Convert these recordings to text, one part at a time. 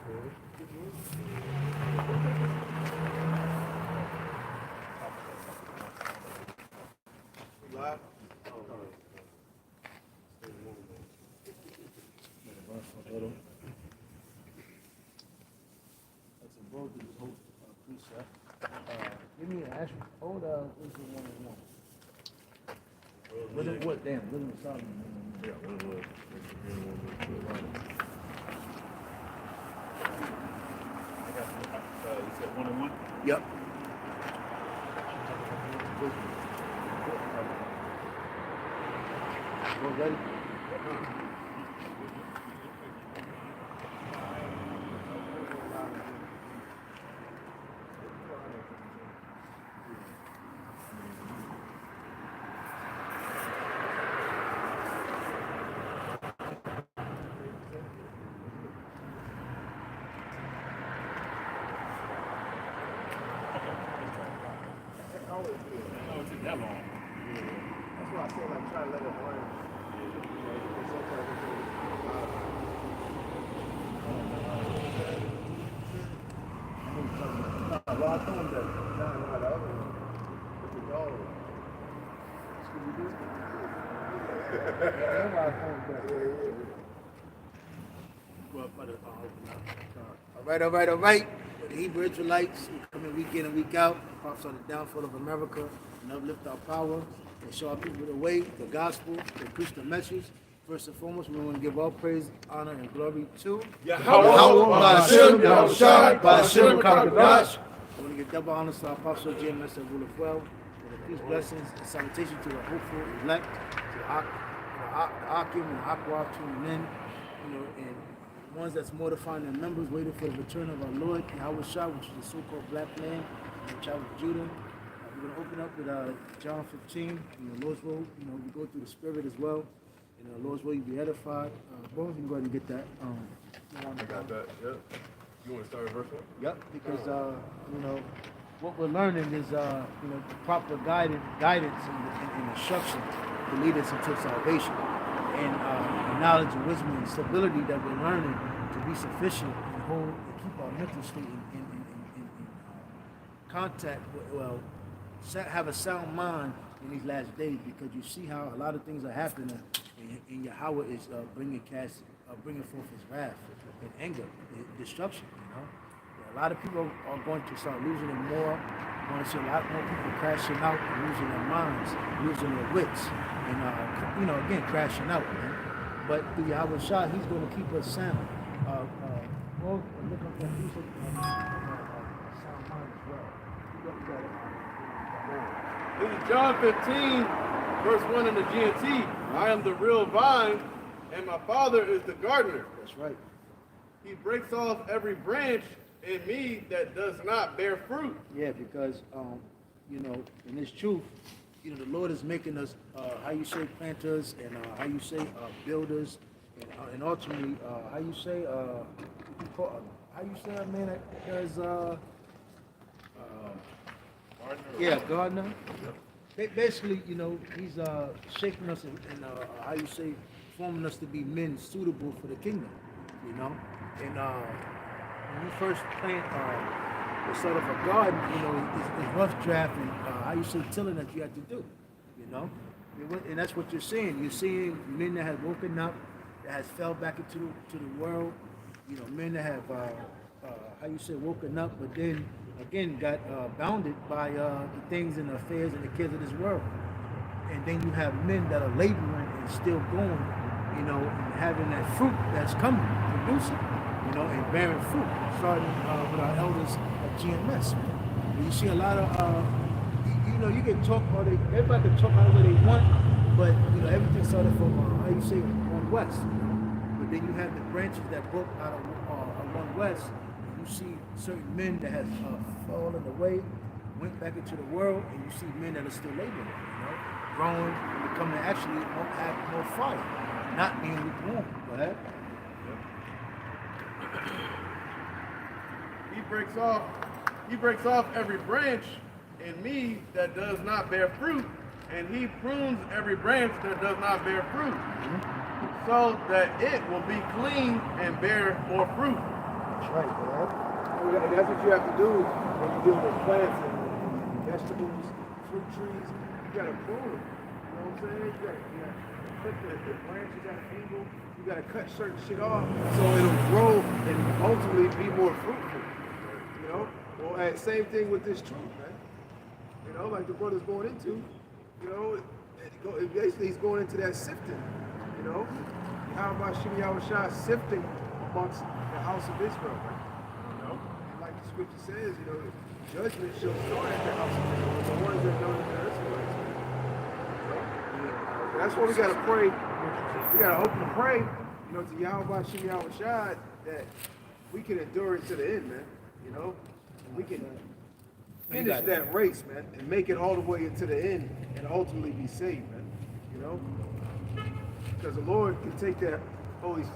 Live? That's a both of these host precept. Give me an actual hold on. What's the one and one? What damn? What in the Solomon? Yeah, one was. You said 1 and 1? Yep. Go ready? Oh, it took that long. That's why I say like try to let it learn. Well, I told him that John had the other one with the dog. All right. The Hebrew Israelites, we come in week in and week out, prophesy the downfall of America, and uplift our power, and show our people the way, the gospel, and preach the message. First and foremost, we want to give all praise, honor, and glory to Yahweh, Ba'ashem, I want to give double honors to our apostle GMS that rule of well, and a peace, blessings, and salutation to the hopeful elect, to the Akim and Aqua tuning in, and ones that's mortifying their members, waiting for the return of our Lord, Yahweh Shah, which is the so-called black land, and the child of Judah. We're going to open up with John 15, the Lord's Road. We go through the Spirit as well. The Lord's Road, you be edified. Both you can go ahead and get that. I got that, yep. You want to start with verse 1? Yep, because, what we're learning is, proper guidance and instruction to lead us into salvation. And the knowledge and wisdom and stability that we're learning to be sufficient and hold and keep our mental state in contact with, have a sound mind in these last days, because you see how a lot of things are happening, and Yahweh is bringing forth His wrath and anger, and destruction. A lot of people are going to start losing it more. We're going to see a lot more people crashing out and losing their minds, losing their wits, and again crashing out. Man. But through Yahweh Shah, He's going to keep us sound. Look up that piece of sound mind as well. This is John 15, verse 1 in the GNT. I am the real vine, and my Father is the gardener. That's right. He breaks off every branch in me that does not bear fruit. Yeah, because in this truth, the Lord is making us planters, and builders, and ultimately man that does gardener. Yep. Basically, he's shaping us and forming us to be men suitable for the kingdom. And when you first plant a sort of a garden, it's rough draft and tilling that you have to do, and that's what you're seeing. You're seeing men that have woken up, that has fell back into the world, men that have woken up, but then again got bounded by the things and the affairs and the cares of this world. And then you have men that are laboring and still going, and having that fruit that's coming, producing, and bearing fruit, starting with our elders at GMS. And you see a lot of, you can talk everybody can talk however they want, but everything started from one west. But then you have the branches that broke out of one west. You see certain men that have fallen away, went back into the world, and you see men that are still laboring, growing, becoming actually have more fire, not being lukewarm. Go ahead. He breaks off every branch in me that does not bear fruit, and He prunes every branch that does not bear fruit, so that it will be clean and bear more fruit. That's right, man. And that's what you have to do when you deal with plants and vegetables, fruit trees. You gotta prune them. You know what I'm saying? You gotta cut the branches at an angle. You gotta cut certain shit off so it'll grow and ultimately be more fruitful. You know? Well, and same thing with this truth, man. You know, like the brother's going into. You know, basically he's going into that sifting. You know, how about Shimmy Shah sifting amongst the house of Israel, right? You know, and like the scripture says, you know, judgment shall start at the house of Israel, the ones that know that they're Israelites. You know? That's why we gotta pray. We gotta hope and pray, you know, to Yahweh Shimmy Shah that we can endure it to the end, man. You know, we can finish that race, man, and make it all the way into the end and ultimately be saved, man. You know? Because the Lord can take that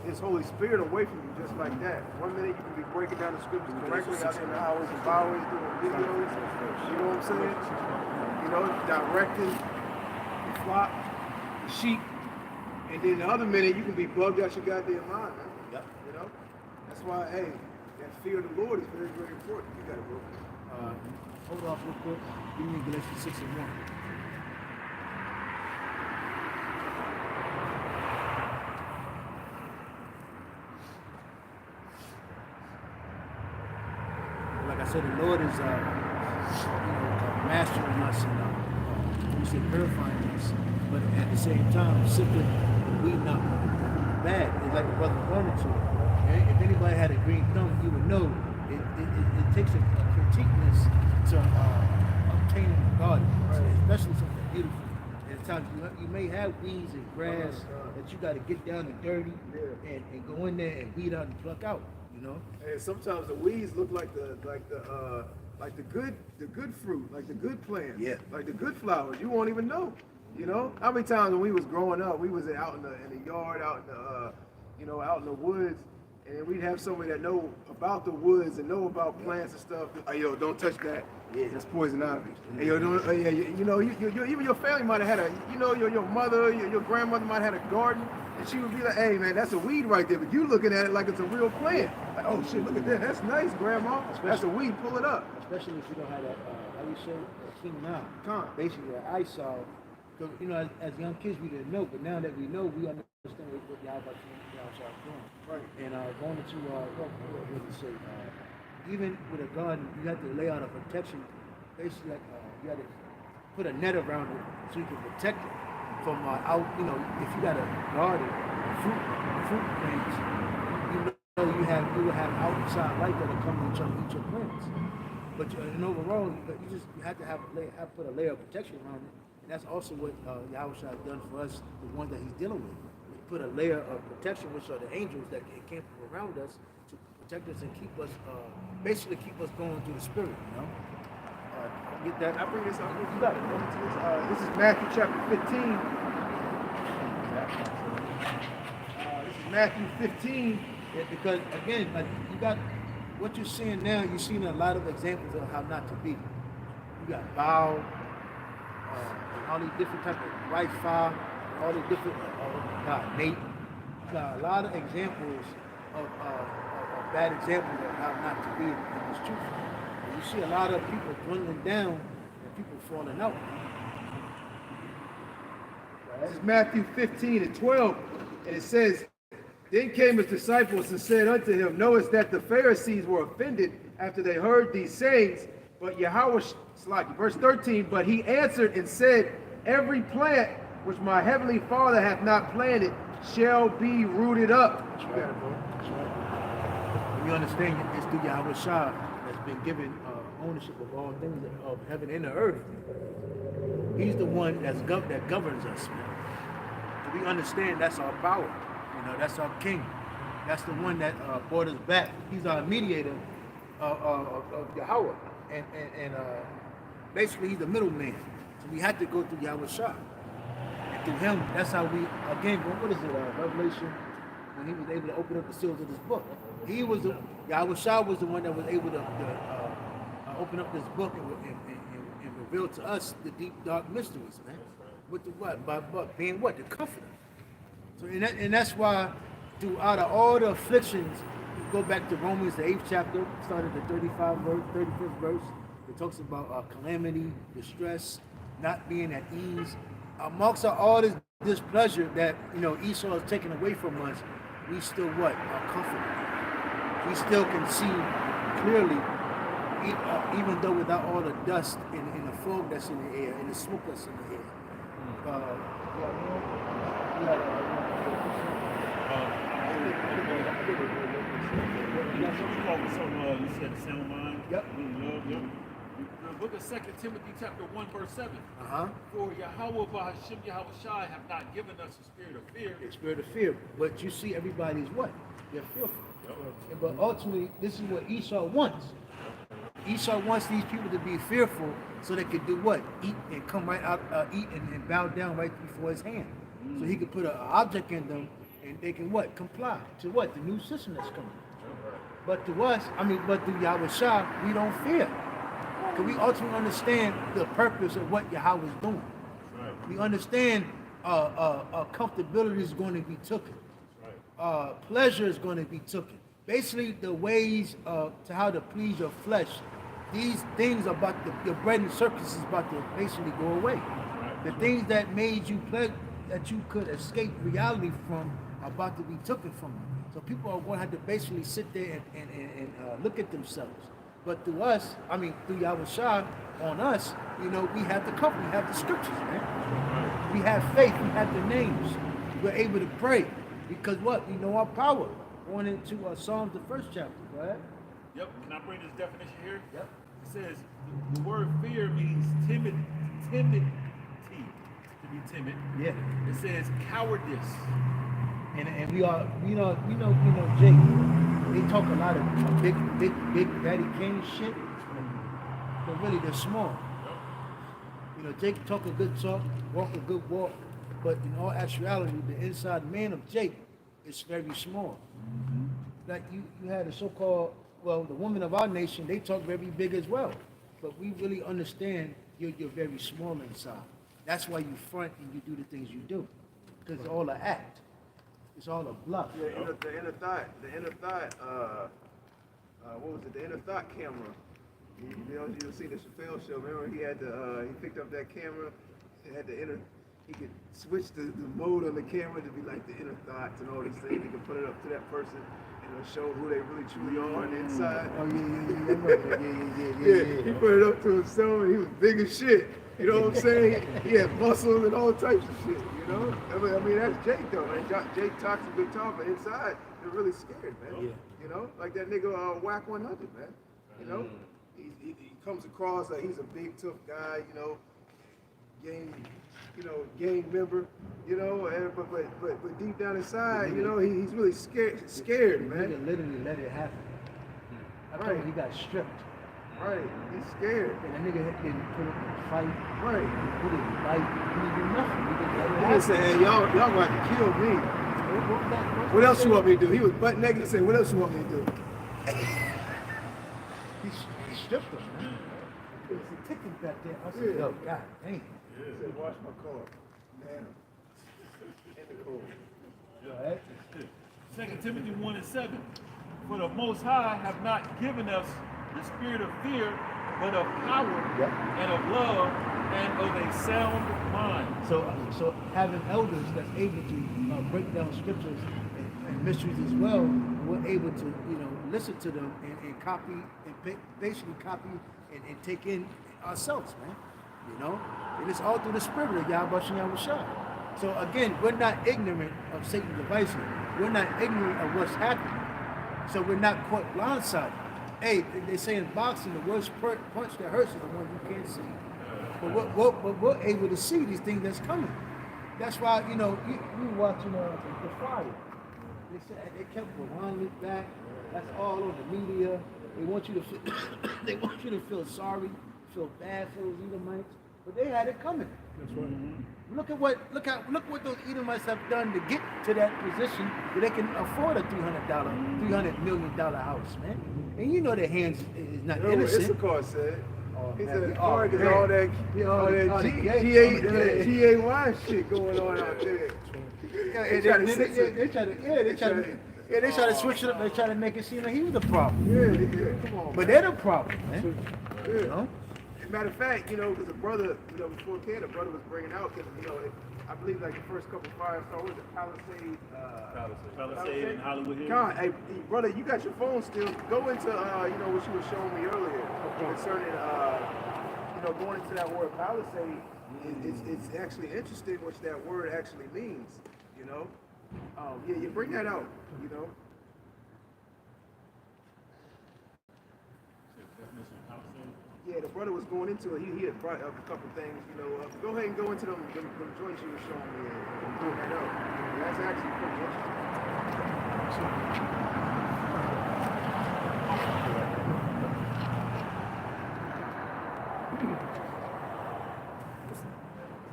His Holy Spirit away from you just like that. One minute you can be breaking down the scriptures correctly out in the hours and hours doing videos. You know what I'm saying? You know, directing the flock, the sheep. And then the other minute you can be bugged out your goddamn mind, man. Yep. You know? That's why, hey, that fear of the Lord is very, very important. You gotta go. Hold off real quick. Give me Galatians 6 and 1. Like I said, the Lord is, mastering us and we say purifying us, but at the same time, sifting the weed not bad. It's like the brother wanted to. And if anybody had a green thumb, you would know it takes a critiqueness to obtaining the garden, especially something beautiful. And at times you may have weeds and grass that you got to get down and dirty and go in there and weed out and pluck out. You know. And sometimes the weeds look like the good fruit, like the good plants, like the good flowers. You won't even know. You know, how many times when we was growing up, we was out in the yard, out in the out in the woods. And we'd have somebody that know about the woods and know about plants and stuff. Hey, yo, don't touch that. Yeah, that's poison ivy. Hey, yo, don't, you know, even your family might have had your mother, your grandmother might have had a garden, and she would be like, hey, man, that's a weed right there. But you looking at it like it's a real plant. Like, oh, shit, look at that. That's nice, grandma. That's a weed. Pull it up. Especially if you don't have that, how you say, keen eye. Basically, an eyesight. Because, you know, as young kids, we didn't know, but now that we know, we understand what Yahweh is doing. Right. And going into, what did you say? Even with a garden, you have to lay out a protection. Basically, like, you have to put a net around it so you can protect it from out, you know, if you got a garden, fruit plants, you know you will have outside light that will come and eat your plants. But in overall, you have to put a layer of protection around it. That's also what Yahweh has done for us, the one that he's dealing with. We put a layer of protection, which are the angels that encamp around us to protect us and keep us, basically keep us going through the spirit, you know? Get that? I bring this up. You got it. This is Matthew chapter 15. This is Matthew 15. Yeah, because, again, like, you got what you're seeing now, you're seeing a lot of examples of how not to be. You got bow, all these different types of Wi-Fi, all these different, mate. You got a lot of examples of bad examples of how not to be in this truth. And you see a lot of people dwindling down and people falling out. This is Matthew 15 and 12, and it says, then came his disciples and said unto him, knowest that the Pharisees were offended after they heard these sayings, but Yahweh, verse 13, but he answered and said, every plant which my heavenly Father hath not planted shall be rooted up. That's right, bro. That's right. When you understand it's through Yahweh Shah that's been given ownership of all things of heaven and the earth. He's the one that governs us, man. So we understand that's our power. You know, that's our king. That's the one that brought us back. He's our mediator of Yahweh. And basically he's the middleman. So we had to go through Yahweh Shah. And through him, that's how we, again, what is it, Revelation, when he was able to open up the seals of this book. Yahweh Shah was the one that was able to open up this book and reveal to us the deep, dark mysteries, man. With the what? By being what? The comforter. So and that's why throughout all the afflictions, go back to Romans, the 8th chapter, started the 35th verse. It talks about calamity, distress, not being at ease. Amongst all this displeasure that Esau is taken away from us, we still what? Are comforted. We still can see clearly, even though without all the dust and the fog that's in the air and the smoke that's in the air. You said sound mind. Yep. Yep. The book of 2 Timothy chapter 1 verse 7. For Yahweh Bahashim Yahweh Shai have not given us a spirit of fear. The spirit of fear. But you see everybody's what? They're fearful. Yep. But ultimately, this is what Esau wants. Esau wants these people to be fearful so they could do what? Eat and come right out, eat and bow down right before his hand. So he could put an object in them and they can what? Comply to what? The new system that's coming. But to us, but to Yahweh Shah, we don't fear. Because we ultimately understand the purpose of what Yahweh is doing. Right. We understand comfortability is going to be taken. Right. Pleasure is going to be taken. Basically, the ways to how to please your flesh, these things about your bread and circus is about to basically go away. Right. The things that made you that you could escape reality from are about to be taken from you. So people are going to have to basically sit there and look at themselves. But through us, through Yahweh Shah, on us, we have the comfort, we have the scriptures, man. We have faith, we have the names. We're able to pray. Because what? We know our power. Going into Psalms, the 1st chapter, go ahead. Yep, can I bring this definition here? Yep. It says, the word fear means timidity, to be timid. Yeah. It says cowardice. And we are, Jake, they talk a lot of big Daddy Kane shit, but really they're small. Jake talk a good talk, walk a good walk, but in all actuality, the inside man of Jake is very small. Like you had a so-called, the woman of our nation, they talk very big as well, but we really understand you're very small inside. That's why you front and you do the things you do, because it's all an act. It's all a bluff. Yeah, the inner thought, what was it? The inner thought camera. You'll see the Chappelle show. Remember, he picked up that camera. He could switch the mode on the camera to be like the inner thoughts and all these things. He could put it up to that person and it'll show who they really truly are on the inside. Oh yeah. He put it up to himself and he was big as shit. You know what I'm saying? He had muscles and all types of shit, that's Jake though, man. Jake talks a good talk, but inside, they're really scared, man. Yeah. Like that nigga Whack 100, man. He comes across like he's a big, tough guy, gang member, but deep down inside, he's really scared, man. He literally let it happen. I told him he got stripped. Right, he's scared. And the nigga didn't put up a fight. Right. He didn't fight. He didn't do nothing. He didn't let it He happen. said, hey, y'all going to kill me. What else you want me to do? He was butt naked and said, what else you want me to do? He stripped him, man. There was a ticket back there. I said, yo, God dang. He said, wash my car. Man. In the cold. Right? 2 Timothy 1 and 7. For the Most High have not given us the spirit of fear, but of power and of love and of a sound mind. So having elders that's able to break down scriptures and mysteries as well, we're able to listen to them and copy and basically copy and take in ourselves, man. And it's all through the spirit of Yahweh Shah. So again, we're not ignorant of Satan's devices. We're not ignorant of what's happening. So we're not caught blindsided. Hey, they say in boxing, the worst punch that hurts is the one you can't see. But we're able to see these things that's coming. That's why, you watching the fire. They said they kept Quran look back. That's all over the media. They want you to feel, they want you to feel sorry, feel bad for those Edomites. But they had it coming. That's right. Look what those Edomites have done to get to that position where they can afford a $300 million house, man. And their hands is not innocent. Issachar said. He said man, it's hard because all that GAY shit going on out there. They try to Yeah, they try to switch it up. They try to make it seem like he was the problem. Yeah, come on. But they're the problem, man. Yeah. You know? Matter of fact, you know, because the brother, you know, before Ken, the brother was bringing out, because, you know, I believe like the first couple fires, so was it Palisade? Palisade in Hollywood Hills. God, hey, brother, you got your phone still. Go into, you know, what you were showing me earlier concerning, you know, going into that word Palisade. It's actually interesting what that word actually means, you know. Yeah, you bring that out, you know. Yeah, the brother was going into it. He had brought up a couple things, you know. Go ahead and go into them joints you were showing me and bring that out. That's actually pretty interesting.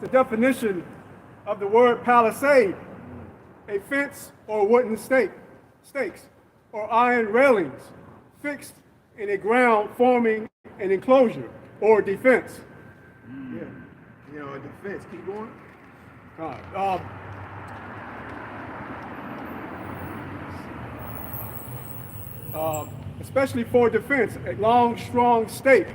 The definition of the word palisade: a fence or wooden stakes or iron railings fixed in a ground forming an enclosure or defense. Yeah, you know, a defense. Keep going. Especially for defense, a long, strong stake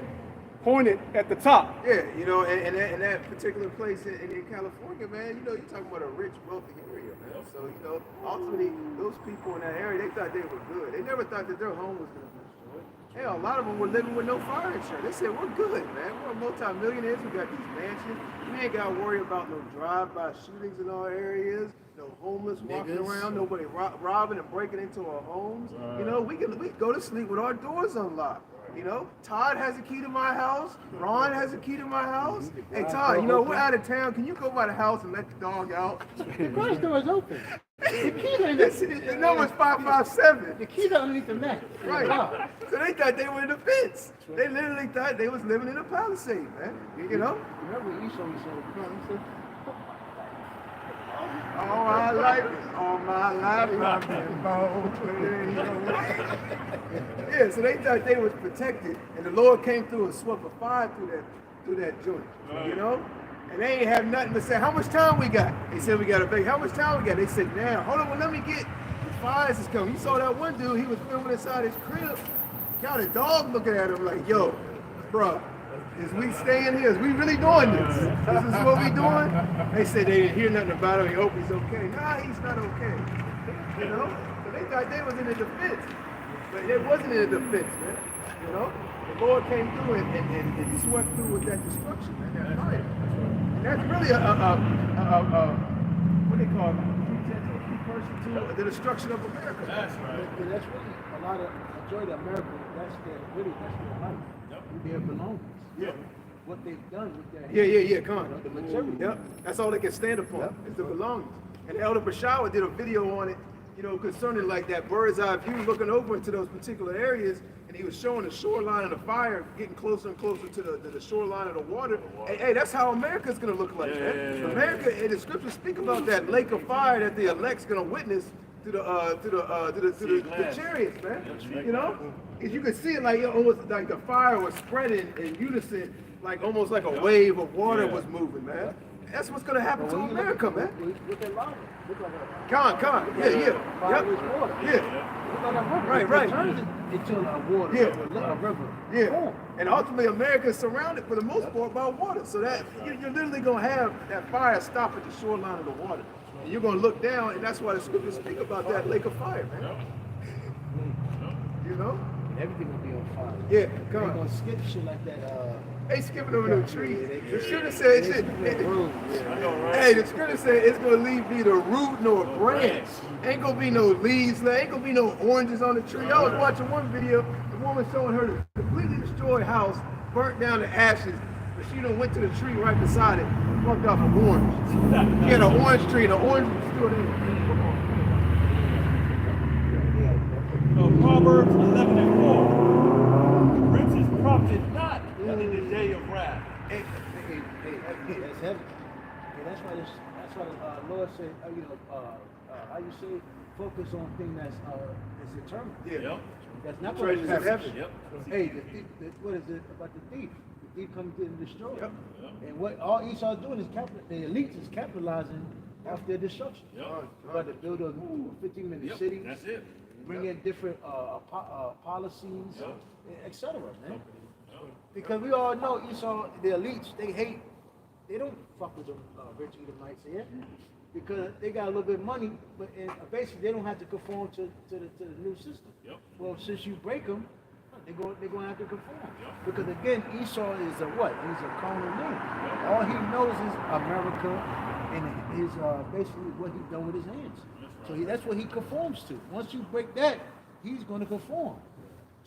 pointed at the top. Yeah, you know, and that particular place in California, man, you know, you're talking about a rich, wealthy area, man. So, you know, ultimately, those people in that area, they thought they were good. They never thought that their home was going to be destroyed. Hell, a lot of them were living with no fire insurance. They said, we're good, man. We're multi-millionaires. We got these mansions. We ain't got to worry about no drive-by shootings in our areas. No homeless walking around. Nobody robbing and breaking into our homes. You know, we go to sleep with our doors unlocked. You know, Todd has a key to my house. Ron has a key to my house. Hey, Todd, you know, we're out of town. Can you go by the house and let the dog out? The garage door is open. The key The number's 557. The key's underneath the mat. Right. So they thought they were in the fence. They literally thought they was living in a palisade, man. You know? Remember Esau said, he said, All my life, I've been born. Yeah, so they thought they was protected, and the Lord came through and swept a fire through that joint, you know? And they ain't have nothing to say. How much time we got? They said we got a big. How much time we got? They said, now, hold on, well, let me get the fires is coming. You saw that one dude, he was filming inside his crib. Got a dog looking at him like, yo, bro, is we staying here? Is we really doing this? This is what we doing? They said they didn't hear nothing about him. He hope he's okay. Nah, he's not okay. You know? So they thought they was in the defense. But it wasn't in the defense, man. You know? The Lord came through and swept through with that destruction, man, that fire. And that's really what they call it, precursor to the destruction of America. That's right. And that's really a lot of majority of America. That's their life. Their belongings. Yeah. What they've done with their Yeah, come on. the material. Yep. That's all they can stand upon is the belongings. And Elder Bashawa did a video on it, you know, concerning like that bird's eye view looking over into those particular areas, and he was showing the shoreline of the fire getting closer and closer to the shoreline of the water. Hey, that's how America's gonna look like, man. America, and the scriptures speak about that lake of fire that the elect's gonna witness to the chariots, man. You know? If you could see it like almost like the fire was spreading in unison, like almost like a wave of water was moving, man. That's what's gonna happen to America, man. Look at lava. Look like a Con. Yeah. fire with water. Yeah. Look like a river. Right. It turns it into a water. Yeah. A river. Yeah. Boom. And ultimately America is surrounded for the most part by water. So that you're literally gonna have that fire stop at the shoreline of the water. And you're gonna look down, and that's why the scriptures speak about that lake of fire, man. You know? And everything will be on fire. Yeah, They're come on. gonna skip shit like that. They skipping over no trees. The scripture said, hey, the scripture said it's gonna leave neither root nor branch. Ain't gonna be no leaves, ain't gonna be no oranges on the tree. I was watching one video, the woman showing her the completely destroyed house, burnt down to ashes, but she done went to the tree right beside it and plucked off an orange. She had an orange tree, and the orange was still there. Proverbs 11:4. Princes profited not in the day of wrath. Hey, that's heavy. And that's why the Lord said, how you say, focus on things that's eternal. Yeah. That's not Treasures what in heaven. Hey, what is it about the thief? The thief comes to destroy. Yep. And what all Esau's doing is the elites is capitalizing after destruction. Yep. You got to build a 15-minute Yep. city, That's it. bring in different policies, Yep. etc. Man. Because we all know Esau, the elites, they don't fuck with them rich Edomites here. Because they got a little bit of money, but basically they don't have to conform to the new system. Yep. Well, since you break them, they're going to have to conform. Yep. Because again, Esau is a what? He's a carnal man. All he knows is America and his basically what he's done with his hands. So that's what he conforms to. Once you break that, he's going to conform.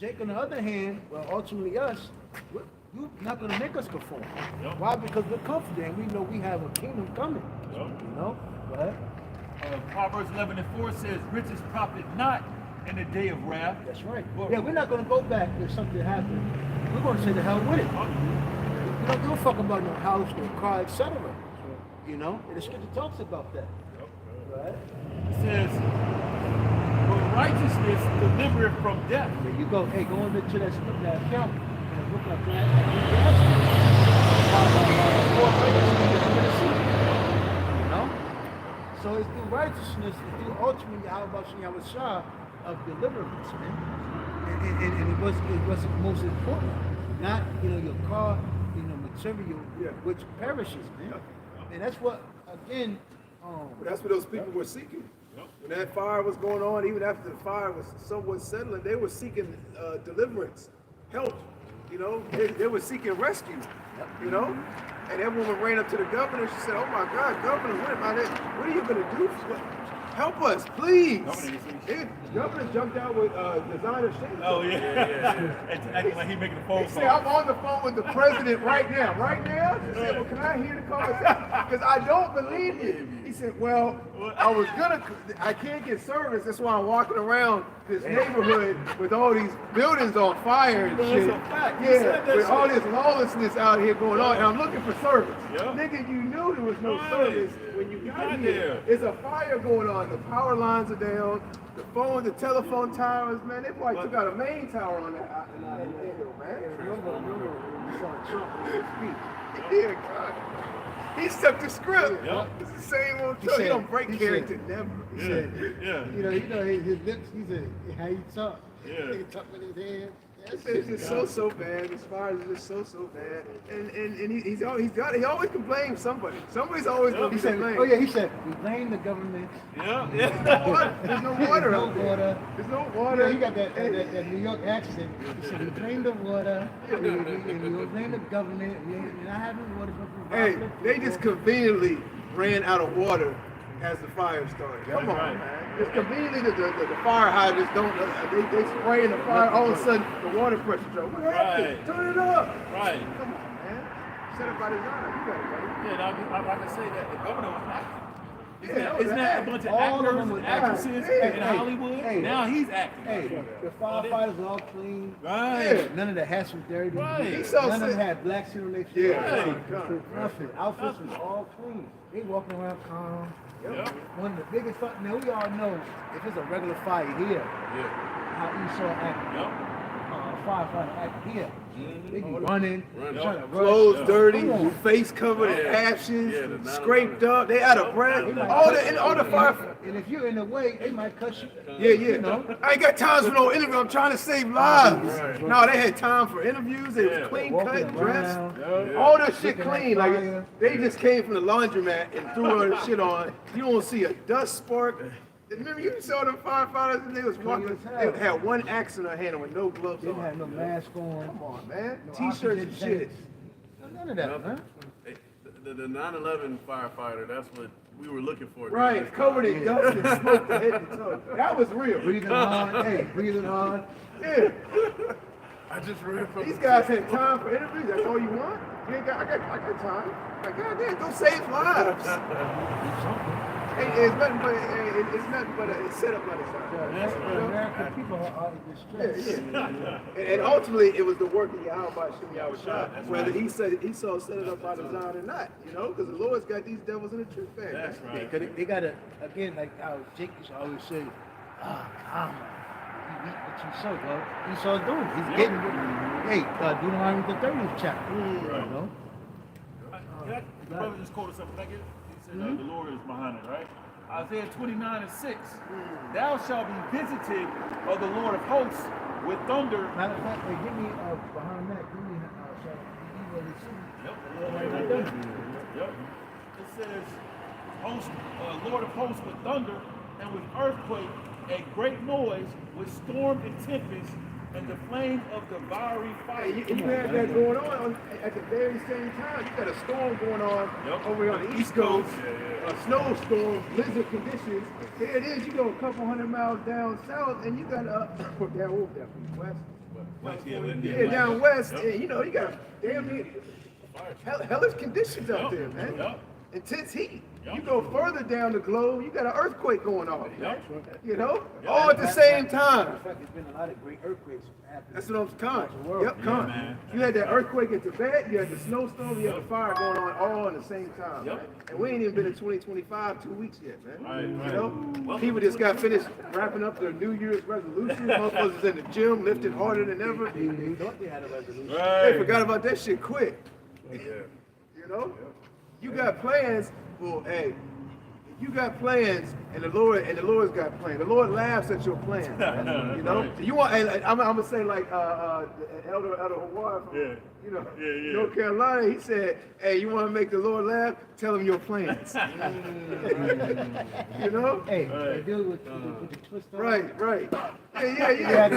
Jake, on the other hand, well, ultimately us, you're not going to make us conform. Yep. Why? Because we're comforted and we know we have a kingdom coming. Yep. You know? Go ahead. Proverbs 11:4 says, riches profit not in the day of wrath. That's right. But- Yeah, we're not going to go back if something happens. We're going to say the hell with it. We don't give a fuck about no house, no car, etc. You know? And the scripture talks about that. Right? It says, but righteousness delivereth from death. There you go. Hey, go into that account and look like that. You know? So it's through righteousness, it's through ultimately how about Shah of deliverance, man. And it was most important. Not, your car, material, which perishes, man. And that's what, again, That's what those people were seeking. When that fire was going on, even after the fire was somewhat settling, they were seeking deliverance, help. They were seeking rescue. And that woman ran up to the governor. She said, "Oh my God, governor, what are you going to do? Help us, please." The governor jumped out with designer shades. Oh, yeah. Acting like he making a phone He said, "I'm on the phone with the president right now." Right now? He said, "Well, can I hear the conversation? Because I don't believe you." He said, "Well, I can't get service. That's why I'm walking around this neighborhood with all these buildings on fire and shit. With all this lawlessness out here going on, and I'm looking for service." Nigga, you knew there was no service when you got here. There's a fire going on. The power lines are down. The telephone towers, man. They probably took out a main tower on that hill, man. remember we saw Trump in his speech. Yeah, God. He stuck the script. It's the same old Trump. He don't break character, never. He said, his lips, he said, how he talk. He talk with his hands. It's just so bad. As far as it's just so bad, and he always complains somebody. Somebody's always gonna be complaining. Oh yeah, he said we blame the government. There's no water out there. There's no water. He got that New York accent. He said we blame the water. We blame the government. We're not having water. Hey, they just conveniently ran out of water as the fire started. Come on, man. It's conveniently that the fire hydrants don't, they spray in the fire, all of a sudden the water pressure drops. What happened? Turn it up. Right. Come on, man. Set it by design. You got it, buddy. Yeah, I can say that the governor was acting. Yeah, Isn't that a bunch of actors and actresses in Hollywood? Now he's acting. Hey, the firefighters are all clean. Right. None of the hats were dirty. Right. None of them had blacks in their face. Nothing. Outfits was all clean. They walking around calm. Yep. One of the biggest fires. Now we all know if it's a regular fire here, how Esau act. Firefighter act here. They be running, trying to rush. Clothes dirty, face covered in ashes, scraped up. They out of breath. All the fire. And if you're in the way, they might cut you. Yeah. I ain't got time for no interview. I'm trying to save lives. No, they had time for interviews. They was clean cut, dressed. All that shit clean. Like they just came from the laundromat and threw all the shit on. You don't see a dust spark. Remember you saw them firefighters and they was walking. They had one axe in their hand with no gloves They on. didn't have no mask on. Come on, man. No T-shirts and oxygen shit. tanks. None of that, huh? The 9/11 firefighter, that's what we were looking for. Right, covered in dust and smoke to head to toe. That was real. Breathing hard. Hey, breathing hard. Yeah. I just read from These guys had time for interviews. That's all you want? You ain't got, I got time. Like, goddamn, go save lives. It's nothing but a setup by the side. American people are in distress. And ultimately, it was the work of Yahweh Shah, whether Esau set it up by design or not, because the Lord's got these devils in a trick bag. That's right. Because they got to, again, like how Jake used to always say, karma. You reap what you sow, bro. Esau's doing it. He's getting it. Hey, Deuteronomy the 30th chapter. Right. You know? The brother just quoted something. Can I get it? said the Lord is behind it, right? Isaiah 29:6. Thou shalt be visited of the Lord of hosts with thunder. Matter of fact, hey, give me behind that. Give me shall be evil in the city. Yep. The Lord might not done. Yep. It says, host, Lord of hosts with thunder and with earthquake, a great noise with storm and tempest, and the flame of devouring fire. Hey, you had that going on at the very same time. You got a storm going on over on the East Coast, a snowstorm, blizzard conditions. Here it is, you go a couple hundred miles down south, and you got west. Yeah, down west, and you know, you got damn near hellish conditions out there, man. Intense heat. You go further down the globe, you got an earthquake going on. You know, all at the same time. In fact, there's been a lot of great earthquakes happening. That's what I'm saying. Yep, man. You had that earthquake in Tibet, you had the snowstorm, you had the fire going on all at the same time. Man. And we ain't even been in 2025 2 weeks yet, man. Right. You know, people just got finished wrapping up their New Year's resolutions. Motherfuckers in the gym, lifting harder than ever. They thought they had a resolution. They forgot about that shit quick. You know, you got plans. Well, hey, you got plans, and the Lord's got plans. The Lord laughs at your plans. You know, you want. I'm gonna say like Elder Hawaii from North Carolina. He said, "Hey, you want to make the Lord laugh? Tell him your plans." You know. Hey, they deal with the twist. Right. Yeah. Yeah,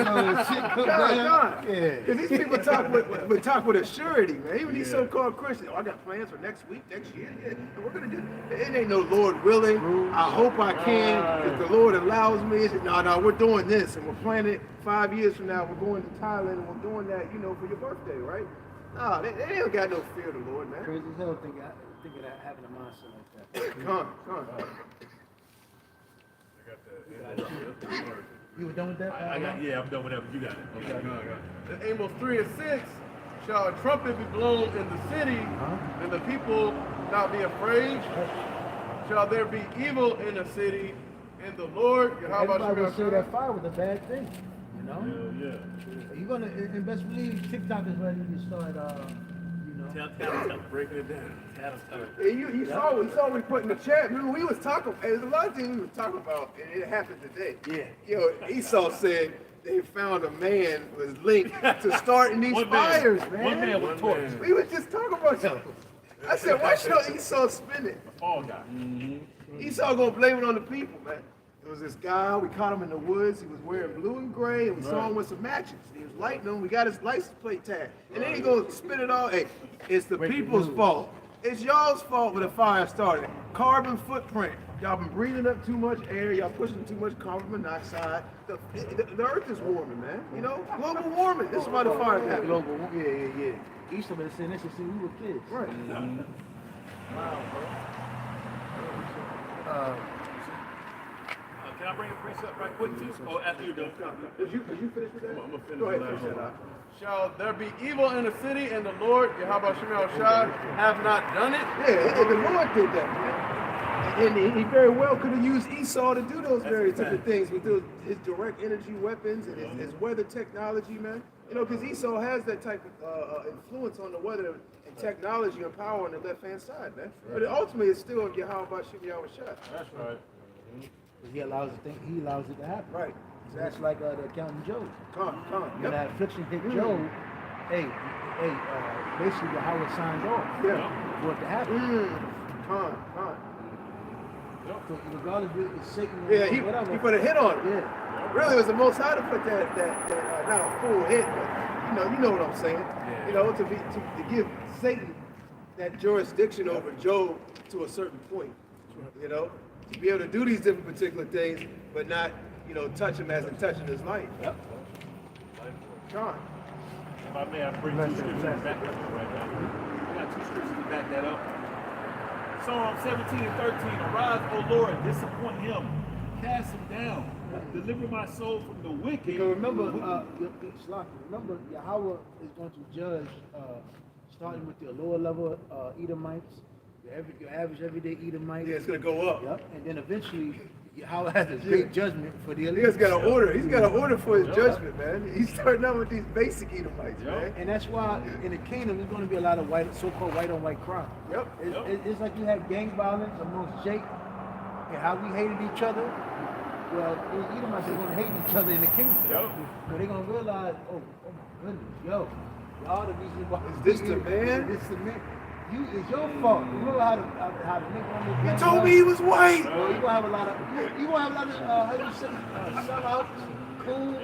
Because these people talk with a surety, man. Even these so-called Christians, I got plans for next week, next year. Yeah, and we're gonna do. It ain't no Lord willing. I hope I can. If the Lord allows me, it's, no, we're doing this, and we're planning it 5 years from now. We're going to Thailand, and we're doing that, for your birthday, right? No, they ain't got no fear of the Lord, man. Crazy as hell thinking that having a mindset like that. Come on. You were done with that? I'm done with that, but you got it. Okay. In Amos 3:6, shall a trumpet be blown in the city, and the people not be afraid? Shall there be evil in the city, and the Lord, Everybody would say that fire was a bad thing, you know? Yeah. You're gonna, and best believe TikTok is ready to start, Tell, breaking it down. Hey, you saw we put in the chat. Remember, we was talking. There's a lot of things we were talking about, and it happened today. Esau said they found a man who was linked to starting these fires, man. One man with torch. We was just talking about something. I said, why should Esau spin it? All guy. Esau gonna blame it on the people, man. There was this guy, we caught him in the woods, he was wearing blue and gray, and we saw him with some matches. He was lighting them, we got his license plate tag. And then he gonna spin it all, hey, it's the people's fault. It's y'all's fault when the fire started. Carbon footprint. Y'all been breathing up too much air, y'all pushing too much carbon monoxide. The earth is warming, man. Global warming. This is why the fire happened. Yeah. East of us saying this since we were kids. Right. Wow, Can I bring a precept right quick too? Oh, after you're done. Did you finish with that? I'm gonna finish Go ahead, the last finish that one. out. Shall there be evil in the city, and the Lord, Yahweh Shemel Shai, have not done it? Yeah, the Lord did that, man. And he very well could have used Esau to do those very different things with his direct energy weapons and his weather technology, man. Because Esau has that type of influence on the weather and technology and power on the left-hand side, man. But ultimately, it's still Yahweh Shemel Shai. That's right. He allows it to happen. Right. That's like the accountant Job. Come. When that affliction hit Job, basically Yahweh signed off for it to happen. Come. So regardless of it's Satan or Yeah, he put a hit on him. Yeah. Really, it was the Most High to put that not a full hit, but you know what I'm saying. To give Satan that jurisdiction over Job to a certain point. To be able to do these different particular things, but not touch him as in touching his life. Yep. John. If I may, I bring two scriptures to back that up right now. I got two scriptures to back that up. Psalm 17 and 13. Arise, O Lord, disappoint him, cast him down, deliver my soul from the wicked. Because remember, Yahweh is going to judge, starting with your lower level Edomites, your average everyday Edomite. Yeah, it's gonna go up. Yep. And then eventually Yahweh has a great judgment for the elite. He's got an order. He's got an order for his judgment, man. He's starting out with these basic Edomites, man. And that's why in the kingdom there's going to be a lot of so-called white on white crime. Yep. It's like you have gang violence amongst Jake and how we hated each other. Well, the Edomites are going to hate each other in the kingdom. Yep. So they're going to realize, oh my goodness, y'all the reason why. Is this the man? This the man. It's your fault. You know how to make one of He told me he was white. Well, you're gonna have a lot of how you say sellouts, coons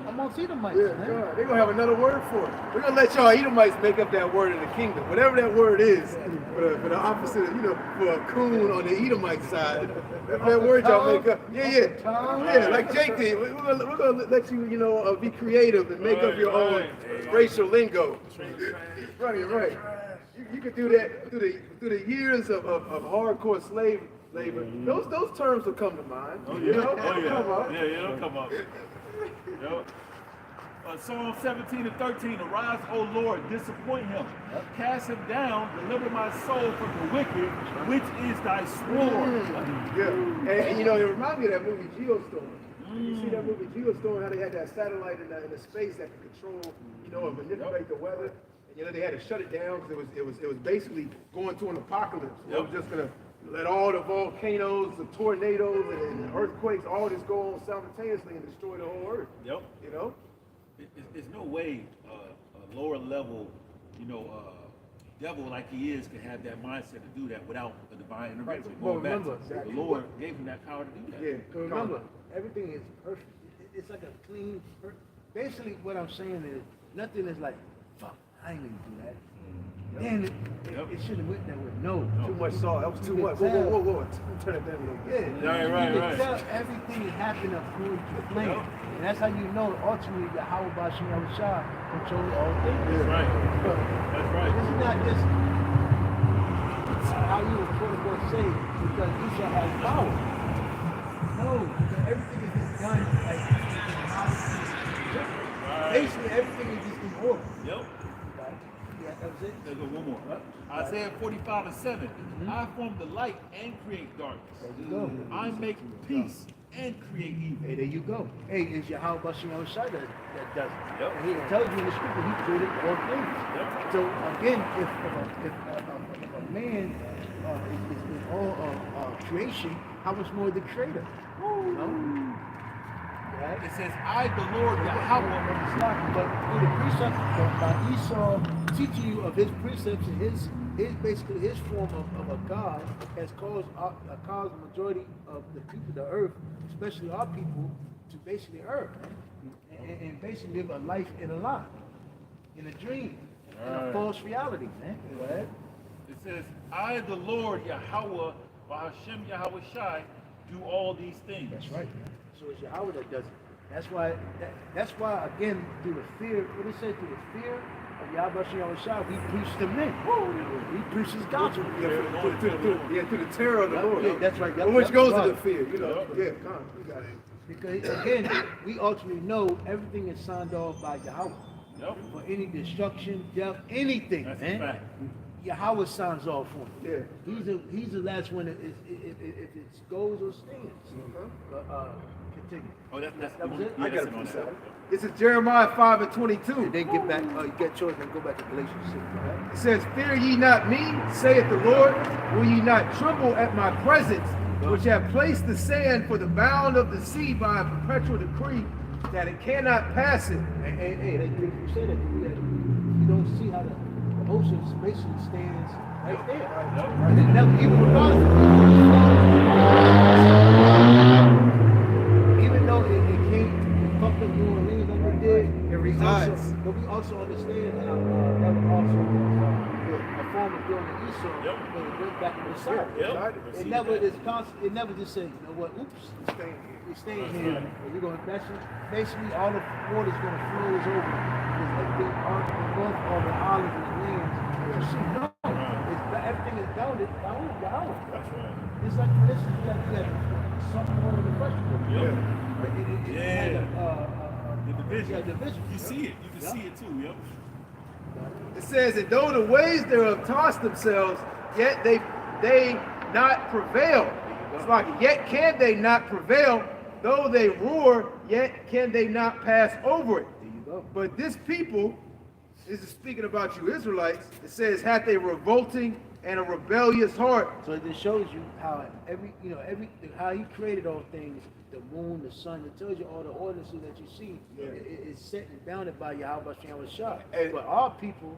amongst Edomites, Yeah, man. God, they're gonna have another word for it. We're gonna let y'all Edomites make up that word in the kingdom. Whatever that word is, for the opposite, for a coon on the Edomite side, that word y'all make up. Yeah, like Jake did. We're gonna let you, be creative and make up your own racial lingo. Right. You could do that through the years of hardcore slave labor. Those terms will come to mind. Come up. Yeah, it'll come up. Yep. Psalm 17 and 13, arise, O Lord, disappoint him. Cast him down, deliver my soul from the wicked, which is thy sword. Yeah, and it reminds me of that movie Geostorm. You see that movie Geostorm, how they had that satellite in the space that could control, and manipulate the weather. And, they had to shut it down because it was basically going to an apocalypse. It was just gonna let all the volcanoes, the tornadoes, and earthquakes, all this go on simultaneously and destroy the whole earth. Yep. There's no way a lower level, devil like he is can have that mindset to do that without a divine intervention. Right. Well, remember, the Lord gave him that power to do that. Yeah. Remember, everything is perfect. It's like a clean. Basically, what I'm saying is nothing is like, fuck, I ain't gonna do that. Damn it, it should have went that way. No. Too much salt. That was too much. Whoa. Turn it down a little bit. Yeah, Right. You can tell everything is happening according to plan. And that's how you know ultimately that Yahweh Bashim Yahushua controls all things. That's right. That's right. This is not just how you were quote unquote saved because Esau has power. No, because everything is just done like basically everything is just in order. Yep. That's it. There's one more. Isaiah 45 and 7. I form the light and create darkness. There you go. I make peace and create evil. Hey, there you go. Hey, it's Yahweh Bashim Yahushua that does it. Yep. And he tells you in the scripture he created all things. Yep. So again, if a man is all creation, how much more the creator? No? Right? It says, I, the Lord, Yahweh. But through the precepts, by Esau teaching you of his precepts and his basically his form of a God has caused the majority of the people, the earth, especially our people, to basically err and basically live a life in a lie, in a dream, in a false reality, man. Go ahead. It says, I, the Lord, Yahweh, Hashem Yahweh Shai, do all these things. That's right, man. So it's Yahweh that does it. That's why again, through the fear, what it says, through the fear of Yahweh Yahushua, we preach to men. We preach his gospel. To the terror of the Lord. Yeah, that's right. Which goes to the fear, you got it. Because again, we ultimately know everything is signed off by Yahweh. Yep. For any destruction, death, anything, That's man. a fact. Yahweh signs off for him. Yeah. He's the last one that if it goes or stands. Continue. Oh, that's That was it? Yeah, I that's got it on it. that. This is Jeremiah 5 and 22. And then get back, you get yours and go back to Galatians 6. Right? It says, fear ye not me, saith the Lord, will ye not tremble at my presence, which have placed the sand for the bound of the sea by a perpetual decree, that it cannot pass it. Hey, you say that you don't see how the ocean basically stands right there. Right? And it never, even regardless even though it came fucked up New Orleans like it did, It resides. But we also understand how that was also a form of doing the Esau when it went back to the south. Yep. It never is constant. It never just said, you know what? Oops, we're staying here. And we're going to basically all the water's going to flow is over. Because everything north all the olive and the lands. No, everything is bounded down. That's right. It's like this is like you have something more in the question. The division. Yeah, division. You see it. You can see it too. Yep. It says, and though the ways thereof toss themselves, yet they not prevail. It's like, yet can they not prevail? Though they roar, yet can they not pass over it? There you go. But this people, this is speaking about you Israelites, it says, hath a revolting and a rebellious heart. So it just shows you how how he created all things, the moon, the sun. It tells you all the ordinances that you see. It's set and bounded by Yahweh Shem Shah. And- But our people,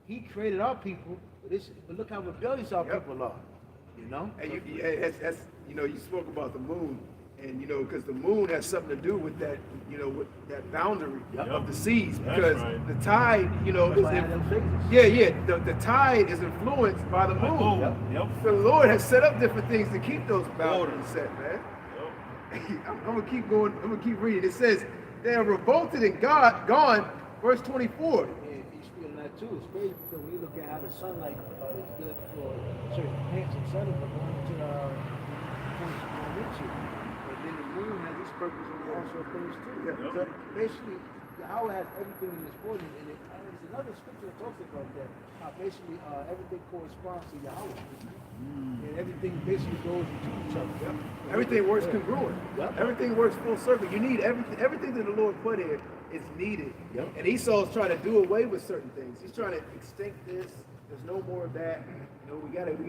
he created our people. But look how rebellious our people are. You know. And that's you spoke about the moon, and because the moon has something to do with that, with that boundary of the seas, That's because right. the tide, That's is why I had them phases. the tide is influenced by the moon. Yep. The Lord has set up different things to keep those boundaries set, man. Yep. I'm gonna keep going. I'm gonna keep reading. It says they are revolted and gone. Verse 24. And you speak on that too. It's crazy because when you look at how the sunlight is good for certain plants and sun, but going to points you going into. But then the moon has its purpose and also things too. Yeah. So basically, Yahweh has everything in His ordinance, and there's another scripture that talks about that. How basically everything corresponds to Yahweh, and everything basically goes into each other. Everything works congruent. Yep. Everything works full circle. You need everything that the Lord put here is needed. Yep. And Esau's trying to do away with certain things. He's trying to extinct this. There's no more of that. We gotta get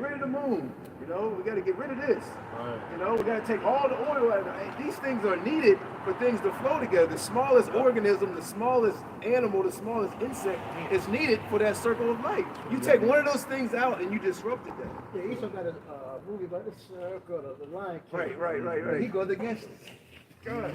rid of the moon. We gotta get rid of this. Right. We gotta take all the oil out of it. These things are needed for things to flow together. The smallest organism, the smallest animal, the smallest insect is needed for that circle of life. You take one of those things out and you disrupted that. Yeah, Esau got a movie about this called The Lion King. Right. He goes against it. God.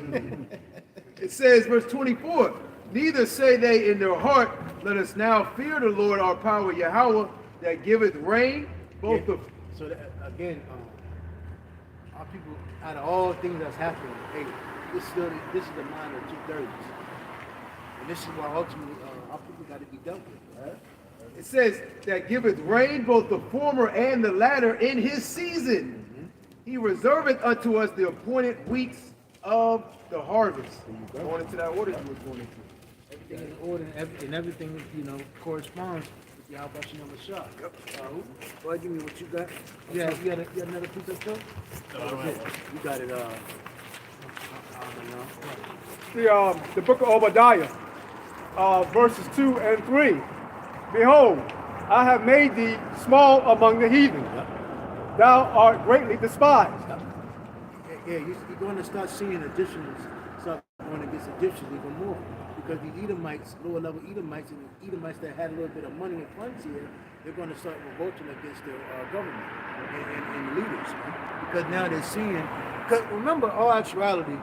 It says, verse 24, neither say they in their heart, let us now fear the Lord our power, Yahweh, that giveth rain, both the... So that, again, our people, out of all things that's happening, hey, this is the mind of 2/3. And this is why ultimately our people got to be dealt with, right? It says that giveth rain, both the former and the latter, in his season. He reserveth unto us the appointed weeks of the harvest. Going into that order you was going into. Everything in order, and everything corresponds with Yahweh Shem Shah. Well, give me what you got. You got another piece of stuff? No, I don't have one. You got it. I don't know. The book of Obadiah, verses 2 and 3. Behold, I have made thee small among the heathen. Thou art greatly despised. Yeah, you're going to start seeing Egyptians start going against Egyptians even more. Because these Edomites, lower level Edomites, and the Edomites that had a little bit of money and funds here, they're going to start revolting against their government and leaders. Because now they're seeing, because remember, all actuality,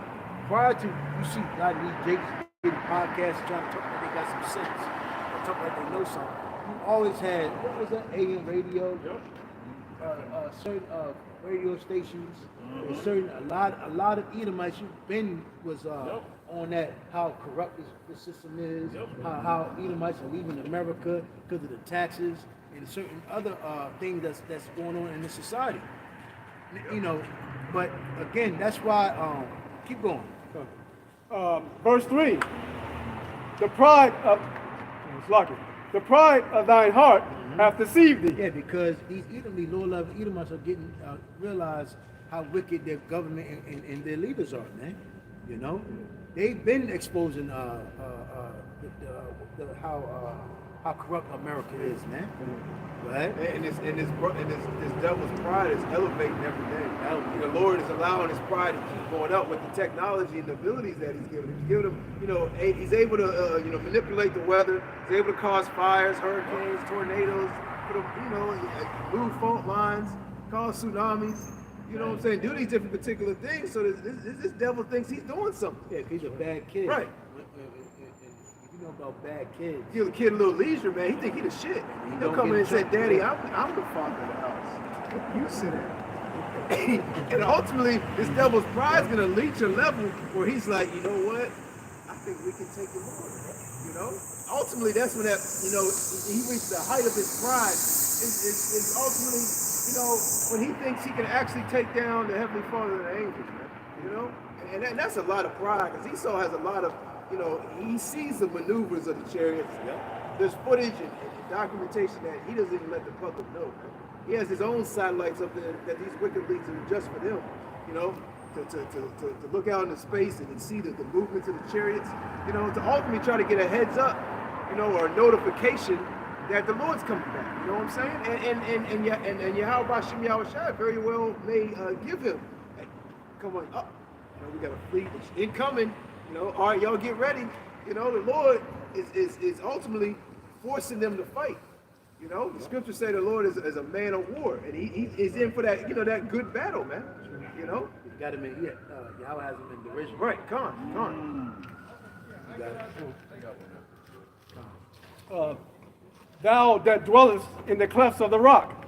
prior to, you see, God need Jake's podcast trying to talk like they got some sense, or talk like they know something. You always had, what was that, AM radio? Certain radio stations, certain a lot of Edomites. Was on that how corrupt the system is, how Edomites are leaving America because of the taxes and certain other things that's going on in the society. But again, that's why keep going. Verse 3. The pride of thine heart hath deceived thee. Yeah, because these low-level Edomites are getting realize how wicked their government and their leaders are, man. They've been exposing how corrupt America is, man. Right? And this devil's pride is elevating every day. The Lord is allowing his pride to keep going up with the technology and the abilities that he's giving him. He's giving him, he's able to, manipulate the weather. He's able to cause fires, hurricanes, tornadoes, move fault lines, cause tsunamis. You know what I'm saying? Do these different particular things. So this devil thinks he's doing something. Yeah, he's a bad kid. Right. You know about bad kids. Give the kid a little leisure, man. He think he the shit. He'll come in and say, "Daddy, I'm the father of the house. You sit down." And ultimately, this devil's pride is gonna reach a level where he's like, you know what? I think we can take him on. Ultimately, that's when he reaches the height of his pride. Is ultimately, when he thinks he can actually take down the Heavenly Father and the angels, man. And that's a lot of pride, because Esau has a lot of, he sees the maneuvers of the chariots. There's footage and documentation that he doesn't even let the public know, man. He has his own satellites up there that these wicked leads are just for them, you know, to look out into space and see the movements of the chariots, you know, to ultimately try to get a heads up, you know, or a notification that the Lord's coming back. You know what I'm saying? And Yahweh Bashim Yahushua very well may give him, hey, come on up. You know, we got a fleet that's incoming. You know, all right, y'all get ready. You know, the Lord is ultimately forcing them to fight. You know, the scriptures say the Lord is a man of war, and he's in for that, you know, that good battle, man. You know, You got him in, Yahweh has him in derision. right? Con. You got it. Thou that dwellest in the clefts of the rock,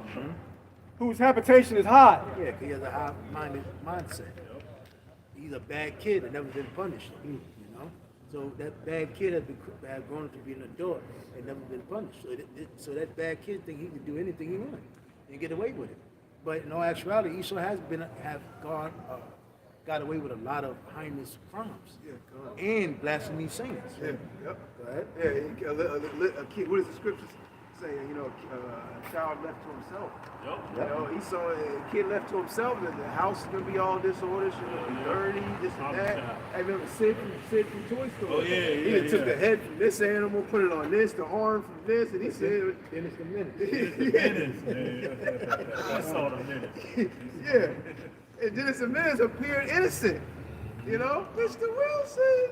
whose habitation is high. Yeah, because he has a high-minded mindset. He's a bad kid that never been punished, you know? So that bad kid has grown up to be an adult and never been punished. So that bad kid think he can do anything he wants and get away with it. But in all actuality, Esau has got away with a lot of heinous crimes and blasphemy sins. Yeah. Yep. Go ahead. Yeah. A kid. What does the scriptures say? You know, a child left to himself. Yep. You know, he saw a kid left to himself, and the house is gonna be all disordered, it's gonna be dirty, this and that. I remember Sid from Toy Story. Oh, yeah, He took the head from this animal, put it on this, the arm from this, and he said, Dennis the Menace. I saw the minutes. yeah. And Dennis the Menace appeared innocent. You know, Mr. Wilson.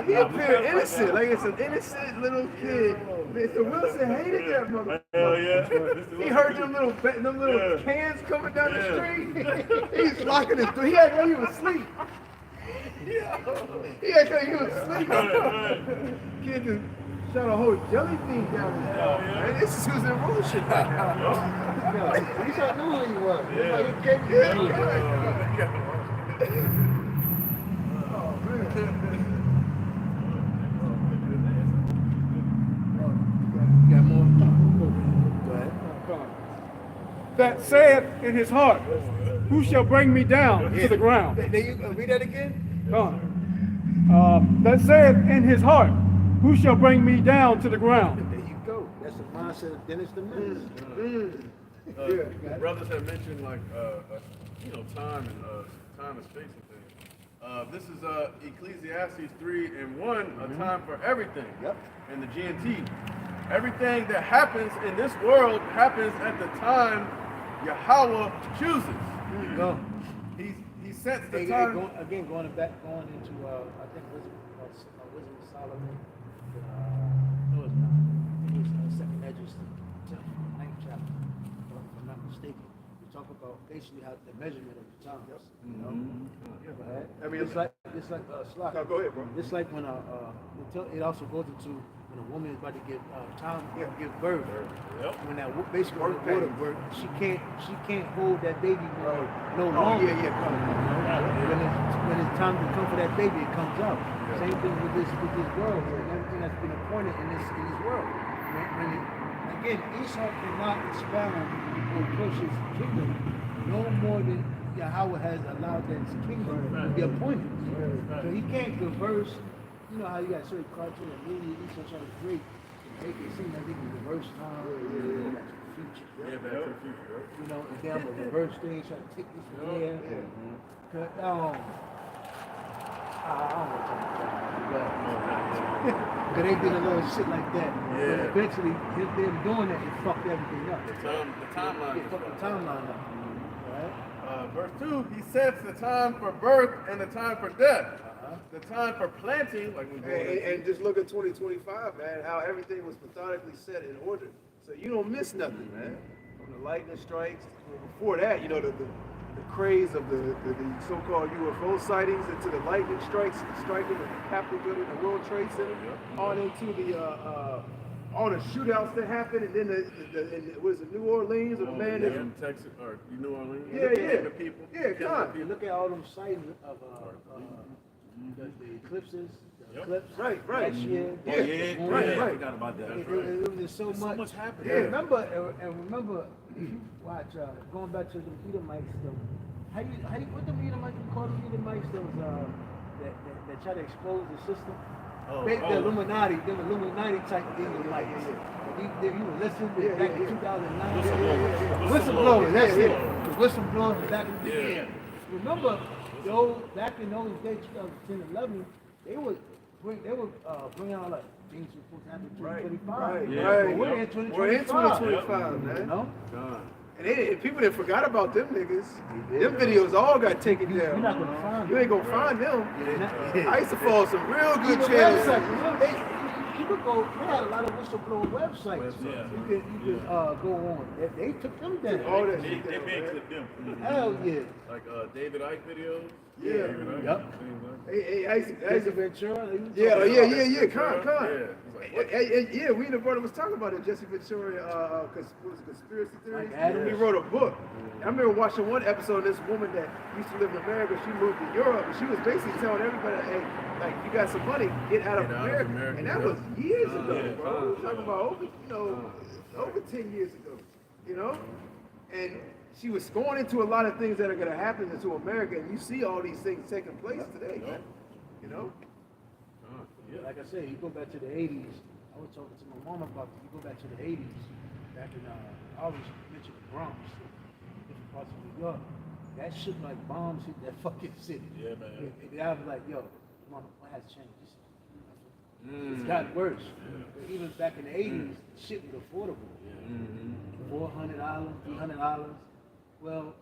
He appeared innocent, like it's an innocent little kid. Mr. Wilson hated that motherfucker. Hell yeah. He heard them little cans coming down the street. He's locking his door. He acted like he was asleep. He acted like he was asleep. Kid just shot a whole jelly bean down his door. Man, this is his emotion right now. He shot knew who he was. Yeah. Like he came Yeah. Oh man. You got more? Go ahead. That saith in his heart, who shall bring me down to the ground? Then you read that again? That saith in his heart, who shall bring me down to the ground? There you go. That's the mindset of Dennis the Menace. Brothers have mentioned like you know, time and space and things. This is Ecclesiastes 3:1, a time for everything. Yep. In the GNT, everything that happens in this world happens at the time Yahweh chooses. There you go. He sets the Going time. into I think Wisdom of Solomon. No, it's not. It was Second Edges, 9th chapter, if I'm not mistaken. We talk about basically how the measurement of the times. You know? Go ahead. I mean, it's like Slock. No, go ahead, bro. Just like when it also goes into when a woman is about to give give birth. Yep. When that basically Birth water pains. birth, she can't hold that baby no Oh, longer. yeah. When it's time to come for that baby, it comes out. Same thing with this world and everything that's been appointed in this world. Again, Esau cannot expound or push his kingdom no more than Yahweh has allowed that kingdom to be appointed. So he can't reverse. You know how you got certain cartoon and movies Esau trying to create and make it seem like they can reverse time and back to the future. Yeah, back to the future. You know, and then I'm gonna reverse things, try to take this from there. Cut down. I don't want to talk about it, but they did a little shit like that. Yeah. But eventually, them doing that, it fucked everything up. The timeline. It fucked the timeline up. Right? Verse 2, he sets the time for birth and the time for death. The time for planting, like we do. And just look at 2025, man, how everything was methodically set in order. So you don't miss nothing, man. From the lightning strikes, before that, you know, the craze of the so-called UFO sightings into the lightning strikes, striking the Capitol building, the World Trade Center, on into the all the shootouts that happened, and then was it New Orleans or the man that in Texas or New Orleans? Yeah. The people. Yeah, God. You look at all them sightings of the eclipses, the eclipse. Right. Last year. Oh, yeah. Right. I forgot about that. It was just so So much. much happened. Yeah. Remember, watch, going back to the Edomites, what the Edomites, we call them Edomites, those that try to expose the system? The Illuminati type Israelites. If you were listening back in 2009, whistleblowers, that's it. The whistleblowers back in the day. Remember, back in those days, 2010, 11, they were bringing out like things were supposed to happen in 2025. Right. We're in 2025. We're in 2025, man. You know? And people didn't forgot about them niggas. Them videos all got taken down. You're not gonna find You ain't gonna find them. Yeah. I used to follow some real good Even channels. websites, you could go. They had a lot of whistleblower websites. You can go on. They took them down. All that They shit down, been man. clipped them. Hell yeah. Like David Ike videos. Yeah. Yep. Hey, I used to Ventura. Yeah, Con. Yeah. Yeah, we in the brother was talking about it. Jesse Ventura, what was it, conspiracy theory? Like Adam. He wrote a book. I remember watching one episode of this woman that used to live in America. She moved to Europe, and she was basically telling everybody, "Hey, like you got some money, get out of America." And that was years ago, bro. We're talking about over 10 years ago, you know. And she was going into a lot of things that are going to happen into America, and you see all these things taking place today, man. You know. Like I said, you go back to the 80s. I was talking to my mom about it. You go back to the 80s, back in, I always mention the Bronx, different parts of New York. That shit like bombs hit that fucking city. Yeah, man. And I was like, yo, mom, what has changed? It's gotten worse. But even back in the 80s, shit was affordable. $400, $300. Well,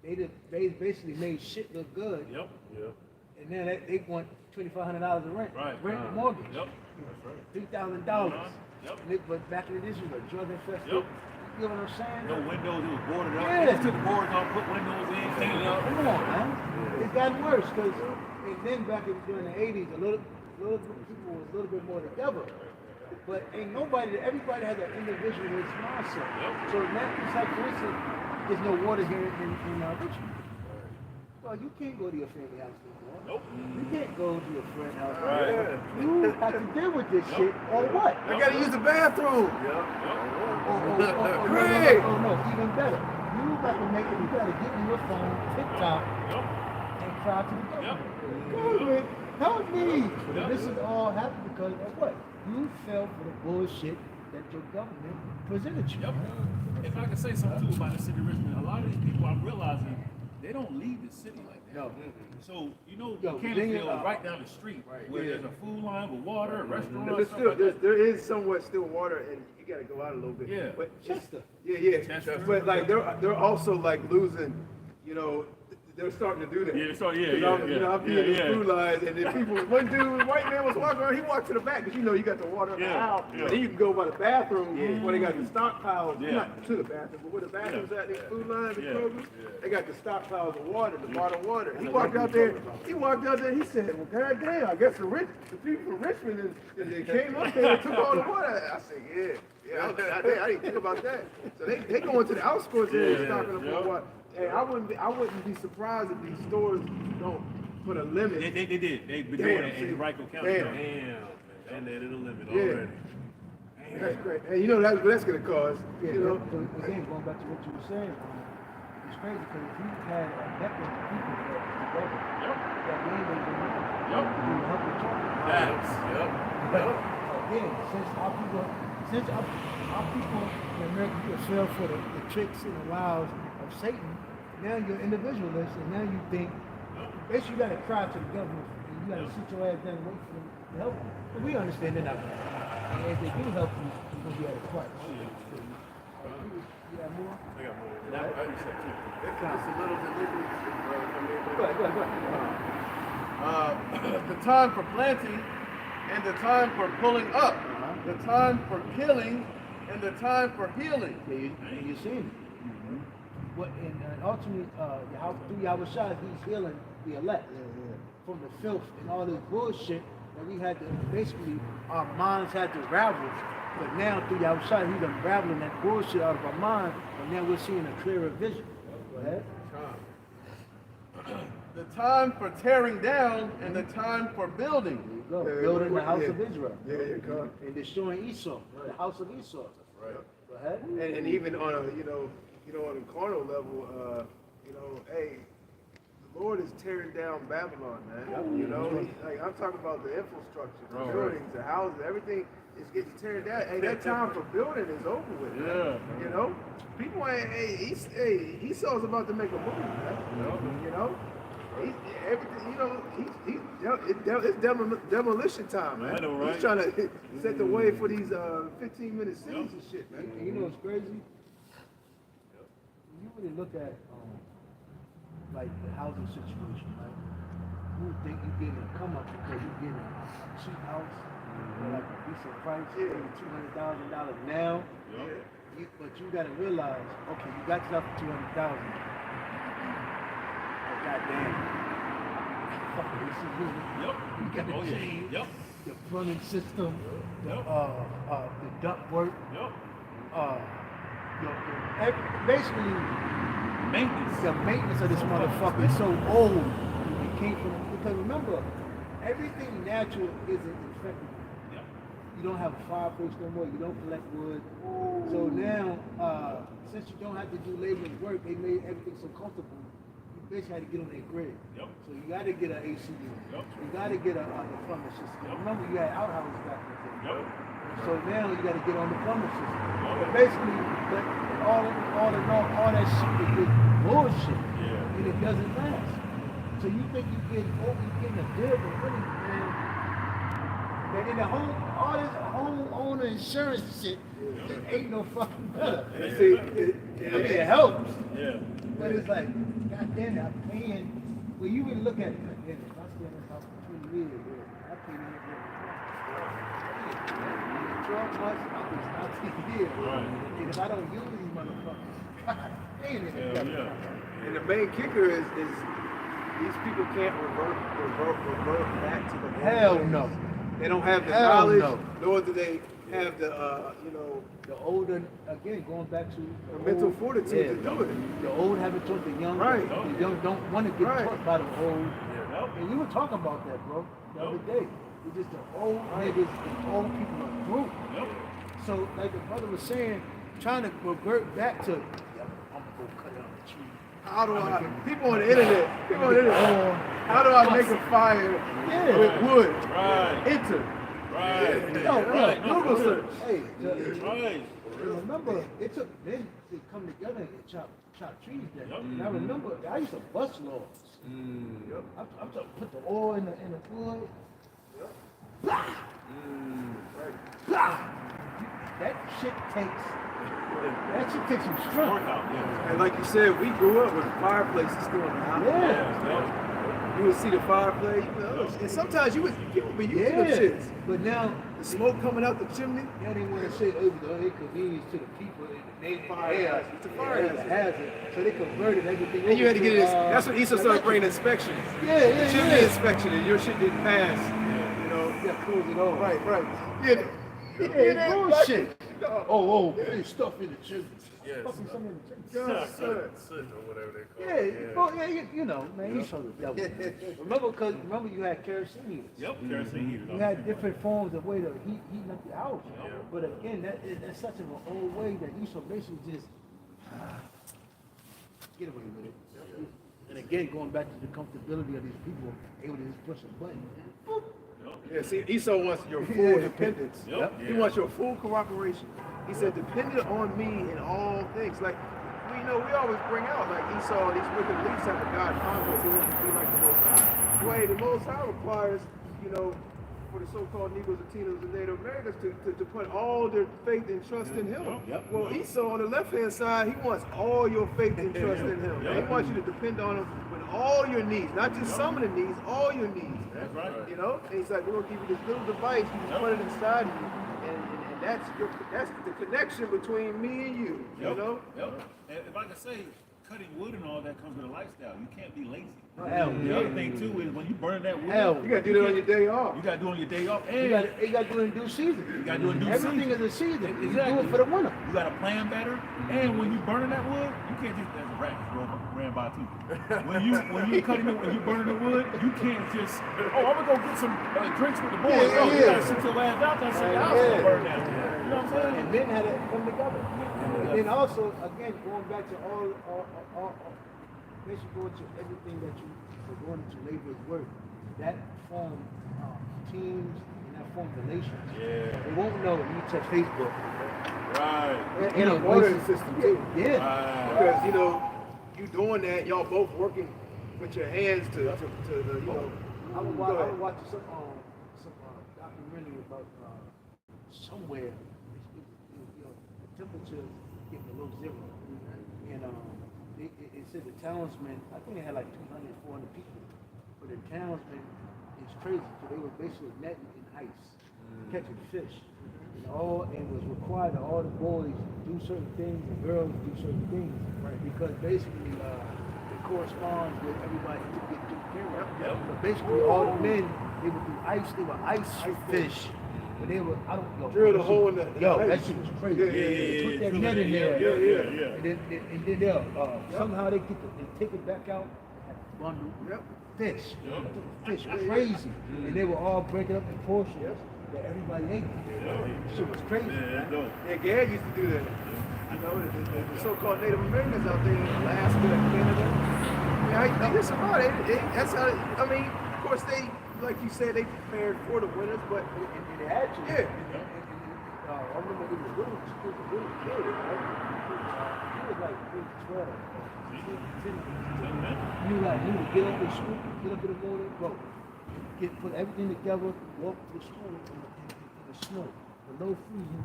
they basically made shit look good. Yep. And then they want $2,500 in rent. Right. Rent and mortgage. Yep. That's right. $3,000. Yep. But back in the day, it was a drug infested. Yep. You know what I'm saying? No windows, it was boarded up. Yeah. They just took the boards off, put windows in, cleaned it up. Come on, man. It got worse because, and then back during the 80s, a little group of people was a little bit more together. But everybody has an individualist mindset. Yep. So now, it's like, for instance, there's no water here in Richmond. Well, you can't go to your family house no more. Nope. You can't go to your friend's house. Right. You have to deal with this shit or what? I gotta use the bathroom. Craig! No, even better. You got to make it, you got to get in your phone, TikTok, and cry to the government. Government, help me! And this is all happened because of what? You fell for the bullshit that your government presented you. Yep. If I could say something too about the city of Richmond, a lot of these people I'm realizing they don't leave the city like that. No. So, Yo, Canterville is right down the street where there's a food line with water, a restaurant, But stuff still, like that. there is somewhat still water, and you gotta go out a little bit. Yeah. But Chester. Yeah. Chester. But like they're also like losing, you know. They're starting to do that. Yeah, so, yeah, 'Cause yeah, I'm, yeah. You know, I'm being Yeah, the food lines, and then people, one dude, white man was walking around, he walked to the back, because you know you got the water in the Yeah, house. yeah. Then you can go by the bathroom where they got the stockpiles, Yeah. not to the bathroom, but where the bathrooms at, these food lines and Yeah, programs, yeah. they got the stockpiles of water, the bottled water. He walked out there, he said, well, goddamn, I guess the people from Richmond, they came up there and took all the water. I said, yeah, I didn't think about that. So they go into the outskirts area and stocking up on water. Hey, I wouldn't be surprised if these stores don't put a limit. They did. They've been Damn, doing it see. in Rico County. Damn. And they did a limit Yeah. already. That's great. And you know that's what that's gonna cause. Yeah, You know. but again, going back to what you were saying, it's crazy because if you had a network of people together, that man would have been there. Yep. You would help each other. Facts. Yep. Again, since our people in America, you fell for the tricks and the wiles of Satan, now you're individualist, and now you think, basically you got to cry to the government, and you got to sit your ass down and wait for them to help you. But we understand they're not going to. And if they do help you, you're going to be at a price. You got more? I got more. Just a little delivery. Go ahead. The time for planting and the time for pulling up. The time for killing and the time for healing. Yeah, you're seeing it. What, and ultimately, through Yahushua, he's healing the elect from the filth and all this bullshit that we had to, basically, our minds had to ravel. But now, through Yahushua, he's unraveling that bullshit out of our mind, and now we're seeing a clearer vision. Go ahead. The time for tearing down and the time for building. There you go. Building the house of Israel. Yeah, come. And destroying Esau, the house of Esau. Right. Go ahead. And even on a on a carnal level, hey, Lord is tearing down Babylon, man. You know, like I'm talking about the infrastructure, the buildings, the houses, everything is getting tearing down. Hey, that time for building is over with. Man. You know, people ain't. Hey, Esau's about to make a move, man. You know, everything. You know, it's demolition time, man. I know, right? He's trying to set the way for these 15-minute cities and shit, man. And you know what's crazy? You really look at like the housing situation, right? You would think you're getting a come up because you're getting a cheap house for like a decent price, $200,000 now. But you gotta realize, okay, you got yourself for $200,000. But goddamn, fucking you gotta change the plumbing system, the duct work, basically. The maintenance of this motherfucker is so old. It came from, because remember, everything natural isn't infected. You don't have a fireplace no more. You don't collect wood. So now, since you don't have to do labor work, they made everything so comfortable. You basically had to get on their grid. So you got to get an AC unit. You got to get a plumbing system. Remember, you had outhouses back in the day. So now you got to get on the plumbing system. But basically, all that shit is just bullshit, and it doesn't last. So you think you're getting a deal, but really, man, and in all this homeowner insurance shit, it ain't no fucking better. See, it helps, but it's like, goddamn, I'm paying. Well, you really look at it, like, if I stay in this house for 20 years, I paid in it for 12 months, I'll take here. And if I don't use these motherfuckers, God damn it. And the main kicker is these people can't revert back to the hell no. They don't have the Hell knowledge, no. nor do they have the the older, again, going back to the mental fortitude to do it. The old haven't taught the young. Right. The young don't want to get taught by the old. And you were talking about that, bro, the other day. It's just the old niggas and old people are through. So, like the brother was saying, trying to revert back to, I'm gonna go cut down the tree. How do I, people on the internet, how do I make a fire with wood? Enter. Google search. Hey, remember, it took men to come together and chop trees down. And I remember, I used to bust logs. I'm trying to put the oil in the wood. Blah! Blah! That shit takes some strength. And like you said, we grew up with fireplaces still in the house. You would see the fireplace, and sometimes people be using them shits. But now the smoke coming out the chimney. Now they want to say, oh, the inconvenience to the people in the name of fire. It's a fire hazard. So they converted everything. And you had to get it. That's what Esau started bringing inspections. The chimney inspection, and your shit didn't pass. You know, you got to close it off. Right. Yeah, bullshit. Oh, there's stuff in the chimney. Fucking something in the chimney. Soot or whatever they call it. You know, man, you saw the devil. Remember you had kerosene heaters. Kerosene heaters. You had different forms of way to heating up the house. But again, that's such an old way that Esau basically just get away with it. And again, going back to the comfortability of these people, able to just push a button. Boop. Yeah, see, Esau wants your full dependence. He wants your full cooperation. He said, dependent on me in all things. Like, we always bring out, like Esau, these wicked leaves have a God conquest. He wants to be like the Most High. Well, the Most High requires, for the so-called Negroes, Latinos, and Native Americans to put all their faith and trust in him. Well, Esau, on the left-hand side, he wants all your faith and trust in him. He wants you to depend on him with all your needs, not just some of the needs, all your needs. That's right. And he's like, we're gonna give you this little device, you just put it inside of you, and that's the connection between me and you. You know? And if I can say, cutting wood and all that comes with a lifestyle. You can't be lazy. Hell The other thing too is when you burn that wood, you gotta do that on your day off. You gotta do it on your day off, and You got to do it in due season. You gotta do it in due Everything season. is a season. Exactly. You do it for the winter. You gotta plan better, and when you burning that wood, you can't just as a rat ran by too. When you cutting it, when you burning the wood, you can't just I'm gonna go get some drinks with the boys. You gotta sit your ass out there and say, I'm gonna burn that. You know what I'm saying? And men had to come together. And then also, again, going back to all basically go into everything that you are going into labor's work. That form teams and that form relations. Yeah. They won't know when you check Facebook. Right. And a bartering system too. Yeah. Right. Because you doing that, y'all both working with your hands to the I was watching some documentary about somewhere. The temperature getting below zero, and it said the townsmen. I think they had like 200, 400 people, but the townsmen is crazy. So they were basically netting in ice, catching fish, and was required that all the boys do certain things and girls do certain things, right? Because basically it corresponds with everybody to get taken care of. Yep. So basically all the men they would do ice. They were ice fish. But they were, I don't know. Drill the hole in the Yo, that ice. shit was crazy. Yeah, They put that net in there. Yeah. And then they'll, somehow they take it back out and bundle fish. Fish, crazy. And they were all breaking up in portions that everybody ate. Shit was crazy. Yeah, Gad used to do that. You know, the so-called Native Americans out there in Alaska and Canada. Yeah, it's about it. That's how. I mean, of course they, like you said, they prepared for the winters, but And they had to. Yeah. I remember he was a little kid, right? He was like maybe 12. 10. You would get up in school, get up in the morning, go. Put everything together, walk to the school in the snow, below freezing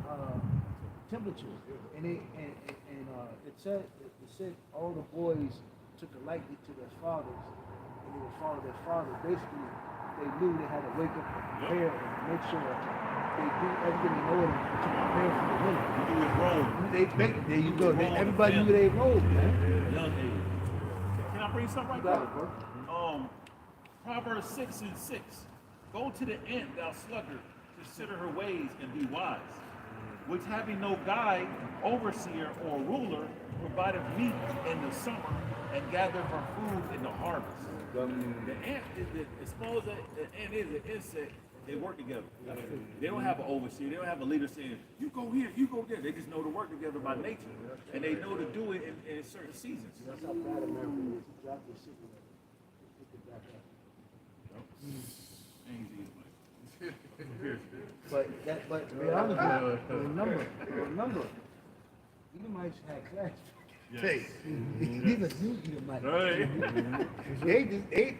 temperature. And it said all the boys took a liking to their fathers, and they would follow their fathers. Basically, they knew they had to wake up and prepare and make sure they do everything in order to prepare for the winter. You do it wrong. There you go. Everybody knew they rolled, man. Young age. Can I bring something right You got quick? it, bro. Proverbs 6:6. Go to the ant, thou sluggard, consider her ways and be wise. Which having no guide, overseer, or ruler, provideth meat in the summer and gather her food in the harvest. The ant is as small as the ant is an insect, they work together. They don't have an overseer, they don't have a leader saying, you go here, you go there. They just know to work together by nature. And they know to do it in certain seasons. That's how bad America is. He dropped his secret. Pick it back up. But to be honest with you, remember, Edomites had class. Yes. These are new Edomites. Right.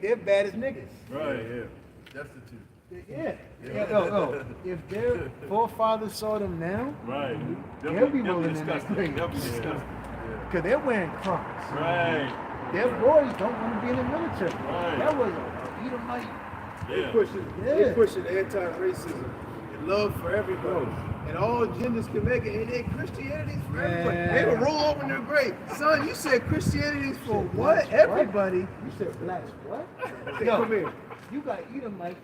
They're bad as niggas. Right, yeah. Destitute. Yeah. If their forefathers saw them now, Right. they'll be rolling in that disgusting. grave. They'll be disgusting. Because they're wearing Crocs. Right. Their boys don't want to be in the military. Right. That was a Edomite. Yeah. They pushing anti-racism and love for everybody. And all genders can make it. And then Christianity's for everybody. They will roll over in their grave. Son, you said Christianity's for what? Blacks, Everybody. You said blacks, what? Come here. You got Edomite.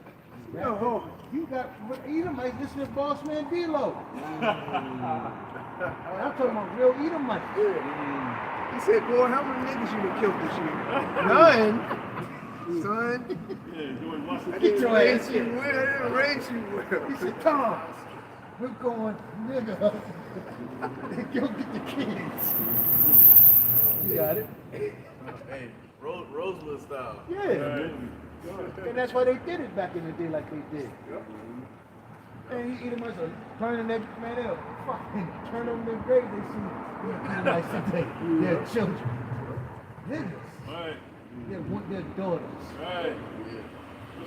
Yo, You got Edomite. This is Boss Man D-Lo. I'm talking about real Edomite. he said, boy, how many niggas you done killed this year? None. Son, Yeah, doing muscle. I Get didn't your raise ass you here. well. I didn't raise you well. He said, Tom, we're going, nigga. Go get the kids. You got it? Hey, Rosewood style. Yeah. Right. And that's why they did it back in the day like they did. And Edomites are turning their, man, they'll fucking turn on their grave, they see Edomites today, their children. Niggas. Right. They want their daughters. Right.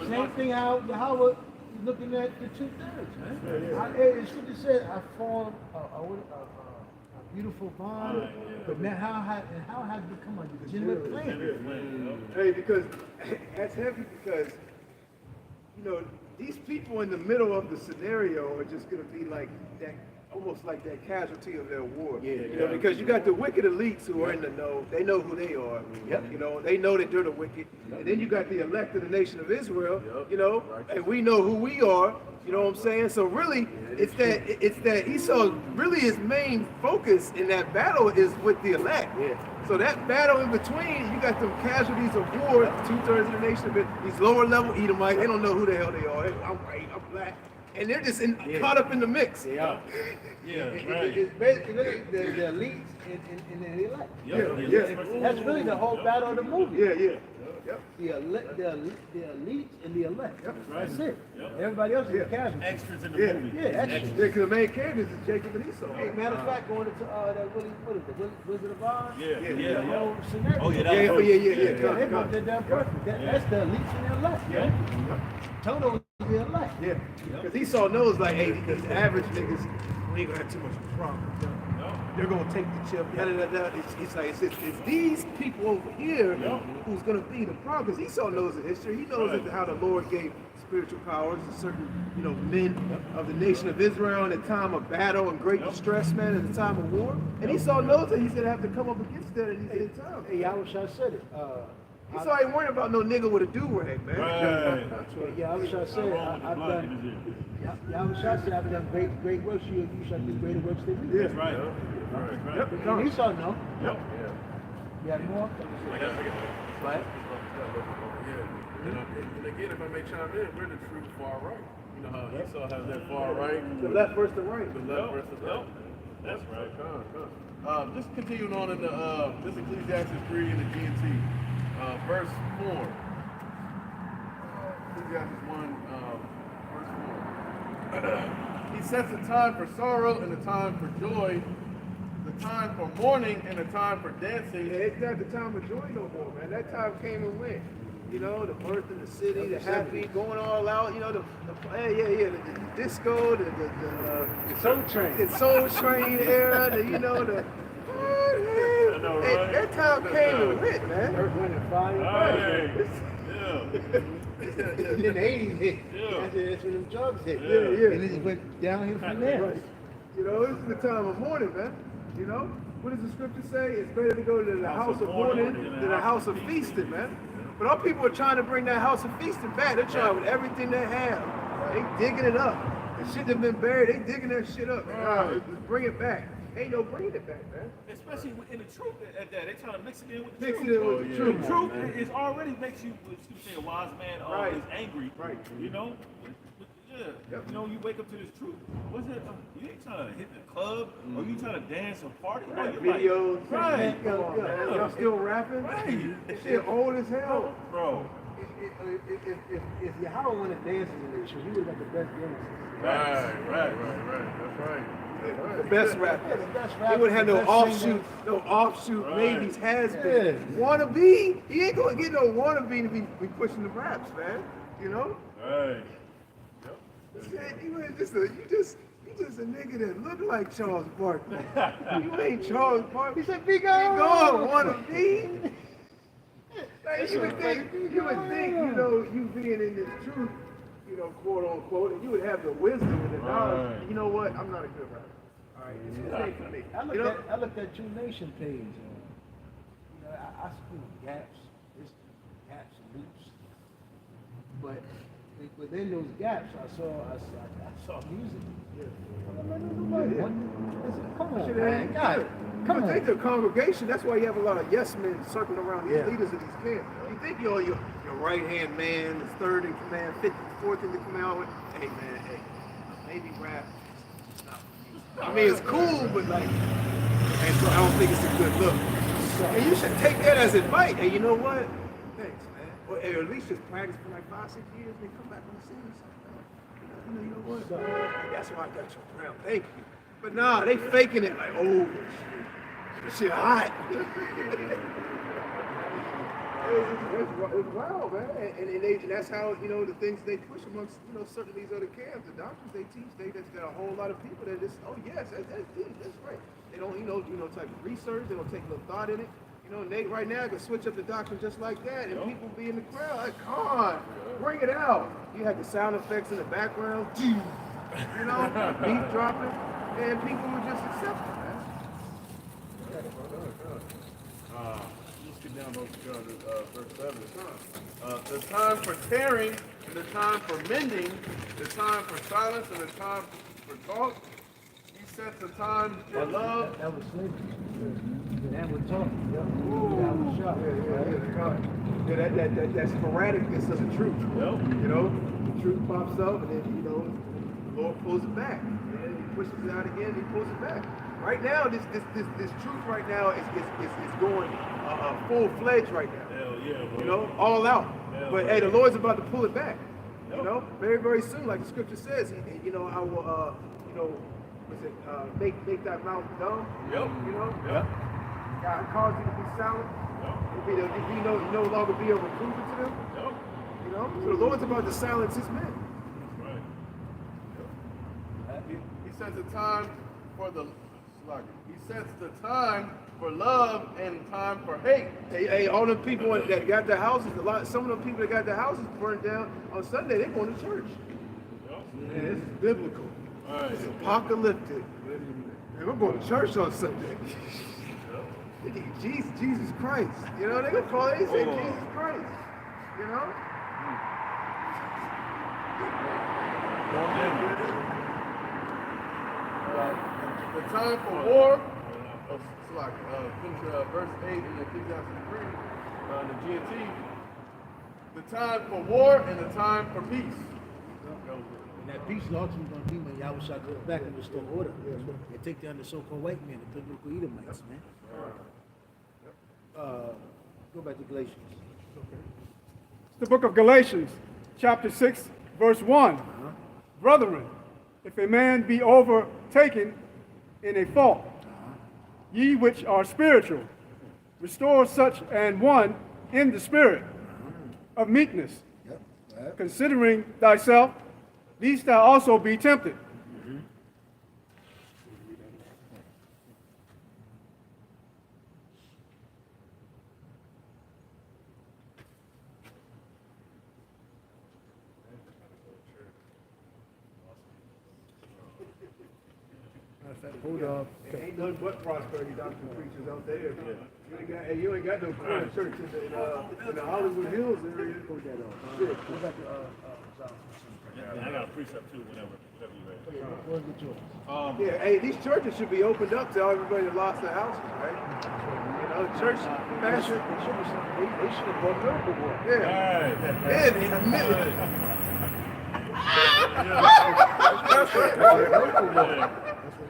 Same thing how Howard is looking at the 2/3, man. It's what it said, I formed a beautiful bond, Right, yeah. but now how has it become a legitimate plan? Hey, because that's heavy because, you know, these people in the middle of the scenario are just going to be like that, almost like that casualty of their war. Yeah, you know, because you got the wicked elites who are in the know. They know who they are. Yep. You know, they know that they're the wicked. And then you got the elect of the nation of Israel, you know, and we know who we are. You know what I'm saying? So really, it's that Esau, really his main focus in that battle is with the elect. Yeah. So that battle in between, you got them casualties of war, 2/3 of the nation of it, these lower level Edomites, they don't know who the hell they are. I'm white, I'm black. and they're just caught up in the mix. Yeah, right. It's basically the elites and the elect. Yeah. That's really the whole battle of the movie. Yeah. Yep. The elites and the elect. Yep. That's it. Everybody else is the casualty. Extras in the Yeah. movie. Yeah, extras. Yeah, because the main characters is Jacob and Esau. Hey, matter of fact, going into that what is it, Wizard of Oz? Yeah. The whole scenario. Oh, yeah, that Yeah, was Yeah, they Come. both did that perfect. That's the elites and the elect. Yeah. Toto was the elect. Yeah. Because Esau knows, like, hey, these average niggas, we ain't gonna have too much problem. They're gonna take the chip. It's like it's these people over here who's gonna be the problem. Because Esau knows the history. He knows how the Lord gave spiritual powers to certain, men of the nation of Israel in a time of battle and great distress, man, in the time of war. And Esau knows that he's gonna have to come up against that in these times. Hey, I wish I said it. Esau ain't worrying about no nigga with a do-rag, man. Right. Yeah, I wish I said it. I've done. Yeah, I wish I said I've done great works. You shall do greater works than me. That's right. Right. And Esau know. Yep. You have more? What? And again, if I may chime in, we're the true far right. You know how Esau has that far right, The left versus the right. the left versus the right. That's right. Just continuing on in the this Ecclesiastes 3 in the GMT, verse 4. Ecclesiastes 1, verse 4. He sets a time for sorrow and a time for joy, the time for mourning and a time for dancing. Yeah, it's not the time of joy no more, man. That time came and went. The birth in the city, the happy, going all out. The disco, the Soul Train. the Soul Train era. The I know, right? that time came and went, man. Earth, Wind, and Fire. Hey. Yeah. And then the 80s hit. Yeah. That's when them drugs hit. Yeah. And it just went downhill from there. Right. This is the time of mourning, man. What does the scripture say? It's better to go to the house of mourning than the house of feasting, man. But our people are trying to bring that house of feasting back. They're trying with everything they have. They digging it up. The shit that been buried, they digging that shit up. Let's bring it back. Ain't no bringing it back, man. Especially in the truth at that. They trying to mix it in with the Mix truth. it in with the truth. The truth is already makes you, say a wise man always angry. Right. Yeah. You wake up to this truth. What's it? You ain't trying to hit the club or you trying to dance or party. Right. You're like, Videos. right. Come on, man. Y'all still rapping? Right. This shit old as hell. Bro. If Yahweh wanted dances in the church, he would have got the best dances. Right. That's right. The best rapper. Yeah, the best He rapper, wouldn't have the no best offshoot, singer. maybe has been. Yeah. Wannabe, he ain't gonna get no wannabe to be pushing the raps, man. Right. You just a nigga that look like Charles Barkley. You ain't Charles Barkley. He said, "Be He gone." gone wannabe. Like, you would think, you being in this truth, quote unquote, and you would have the wisdom and the knowledge. Right. You know what? I'm not a good rapper. All right, this ain't for me. I looked at True Nation page. I see gaps. There's gaps and loops. But within those gaps, I saw music. Come on, man. God, come on. Think the congregation, that's why you have a lot of yes men circling around these leaders of these camps. You think you're your right hand man, is third in command, fourth in the command. Hey man, maybe rap. I mean, it's cool, but like, and so I don't think it's a good look. And you should take that as advice. Hey, you know what? Thanks, man. Or at least just practice for like 5-6 years, then come back on the scene. You know what? That's why I got your crown. Thank you. But nah, they faking it like, oh, this shit hot. It's wild, man. And that's how, the things they push amongst, certain of these other camps, the doctrines they teach, they just got a whole lot of people that just, oh yes, that's deep, that's right. They don't, do no type of research, they don't take no thought in it. Nate right now can switch up the doctrine just like that, and people be in the crowd like, come on, bring it out. You have the sound effects in the background, beat dropping, and people would just accept it, man. Let's get down to verse 7. The time for tearing and the time for mending, the time for silence and the time for talk. He sets a time for love. That was slavery. That was talk. That was shot. That sporadicness of the truth. Yep. The truth pops up, and then the Lord pulls it back. And he pushes it out again, he pulls it back. Right now, this truth right now is going full-fledged right now. Hell yeah, bro. You know, all out. Hell But yeah. hey, the Lord's about to pull it back. Yep. You know, very, very soon, like the scripture says, you know, I will, you know, what's it, make that mouth dumb. Yep. You know? Yep. God cause you to be silent. Yep. You no longer be a reprover to them. Yep. You know? So the Lord's about to silence his men. Right. He sets a time for the he sets the time for love and time for hate. Hey, all the people that got their houses, some of the people that got their houses burned down on Sunday, they're going to church. Yep. Yeah, it's biblical. All right. It's apocalyptic. And we're going to church on Sunday. Jesus Christ. You know, they're going to call it, they say Jesus Christ. You know? The time for war, verse 8 in Ecclesiastes 3, in the GMT. The time for war and the time for peace. And that peace is ultimately going to be when Yahusha goes back and restore order. And take down the so-called white man, the biblical Edomites, man. Go back to Galatians. It's the book of Galatians, chapter 6, verse 1. Brethren, if a man be overtaken in a fault, ye which are spiritual, restore such an one in the spirit of meekness, considering thyself, lest thou also be tempted. Hold up. Ain't nothing but prosperity doctrine preachers out there. You ain't got no corner church in the Hollywood Hills area. Hold that up. Shit. Go back to I got a precept too, whenever you're ready. where's the choice? Yeah, hey, these churches should be opened up to everybody that lost their houses, right? You know, church pastor. They should have brought miracle water. Yeah.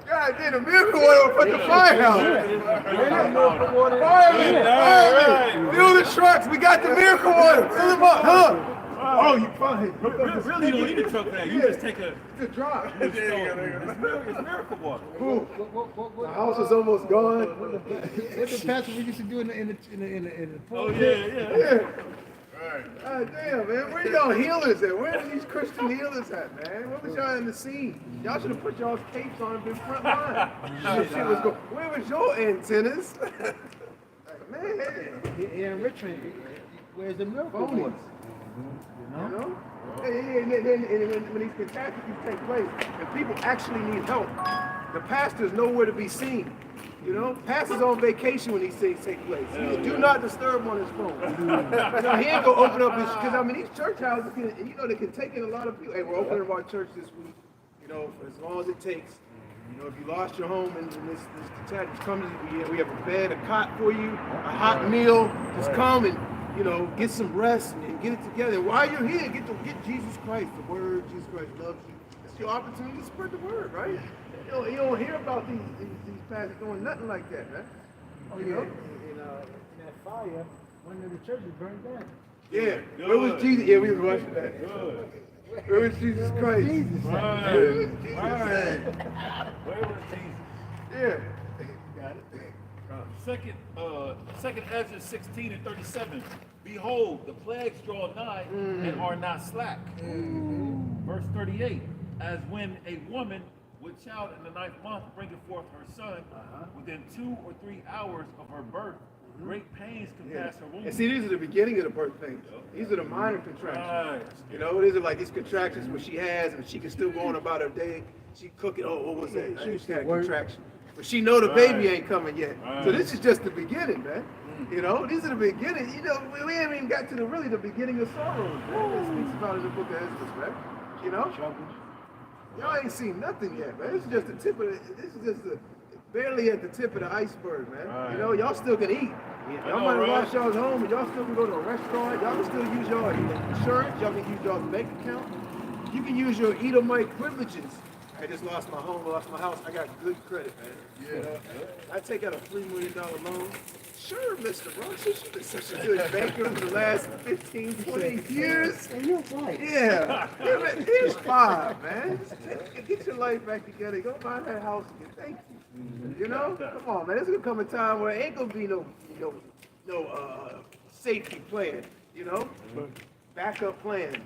God did a miracle water put the firehouse. Fireman, fill the trucks. We got the miracle water. Fill them up, huh? Oh, you fine. Really, you don't need a truck for that. You just take a. It's a drop. It's miracle water. The house is almost gone. What the pastor we used to do in the Oh yeah. God damn, man. Where y'all healers at? Where are these Christian healers at, man? Where was y'all in the scene? Y'all should have put y'all's capes on and been front line. Where was your antennas? Man. Here in Richmond, where's the miracle Phonies. water? You know? And when these catastrophes take place, and people actually need help, the pastor's nowhere to be seen. You know, pastor's on vacation when these things take place. Do not disturb him on his phone. Now, he ain't gonna open up his, because I mean, these church houses can, you know, they can take in a lot of people. Hey, we're opening our church this week, you know, for as long as it takes. You know, if you lost your home and this catastrophe comes, we have a bed, a cot for you, a hot meal. Just come and, you know, get some rest and get it together. While you're here, get Jesus Christ, the word. Jesus Christ loves you. It's your opportunity to spread the word, right? You don't hear about these pastors doing nothing like that, man. Oh, yeah. In that fire, one of the churches burned down. Yeah. Where was Jesus? Yeah, we was watching that. Where was Jesus Christ? Jesus. Where was Jesus? Where was Jesus? Yeah. Second Ezra 16 and 37. Behold, the plagues draw nigh and are not slack. Verse 38. As when a woman with child in the 9th month bringeth forth her son, within 2 or 3 hours of her birth, great pains compass her womb. And see, these are the beginning of the birth pains. These are the minor contractions. You know, these are like these contractions where she has, and she can still go on about her day. She cooking. Oh, what was that? She used to have a contraction, but she know the baby ain't coming yet. So this is just the beginning, man. You know, these are the beginning. You know, we haven't even got to the beginning of sorrows. Man. It speaks about it in the book of Ezra, man. You know, y'all ain't seen nothing yet, man. This is just the tip of this is just barely at the tip of the iceberg, man. You know, y'all still can eat. Y'all might have lost y'all's home, and y'all still can go to a restaurant. Y'all can still use y'all insurance. Y'all can use y'all's bank account. You can use your Edomite privileges. I just lost my home, lost my house. I got good credit, man. Yeah. I take out a $3 million loan. Sure, Mr. Ross, you've been such a good banker for the last 15, 20 years. You're right. Yeah. Here's 5, man. Get your life back together. Go buy that house again. Thank you. You know? Come on, man. There's gonna come a time where ain't gonna be no safety plan, you know? Backup plan.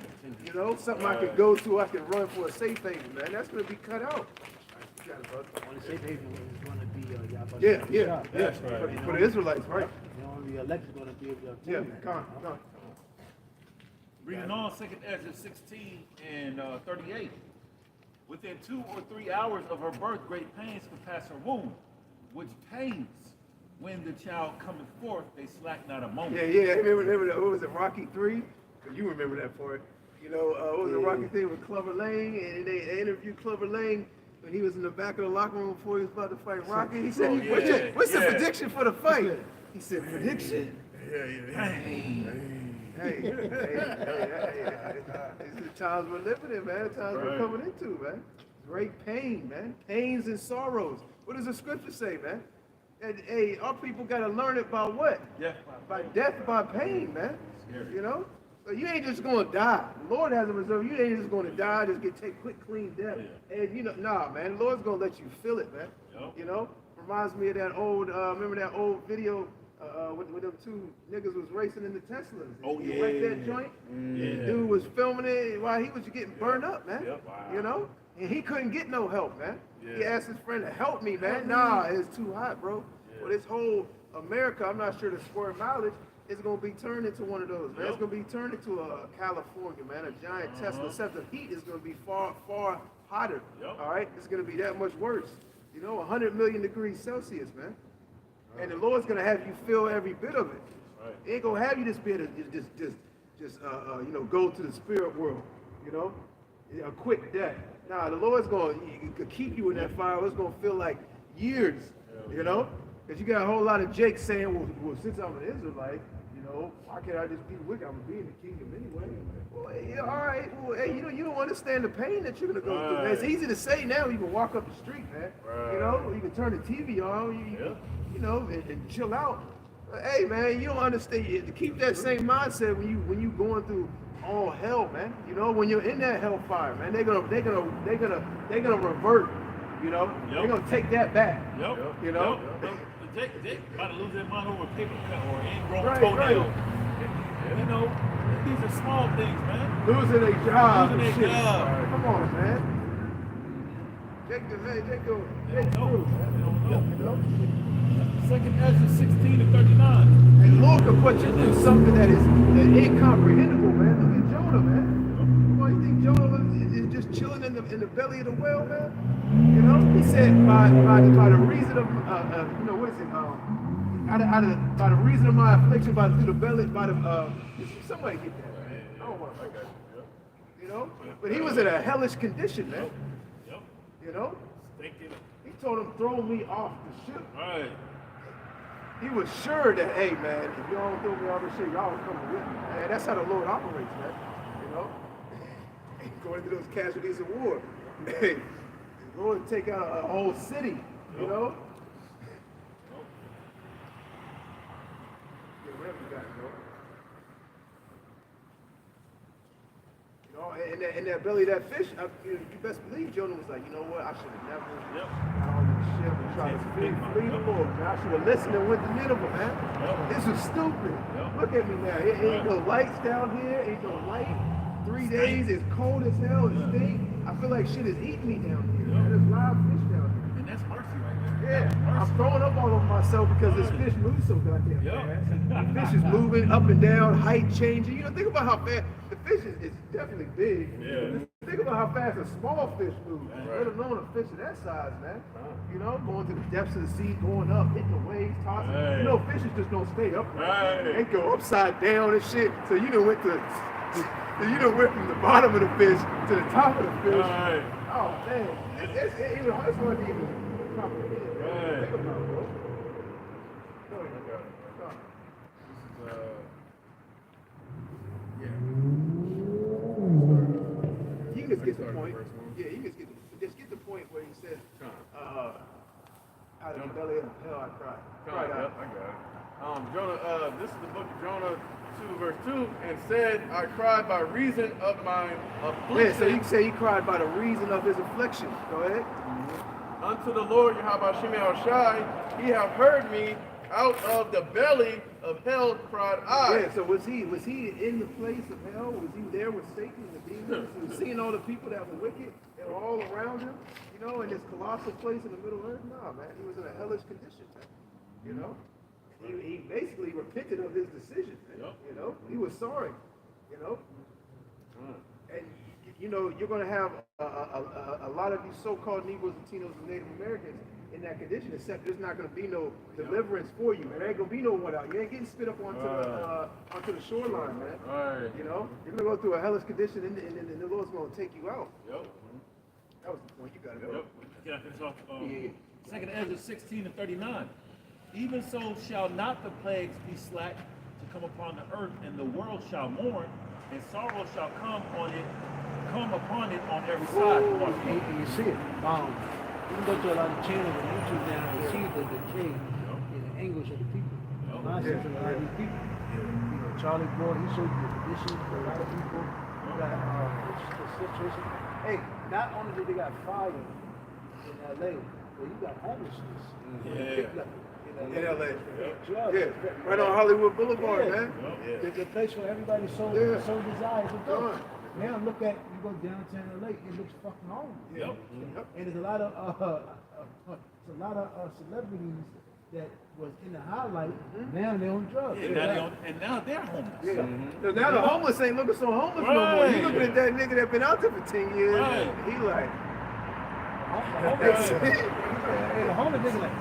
You know, something I can go to, I can run for a safe haven, man. That's gonna be cut out. You got it, brother. Only safe haven is going to be Yahweh. Yeah. That's right. For the Israelites, right? The only elect is going to be able to Yeah, obtain that. come on. Reading on 2nd Ezra 16 and 38. Within 2 or 3 hours of her birth, great pains compass her womb, which pains, when the child cometh forth, they slack not a moment. Yeah. Remember that? What was it, Rocky 3? You remember that part. You know, what was the Rocky thing with Clubber Lang? And they interviewed Clubber Lang when he was in the back of the locker room before he was about to fight Rocky. He said, what's the prediction for the fight? He said, prediction? Hey, these are the times we're living in, man. The times we're coming into, man. Great pain, man. Pains and sorrows. What does the scripture say, man? And, hey, our people got to learn it by what? Yeah. By death, by pain, man. You know? So you ain't just going to die. The Lord hasn't reserved. You ain't just going to die, just take quick, clean death. And, you know, nah, man. The Lord's going to let you feel it, man. You know? Reminds me of that old, remember that old video with them 2 niggas was racing in the Teslas. Oh, You yeah. wrecked that joint? Yeah. Dude was filming it while he was getting burned up, man. Wow. You know? And he couldn't get no help, man. He asked his friend to help me, man. Nah, it's too hot, bro. Well, this whole America, I'm not sure the square mileage, is going to be turned into one of those, man. It's going to be turned into a California, man, a giant Tesla, except the heat is going to be far, far hotter, all right? It's going to be that much worse. You know, 100 million degrees Celsius, man. And the Lord's going to have you feel every bit of it. He ain't going to have you just be able to you know, go to the spirit world, you know, a quick death. Nah, the Lord's going to keep you in that fire. It's going to feel like years, you know, because you got a whole lot of Jakes saying, well, since I'm an Israelite, you know, why can't I just be wicked? I'm going to be in the kingdom anyway. Well, yeah, all right. Well, hey, you don't understand the pain that you're going to go through, man. It's easy to say now. You can walk up the street, man. You know, you can turn the TV on, you know, and chill out. But, hey, man, you don't understand. To keep that same mindset when you going through all hell, man. You know, when you're in that hellfire, man, they're gonna revert. You know, they're gonna take that back. You know. Jake about to lose their mind over a paper cut or ingrown Right. toenail. You know, these are small things, man. Losing a job. Losing and a shit. job. Come on, man. Take through. They don't know. You know? 2nd Ezra 16 to 39. And the Lord can put you through something that is incomprehensible, man. Look at Jonah, man. Why you think Jonah is just chilling in the belly of the whale, man? You know, he said by the reason of you know, what is it? By the reason of my affliction, through the belly, somebody get that, man. I don't want to. You know, but he was in a hellish condition, man. You know, he told him throw me off the ship. Right. He was sure that, hey, man, if y'all don't throw me off the ship, y'all will come with me. Man, that's how the Lord operates, man. You know, going to those casualties of war. Hey, the Lord take out a whole city. You know. Yeah, whatever you got, bro. You know, in that belly of that fish, you best believe Jonah was like, you know what, I should have never got on the ship and tried to flee the Lord, man. I should have listened and went to Nineveh, man. This is stupid. Look at me now. Ain't no lights down here, ain't no light. 3 days, it's cold as hell, it stink. I feel like shit is eating me down here, man. There's live fish down here. And that's mercy right there. Yeah, I'm throwing up all over myself because this fish moves so goddamn fast. The fish is moving up and down, height changing. You know, think about how fast the fish is definitely big. Think about how fast a small fish moves, let alone a fish of that size, man. You know, going to the depths of the sea, going up, hitting the waves, tossing. You know, fishes just don't stay up. They go upside down and shit. So you done went from the bottom of the fish to the top of the fish. Oh man, it's hard to even comprehend. Think about it, bro. You can Out of the belly of hell I cried. Cried Yep, out. I got it. Jonah, this is the book of Jonah 2, verse 2, and said, I cried by reason of my affliction. Yeah, so you can say he cried by the reason of his affliction. Go ahead. Unto the Lord Yahweh Shem Shai, he have heard me. Out of the belly of hell cried I. Yeah, so was he in the place of hell? Was he there with Satan and the demons? He was seeing all the people that were wicked and were all around him, you know, in this colossal place in the middle of earth? Nah, man, he was in a hellish condition, man. You know? He basically repented of his decision, man. Yep. You know? He was sorry, you know? And, you know, you're going to have a lot of these so-called Negroes, Latinos, and Native Americans in that condition, except there's not going to be no deliverance for you, man. There ain't going to be no one out. You ain't getting spit up onto the shoreline, man. Right. You know? You're going to go through a hellish condition, and the Lord's going to take you out. Yep. That was the point. You got it, bro. Yep. Can I finish off? Yeah. Second Ezra 16 and 39. Even so shall not the plagues be slack to come upon the earth, and the world shall mourn, and sorrow shall come upon it on every side. And you see it. You can go to a lot of channels on YouTube now and see the decay in the anguish of the people. Nonsense of a lot of these people. You know, Charlie Boy, he showed you the conditions for a lot of people. You got the situation. Hey, not only did they got fire in LA, but you got homelessness. Yeah. In LA. Drugs. Yeah, right on Hollywood Boulevard, Yeah. man. There's a place where everybody so desires to go. Now look at, you go downtown LA, it looks fucking homeless. Yep. And there's a lot of celebrities that was in the highlight. Now they're on drugs. And now they're homeless. Yeah. So now the homeless ain't looking so homeless no more. You looking at that nigga that been out there for 10 years, Right. he like, Hey, the homeless nigga like,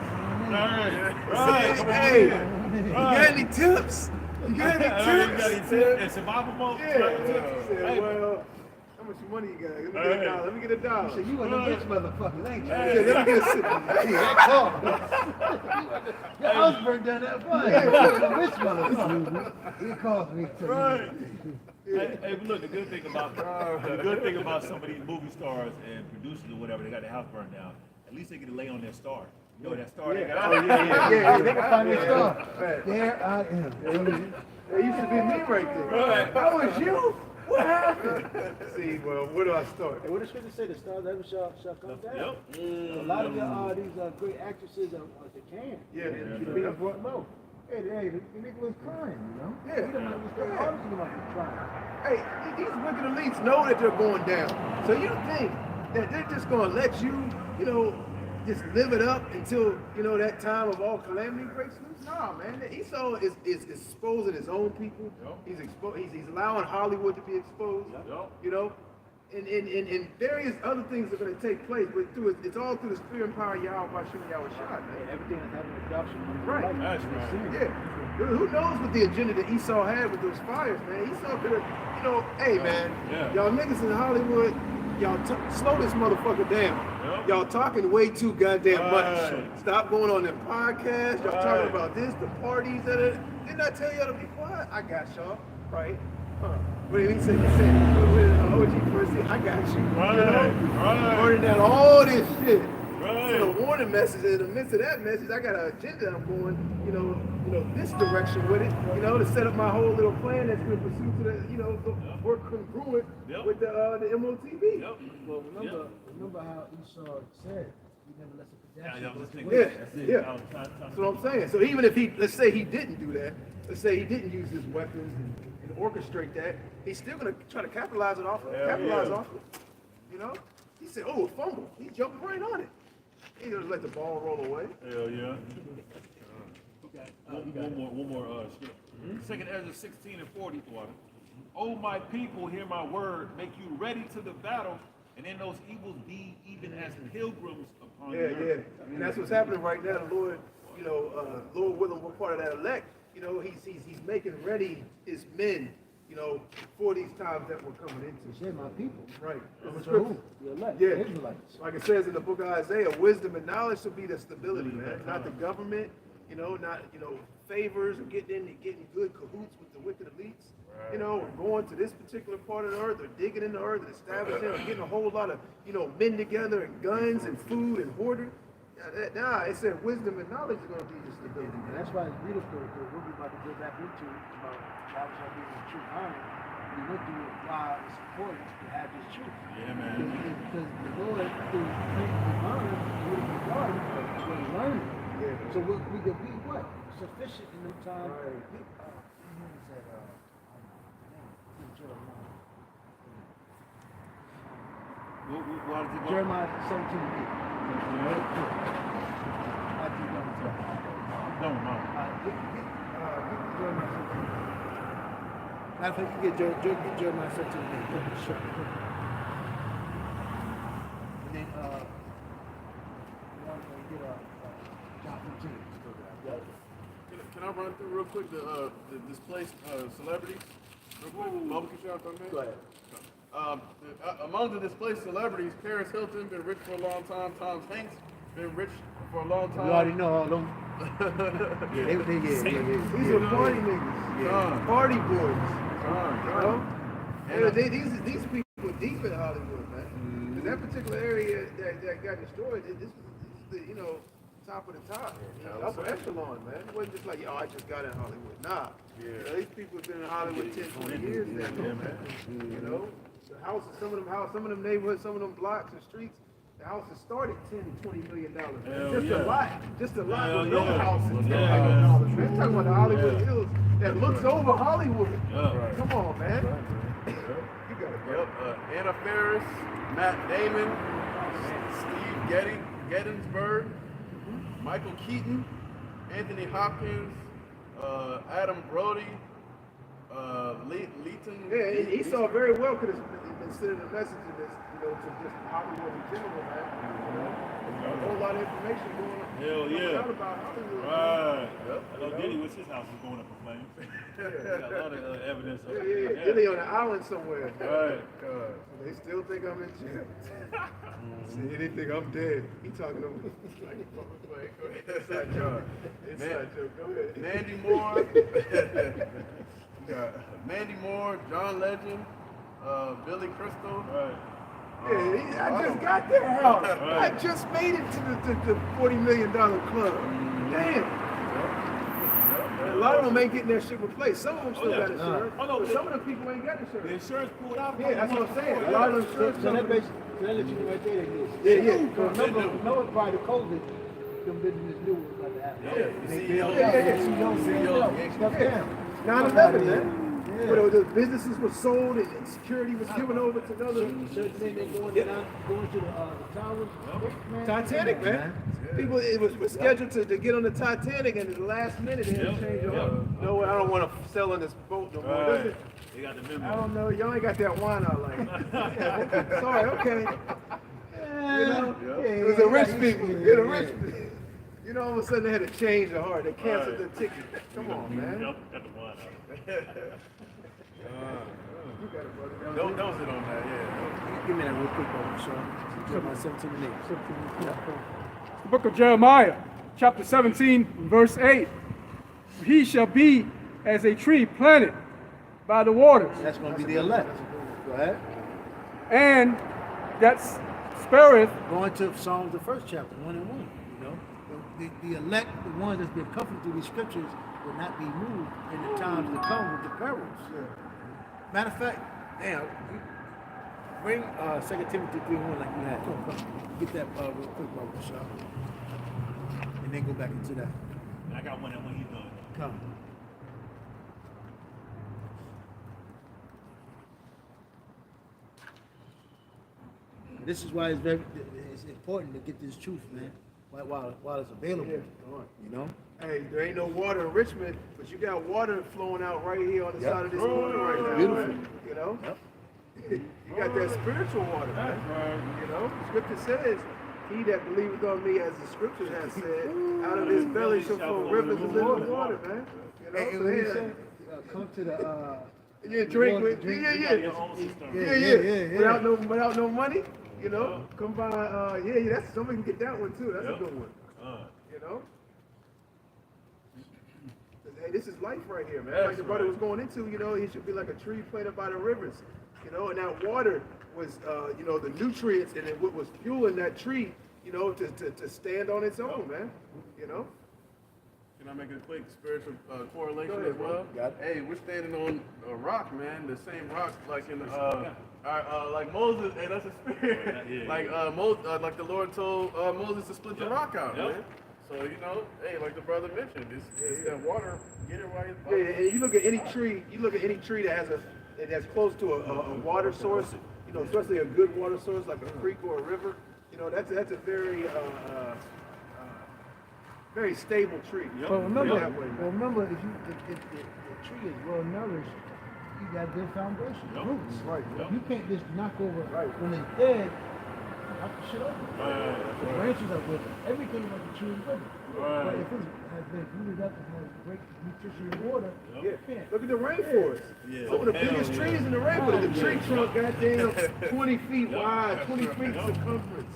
hey, you got any tips? You got any tips? And survival mode. Yeah. He said, well, how much money you got? Let me get a dollar. Let me get a dollar. he said, you want the rich motherfucker, ain't you? Yeah, let me get a sip. Hey, that car. Your house burned down that fire. The rich motherfucker. He called me. Right. Hey, but look, the good thing about some of these movie stars and producers or whatever, they got their house burned down. At least they get to lay on their star. You know that star they got? Yeah, they can find their star. There I am. That used to be me right there. Right. That was you? What happened? See, well, where do I start? And what the scripture say, the stars ever shall come down. Yep. A lot of these great actresses decaying. Yeah. Being brought low. Hey, the nigga was crying, you know? Yeah. He done understand all this about him crying. Hey, these wicked elites know that they're going down. So you think that they're just going to let you, you know, just live it up until, you know, that time of all calamity breaks loose? Nah, man. Esau is exposing his own people. Yep. He's allowing Hollywood to be exposed. Yep. You know? And various other things are going to take place, but it's all through the spirit and power of Yahweh Shem Shai, man. Everything that's happening in production. Right. That's right. Yeah. Who knows what the agenda that Esau had with those fires, man? Esau could have, you know, hey, man, y'all niggas in Hollywood, y'all slow this motherfucker down. Yep. Y'all talking way too goddamn much. Right. Stop going on them podcasts. Y'all talking about this, the parties, didn't I tell y'all to be quiet? I got y'all, right? What did he say? He said, OG first said, I got you. Right. You know? Right. Burning down all this shit. Right. So the warning message, in the midst of that message, I got an agenda I'm going, you know, this direction with it, you know, to set up my whole little plan that's going to pursue to the, you know, work congruent with the MOTV. Yep. Well, remember how Esau said, he never lets a pedestrian. Yeah. That's what I'm saying. So even if let's say he didn't do that, let's say he didn't use his weapons and orchestrate that, he's still going to try to capitalize off it. You know? He said, oh, a fumble. He jumped right on it. He didn't let the ball roll away. Hell yeah. One more script. Second Ezra 16 and 40. O my people, hear my word, make you ready to the battle, and in those evils be even as pilgrims upon the earth. Yeah. And that's what's happening right now. The Lord, you know, Lord willing, we're part of that elect. You know, he's making ready his men, you know, for these times that we're coming into. He said, my people. Right. So who? The elect. Yeah. The Israelites. Like it says in the book of Isaiah, wisdom and knowledge should be the stability, man. Not the government, you know, not, you know, favors or getting good cahoots with the wicked elites. You know, or going to this particular part of the earth, or digging in the earth and establishing, or getting a whole lot of, you know, men together and guns and food and hoarding. Nah, it said wisdom and knowledge is going to be the stability. And that's why it's beautiful, because what we're about to go back into about Bible shall be the truth honor. We went through why it's important to have this truth. Yeah, man. Because the Lord, through the honor, would be God, we're learning. Yeah. So we could be what? Sufficient in the time. Right. What is it? Jeremiah 17. Don't mind. Matter of fact, you get Jeremiah 17. Sure. And then, you get John 15. Can I run through real quick the displaced celebrities? Real quick, Bubba, can you jump in? Go ahead. Among the displaced celebrities, Paris Hilton been rich for a long time. Tom Hanks been rich for a long time. You already know all them. They These are party niggas. Yeah. Party boys. You know? And, And these people deep in Hollywood, man. In that particular area that got destroyed, this was the, top of the top. Upper echelon, man. It wasn't just like, I just got in Hollywood. Nah. Yeah. These people have been in Hollywood 10, 20 years now. Yeah, man. You know? The houses, some of them neighborhoods, some of them blocks and streets, the houses started $10 to $20 million. Just a lot Hell with no yeah. houses. Yeah, $10 man. million. Man, talking about the Hollywood Hills that looks over Hollywood. Yeah. Come on, man. You got it, bro. Yep. Anna Faris, Matt Damon, Steve Gettysburg, Michael Keaton, Anthony Hopkins, Adam Brody, Leighton. Yeah, he saw very well could have been sending a message to this, to just Hollywood in general, man. A whole lot of information going out about Hollywood. Right. Yep. I know Diddy with his house was going up in flames. Got a lot of evidence of Yeah. Really on an island somewhere. Right. They still think I'm in jail. See, they think I'm dead. He talking to me. Inside joke. Inside joke. Go ahead. Mandy Moore. Mandy Moore, John Legend, Billy Crystal. Right. Yeah, I just got that house. I just made it to the $40 million club. Damn. A lot of them ain't getting their shit replaced. Some of them still got insurance. But some of them people ain't got The insurance. insurance pulled out. Yeah, that's what I'm saying. A lot of them insurance So that companies. basically, that let you know right there Yeah. So remember prior to COVID, them businesses knew what was about to happen. Yeah. 9/11, man. Where the businesses were sold and security was given over to another. Certain things they going to the towers. Man, Titanic, man. People, it was scheduled to get on the Titanic, and at the last minute, they had to change it up. No, I don't want to sail on this boat no more. Right. They got the I memo. don't know. Y'all ain't got that wine I like. Sorry, okay. It was the rich people. Yeah, the rich people. All of a sudden they had to change the heart. They canceled the ticket. Come on, man. Yep, got the one out. You got it, brother. Don't sit on that, yeah. Give me that real quick, brother, Sean. Jeremiah 17 and 8. The book of Jeremiah, chapter 17, verse 8. He shall be as a tree planted by the waters, That's going to be the elect. Go ahead. and that spareth Going to Psalms, the first chapter, 1 and 1. The elect, the ones that's been comforted through these scriptures, will not be moved in the times to come with the perils. Matter of fact, bring 2 Timothy 3:1 like you had. Come. Get that real quick, brother, Sean. And then go back into that. I got one that when he's done. Come. This is why it's important to get this truth, man. While it's available, Hey, there ain't no water in Richmond, but you got water flowing out right here on the side of this corner right now. Beautiful. Man. You got that spiritual water, man. The scripture says, he that believeth on me, as the scripture has said, out of his belly shall flow rivers of living water, man. Hey, when he said, come to the Drink with Your own system. Yeah. Without no money, come by. That's somebody can get that one too. That's a good one. Hey, this is life right here, man. Like the brother was going into, he should be like a tree planted by the rivers, and that water was, the nutrients and what was fueling that tree you know, to stand on its own, man. You know. Can I make a quick spiritual correlation Go ahead, as well? bro. Got it. Hey, we're standing on a rock, man. The same rock, like in like Moses. Hey, that's a spirit. Yeah, Like the Lord told Moses to split the rock out, man. So you know, hey, like the brother mentioned, it's that water. Get it right. Yeah, and you look at any tree. You look at any tree that's close to a water source. You know, especially a good water source like a creek or a river. You know, that's a very very stable tree. But remember, That way, man. remember, if the tree is well nourished, you got good foundation, roots. Right. You can't just knock over Right. when it's dead. Knock the shit over. The branches are with it. Everything about the tree is with it. But if it has been rooted up and has great nutrition and water, Yeah. you can't. Look at the rainforest. Some of the biggest trees in the rainforest. The tree trunk, goddamn, 20 feet wide, 20 feet circumference.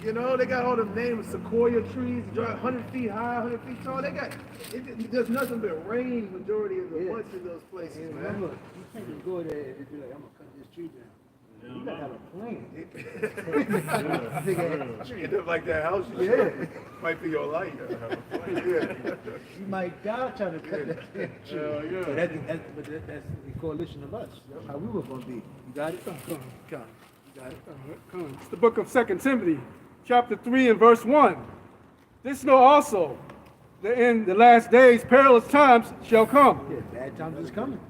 You know, they got all the names, sequoia trees, 100 feet high, 100 feet tall. They got, it does nothing but rain majority of the months in those places, And man. remember, you can't just go there and be like, I'm going to cut this tree down. You got to have a plan. Big ass tree. End up like that house you said. Might be your life. You might die trying to cut that damn tree. Yeah. So that's the coalition of us. That's how we were going to be. You got it? Come. You got it? Come. It's the book of 2 Timothy, chapter 3 and verse 1. This know also that in the last days perilous times shall come. Yeah, bad times is coming.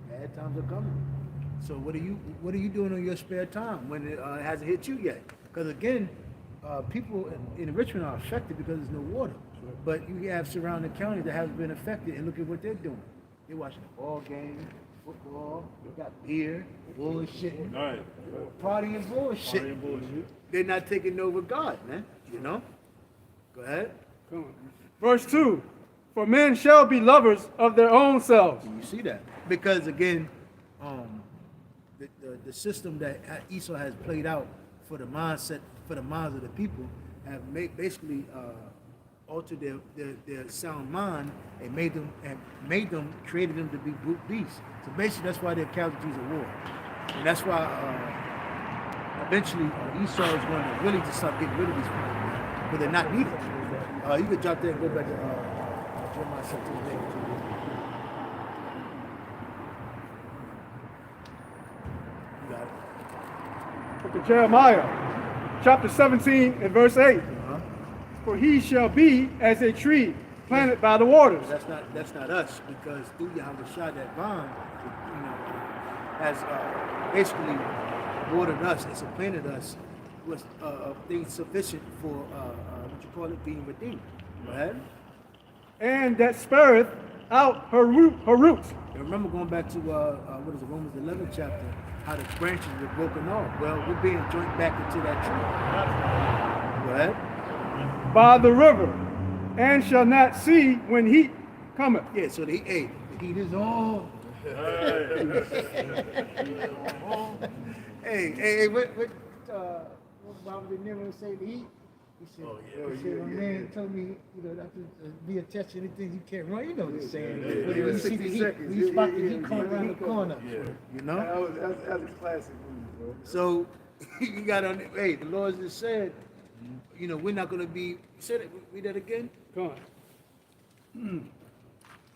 Bad times are coming. So what are you doing on your spare time when it hasn't hit you yet? Because again, people in Richmond are affected because there's no water. But you have surrounding counties that haven't been affected, and look at what they're doing. They're watching the ball games, football, they got beer, bullshitting, partying, bullshit. They're not taking over God, man. You know? Go ahead. Come on. Verse 2. For men shall be lovers of their own selves. You see that? Because again, the system that Esau has played out for the mindset, for the minds of the people, have basically altered their sound mind and created them to be brute beasts. So basically, that's why they're casualties of war, and that's why eventually Esau is going to really just start getting rid of these people, but they're not needed. You could drop there and go back to Jeremiah 17. Book of Jeremiah, chapter 17 and verse 8. For he shall be as a tree planted by the waters. That's not us, because through Yahweh Shah, that vine, you know, has basically watered us and supplanted us with things sufficient for what you call it, being redeemed. Right? And that spareth out her roots. And remember going back to what is it, Romans 11 chapter, how the branches were broken off. Well, we're being joined back into that tree. Right? By the river, and shall not see when heat cometh. Yeah, so the heat is on. Hey, what Bible did never say the heat? He said, my man told me, you know, not to be attached to anything you can't run. You know what he's saying. When you see the heat, when you spot the heat coming around the corner. You know? That was a classic movie, bro. So, you got on, the Lord just said, you know, we're not going to be, said it, read that again? Come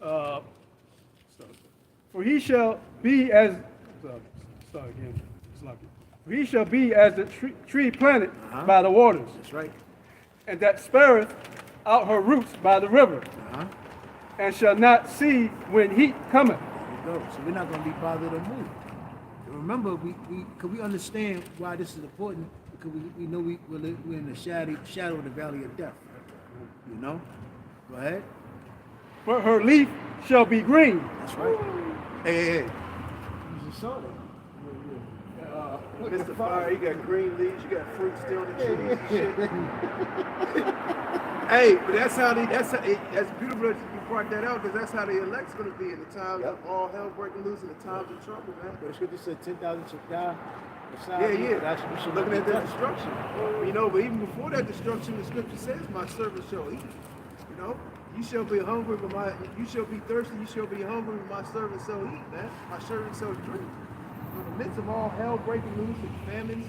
on. For he shall be as, start again. For he shall be as the tree planted by the waters. That's right. And that spareth out her roots by the river, and shall not see when heat cometh. There you go. So we're not going to be bothered or moved. And remember, we understand why this is important, because we know we're in the shadow of the valley of death. You know? Go ahead. But her leaf shall be green. That's right. Hey. You just saw that. Mr. Fire, you got green leaves, you got fruit still in the trees and shit. Hey, but that's beautiful that you brought that out, because that's how the elect's going to be in the times of all hell breaking loose, in the times of trouble, man. The scripture said 10,000 should die. Yeah. Looking at that destruction. You know, but even before that destruction, the scripture says, my servant shall eat. You know? You shall be hungry, you shall be thirsty, you shall be hungry, but my servant shall eat, man. My servant shall drink. In the midst of all hell breaking loose and famines,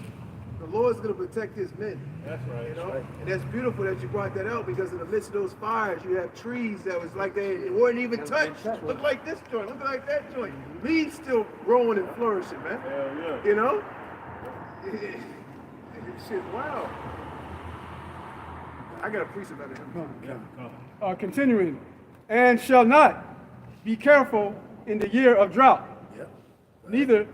The Lord's going to protect his men. That's right. You know, and that's beautiful that you brought that out because in the midst of those fires, you have trees that was like they weren't even touched. Look like this joint. Look like that joint. Leaves still growing and flourishing, man. Hell yeah. You know? Shit, wow. I got a priest about it. Continuing, and shall not be careful in the year of drought, neither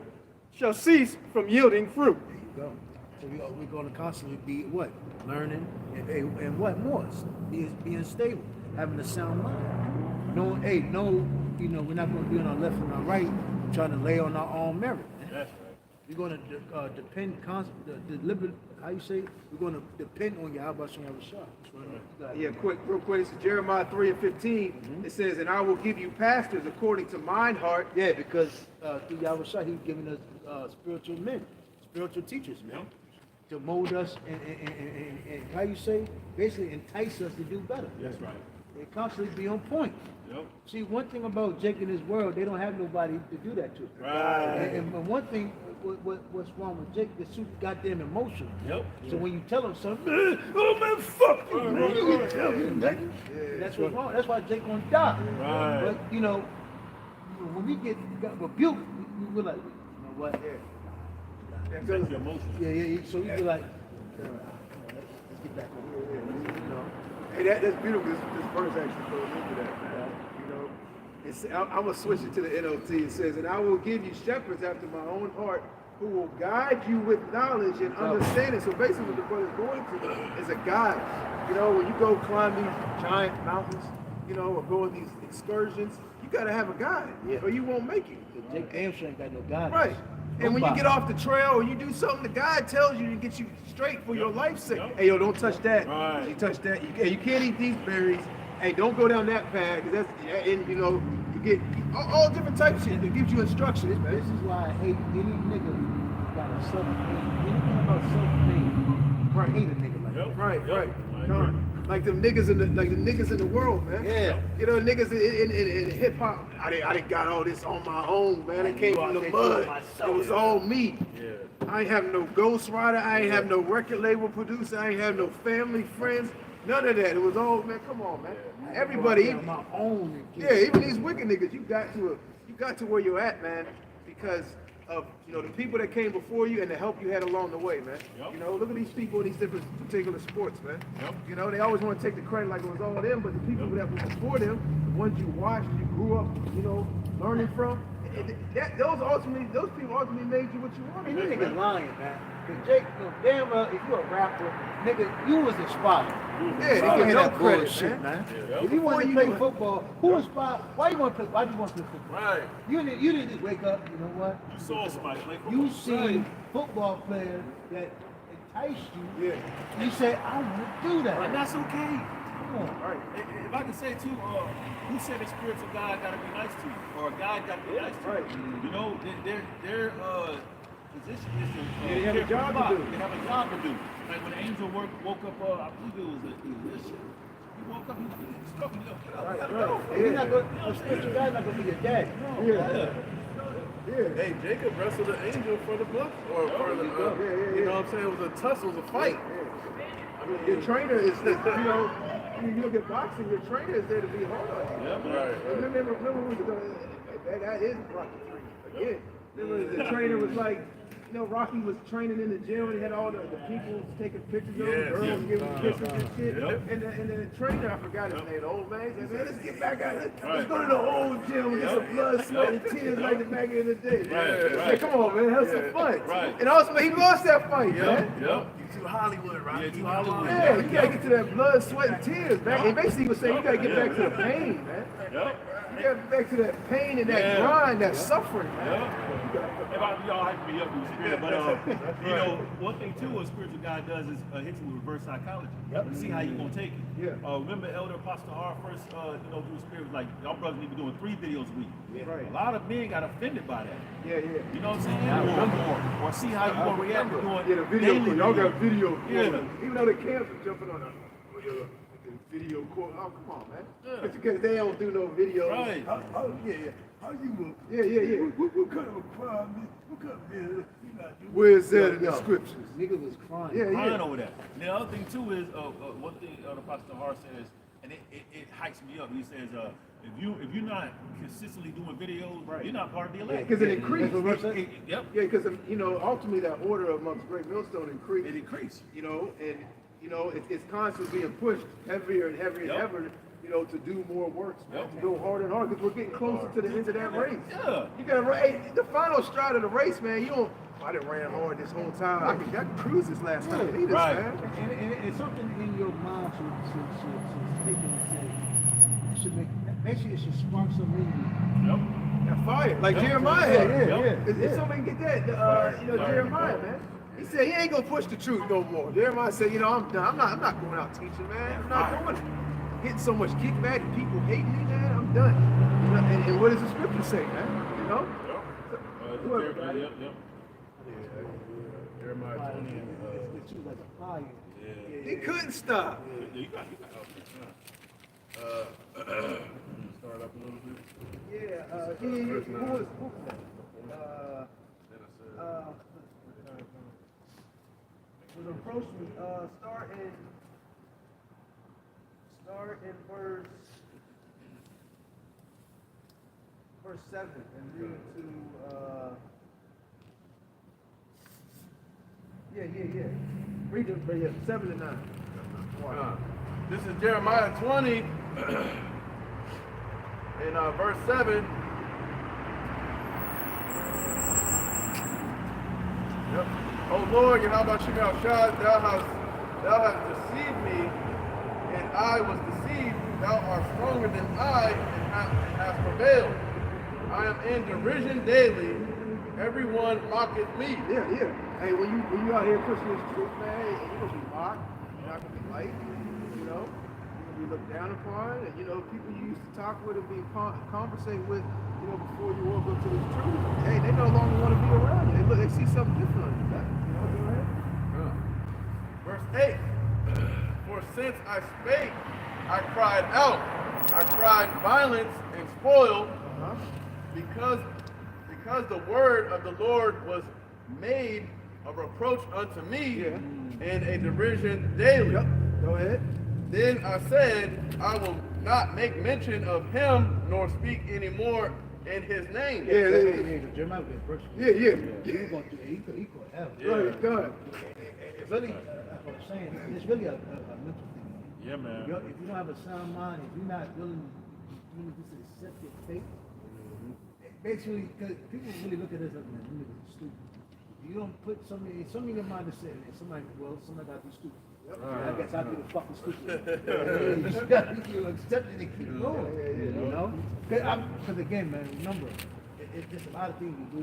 shall cease from yielding fruit. There you go. So we're going to constantly be what? Learning and what more? Being stable, having a sound mind. No, we're not going to be on our left and our right trying to lay on our own merit. Man. That's right. We're going to depend deliberate. How you say? We're going to depend on Yahweh Shem Shah. Yeah, real quick. It's Jeremiah 3:15. It says, "And I will give you pastors according to mine heart." Yeah, because through Yahweh Shah, He's giving us spiritual men, spiritual teachers, man, to mold us and how you say, basically entice us to do better. That's right. And constantly be on point. Yep. See, one thing about Jake in this world, they don't have nobody to do that to. Right. And one thing, what's wrong with Jake? They're super goddamn emotional. Yep. So when you tell him something, oh man, fuck you, man. You tell him that. That's what's wrong. That's why Jake gonna die. Right. But you know, when we got rebuked, we're like, you know what? That's your emotions. Yeah. So we be like, let's get back on here. You know. Hey, that's beautiful. This verse actually goes into that, man. You know, I'm gonna switch it to the NLT. It says, "And I will give you shepherds after my own heart, who will guide you with knowledge and understanding." So basically, what the brother's going to is a guide. You know, when you go climb these giant mountains, you know, or go on these excursions, you gotta have a guide, or you won't make it. Jake Amsterdam ain't got no guidance. Right. And when you get off the trail or you do something, the guide tells you to get you straight for your life's sake. Hey, yo, don't touch that. Right. You touch that. You can't eat these berries. Hey, don't go down that path because that's, and you know, you get all different types of shit that gives you instructions, man. This is why I hate any nigga got a self-made. Anything about self-made, Right. I hate a nigga like that. Right. No. Like the niggas in the world, man. Yeah. You know, niggas in hip hop. I didn't got all this on my own, man. It came from the mud. It was all me. Yeah. I ain't have no ghostwriter. I ain't have no record label producer. I ain't have no family, friends. None of that. It was all, man. Come on, man. Everybody. On my own. Yeah, even these wicked niggas. You got to where you're at, man, because of the people that came before you and the help you had along the way, man. Yep. You know, look at these people in these different particular sports, man. Yep. You know, they always want to take the credit like it was all them, but the people that were before them, the ones you watched, you grew up, learning from, those people ultimately made you what you I wanted. mean, you niggas lying, man. Cause Jake, damn well, if you're a rapper, nigga, you was inspired. Yeah, they Don't get hear no that credit, bullshit, man. man. If you want to play football, who inspired? Why you want to play? Why you want to play football? Right. You didn't just wake up. You know what? You saw somebody play football. You see football players that enticed you. Yeah. You say, I want to do that. And that's okay. Come on. Right. If I can say too, who said the spiritual God got to be nice to you, or a God got to be nice to you? Right. You know, their position is to they have a care for job the to flock. do. They have a job to do. Like when the angel woke up, I believe it was a bishop. He woke up, he was talking to him. You're not going. A spiritual guy's not going to be your dad. Yeah. Hey, Jacob wrestled an angel for the book, or for the, you know what I'm saying? It was a tussle, it was a fight. Your trainer is, you look at boxing, your trainer is there to be hard on you. Yeah, Right. Remember that is Rocky 3. Again, remember the trainer was like, Rocky was training in the gym and he had all the people taking pictures of him, Yes, girls yes. giving him kisses and shit. Yep. And the trainer, I forgot his name, the old man, said, man, let's get back out. Let's go to the old gym and get some blood, sweat, and tears like the back in the day. Right, Hey, come on, man, have some fun. Right. And also, he lost that fight, man. Yep. You too Hollywood, right? Yeah, too Hollywood. Yeah, you gotta get to that blood, sweat, and tears, man. And basically, he was saying you gotta get back to the pain, man. Yep. You gotta get back to that pain and that grind, that suffering, man. If y'all hype me up with spirit, but one thing too, what spiritual God does is hit you with reverse psychology. To see how you gonna take it. Yeah. Remember Elder Apostle R first, through the spirit was like, y'all brothers need to be doing 3 videos a week. Right. A lot of men got offended by that. Yeah. You know what I'm saying? Or see how you gonna react to doing Yeah, the video. daily Y'all got videos. video. Yeah. Even though the cams are jumping on the video call. Oh, come on, man. Yeah. Because they don't do no video. Right. Yeah. How you look? Yeah. What kind of a crime? What kind of man? Where's that in Yo, the scriptures? Nigga was crying. Yeah, Crying over that. And the other thing too is one thing the Pastor Hart says, and it hypes me up. He says, if you're not consistently doing videos, Right. you're not part of the elect. Because it increased. That's what verse Yep. Yeah, because ultimately that order amongst Great Millstone increased. It increased. And it's constantly being pushed heavier and heavier and Yep. heavier. To do more works, man, Yep. to go harder and harder, because we're getting closer to the end of that race. Yeah. You gotta race the final stride of the race, man. You don't. I done ran hard this whole time. I can cruise this last time. Need this, Right. man. And it's something in your mind should take and say, should basically it should spark something in you. Yep. That fire, like Yep. Jeremiah had. Yep. If somebody can get that, Jeremiah, man. He said he ain't gonna push the truth no more. Jeremiah said, I'm done. I'm not going out teaching, man. I'm not doing it. Getting so much kickback and people hating me, man. I'm done. And what does the scripture say, man? Yep. Jeremiah 20 and It's too like a fire. He couldn't stop. You got start up a little bit. Who was that? Was approached me. Start in verse 7 and read to Read it 7 and 9. This is Jeremiah 20 in verse 7. Yep. O Lord, Yahweh Shemel Shad, thou hast deceived me, and I was deceived. Thou art stronger than I, and hast prevailed. I am in derision daily. Everyone mocketh me. Yeah. Hey, when you out here pushing this truth, man, you're gonna be mocked. You're not gonna be liked. You're gonna be looked down upon, and people you used to talk with and be conversate with, before you woke up to this truth. Hey, they no longer want to be around you. They see something different on you. Go ahead. Verse 8. For since I spake, I cried out. I cried violence and spoil, because the word of the Lord was made a reproach unto me, and a derision daily. Yep. Go ahead. Then I said, I will not make mention of him, nor speak any more in his name. Jeremiah was personal. Yeah. He was going through. He could have. Right, God. It's really, that's what I'm saying. It's really a mental thing. Yeah, man. If you don't have a sound mind, if you're not willing to just accept your fate, basically, because people really look at this as really stupid. You don't put something in your mind to say, somebody got to be stupid. I guess I'll be the fucking stupid. You accept it and keep going. Because again, man, remember, it's just a lot of things you do.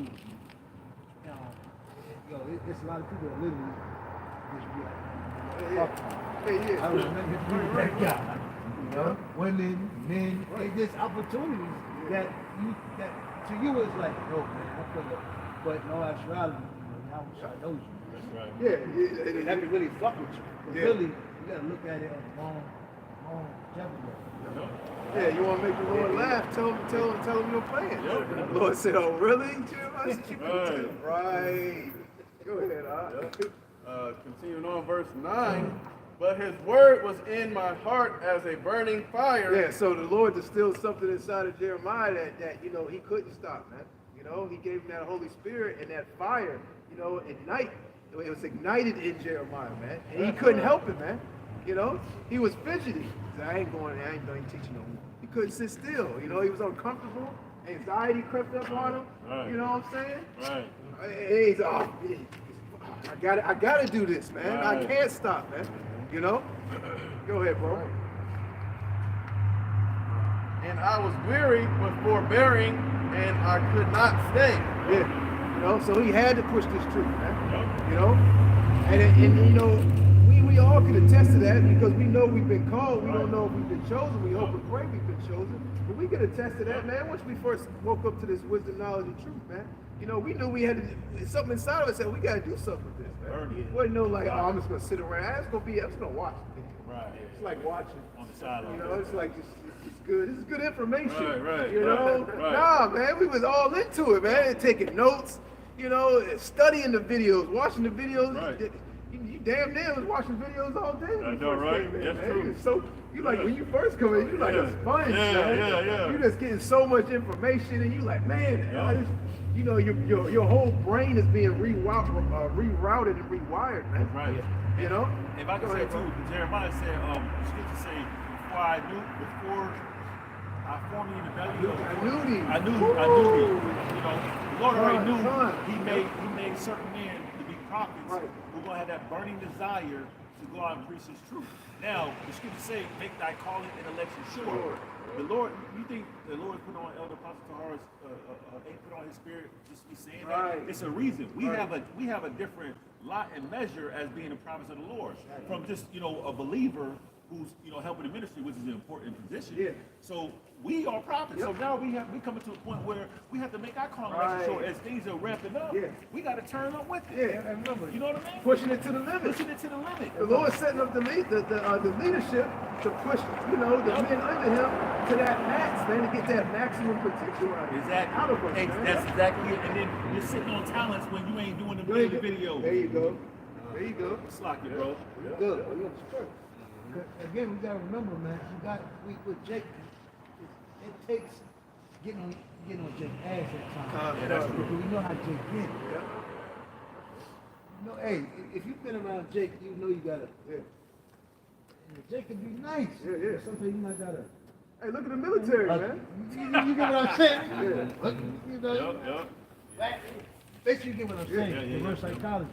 It's a lot of people that literally just be like, fuck. I remember that guy. Women, men, there's opportunities that to you is like, no man, I feel it. But in all actuality, how much I know you. That's right. Yeah. That could really fuck with you. But really, you gotta look at it on the long jeopardy. Yeah, you want to make the Lord laugh? Tell him your plan. The Lord said, "Oh, really? Right. Go ahead. Continuing on, verse 9. But his word was in my heart as a burning fire. Yeah. So the Lord distilled something inside of Jeremiah that he couldn't stop, man. He gave him that Holy Spirit and that fire. Ignite. It was ignited in Jeremiah, man, and he couldn't help it, man. He was fidgety. He said, I ain't done teaching no more. He couldn't sit still. He was uncomfortable. Anxiety crept up on him. Right. You know what I'm saying? Right. He's I gotta do this, man. Right. I can't stop, man. Go ahead, bro. And I was weary with forbearing, and I could not stay. Yeah. So he had to push this truth, man. Yep. And we all can attest to that because we know we've been called. We don't know if we've been chosen. We hope and pray we've been chosen. But we can attest to that, man. Once we first woke up to this wisdom, knowledge, and truth, man. We knew we had to, something inside of us said we got to do something with this, man. It wasn't I'm just going to sit around. I'm just going to watch it. Right. It's like watching. On the sideline. It's like it's good. This is good information. Right. Nah, man, we was all into it, man. Taking notes. you know, studying the videos, watching the videos. Right. You damn near was watching videos all day. When I you know, first right? came in, That's man. true. So you like when you first come in, you like a sponge, Yeah, man. yeah. You just getting so much information, and you like, man, Yeah. I just, you know, your whole brain is being rerouted and rewired, man. That's right. You know. If I can Go say ahead, bro. too, Jeremiah said, the scripture say, before I formed you in the belly of I knew thee. I knew thee. You know, the Lord already knew Son. he made certain men to be prophets Right. who are gonna have that burning desire to go out and preach his truth. Now, the scripture say, make thy calling and election sure. The Lord, you think the Lord put on Elder Apostle Tahara's ain't put on his spirit just be saying Right. that? It's a reason. We Right. have a different lot and measure as being the prophets of the Lord. From just, you know, a believer who's, you know, helping the ministry, which is an important position. Yeah. So we are prophets. Yep. So now we coming to a point where we have to make our calling Right. sure as things are ramping up. Yeah. We got to turn up with it. Yeah, and remember, You know what I mean? pushing it to the limit. Pushing it to the limit. The Lord's setting up the leadership to push, you know, the men under him to that max, man, to get that maximum potential out of Exactly. us, man. That's exactly it. And then you're sitting on talents when you ain't doing the There you daily go. videos. There you go. There you go. Slack it, bro. Good. Well, look, again, we gotta remember, man. With Jake, it takes getting on Jake's ass at times. Yeah, that's true. Because we know how Jake is. Yeah. You know, hey, if you've been around Jake, you know you gotta. Yeah. Jake can be nice. Yeah, yeah. Sometimes you might gotta. Hey, look at the military, man. You get what I'm saying? Yeah. You know, Yep. basically you get what I'm saying. Yeah. Reverse psychology.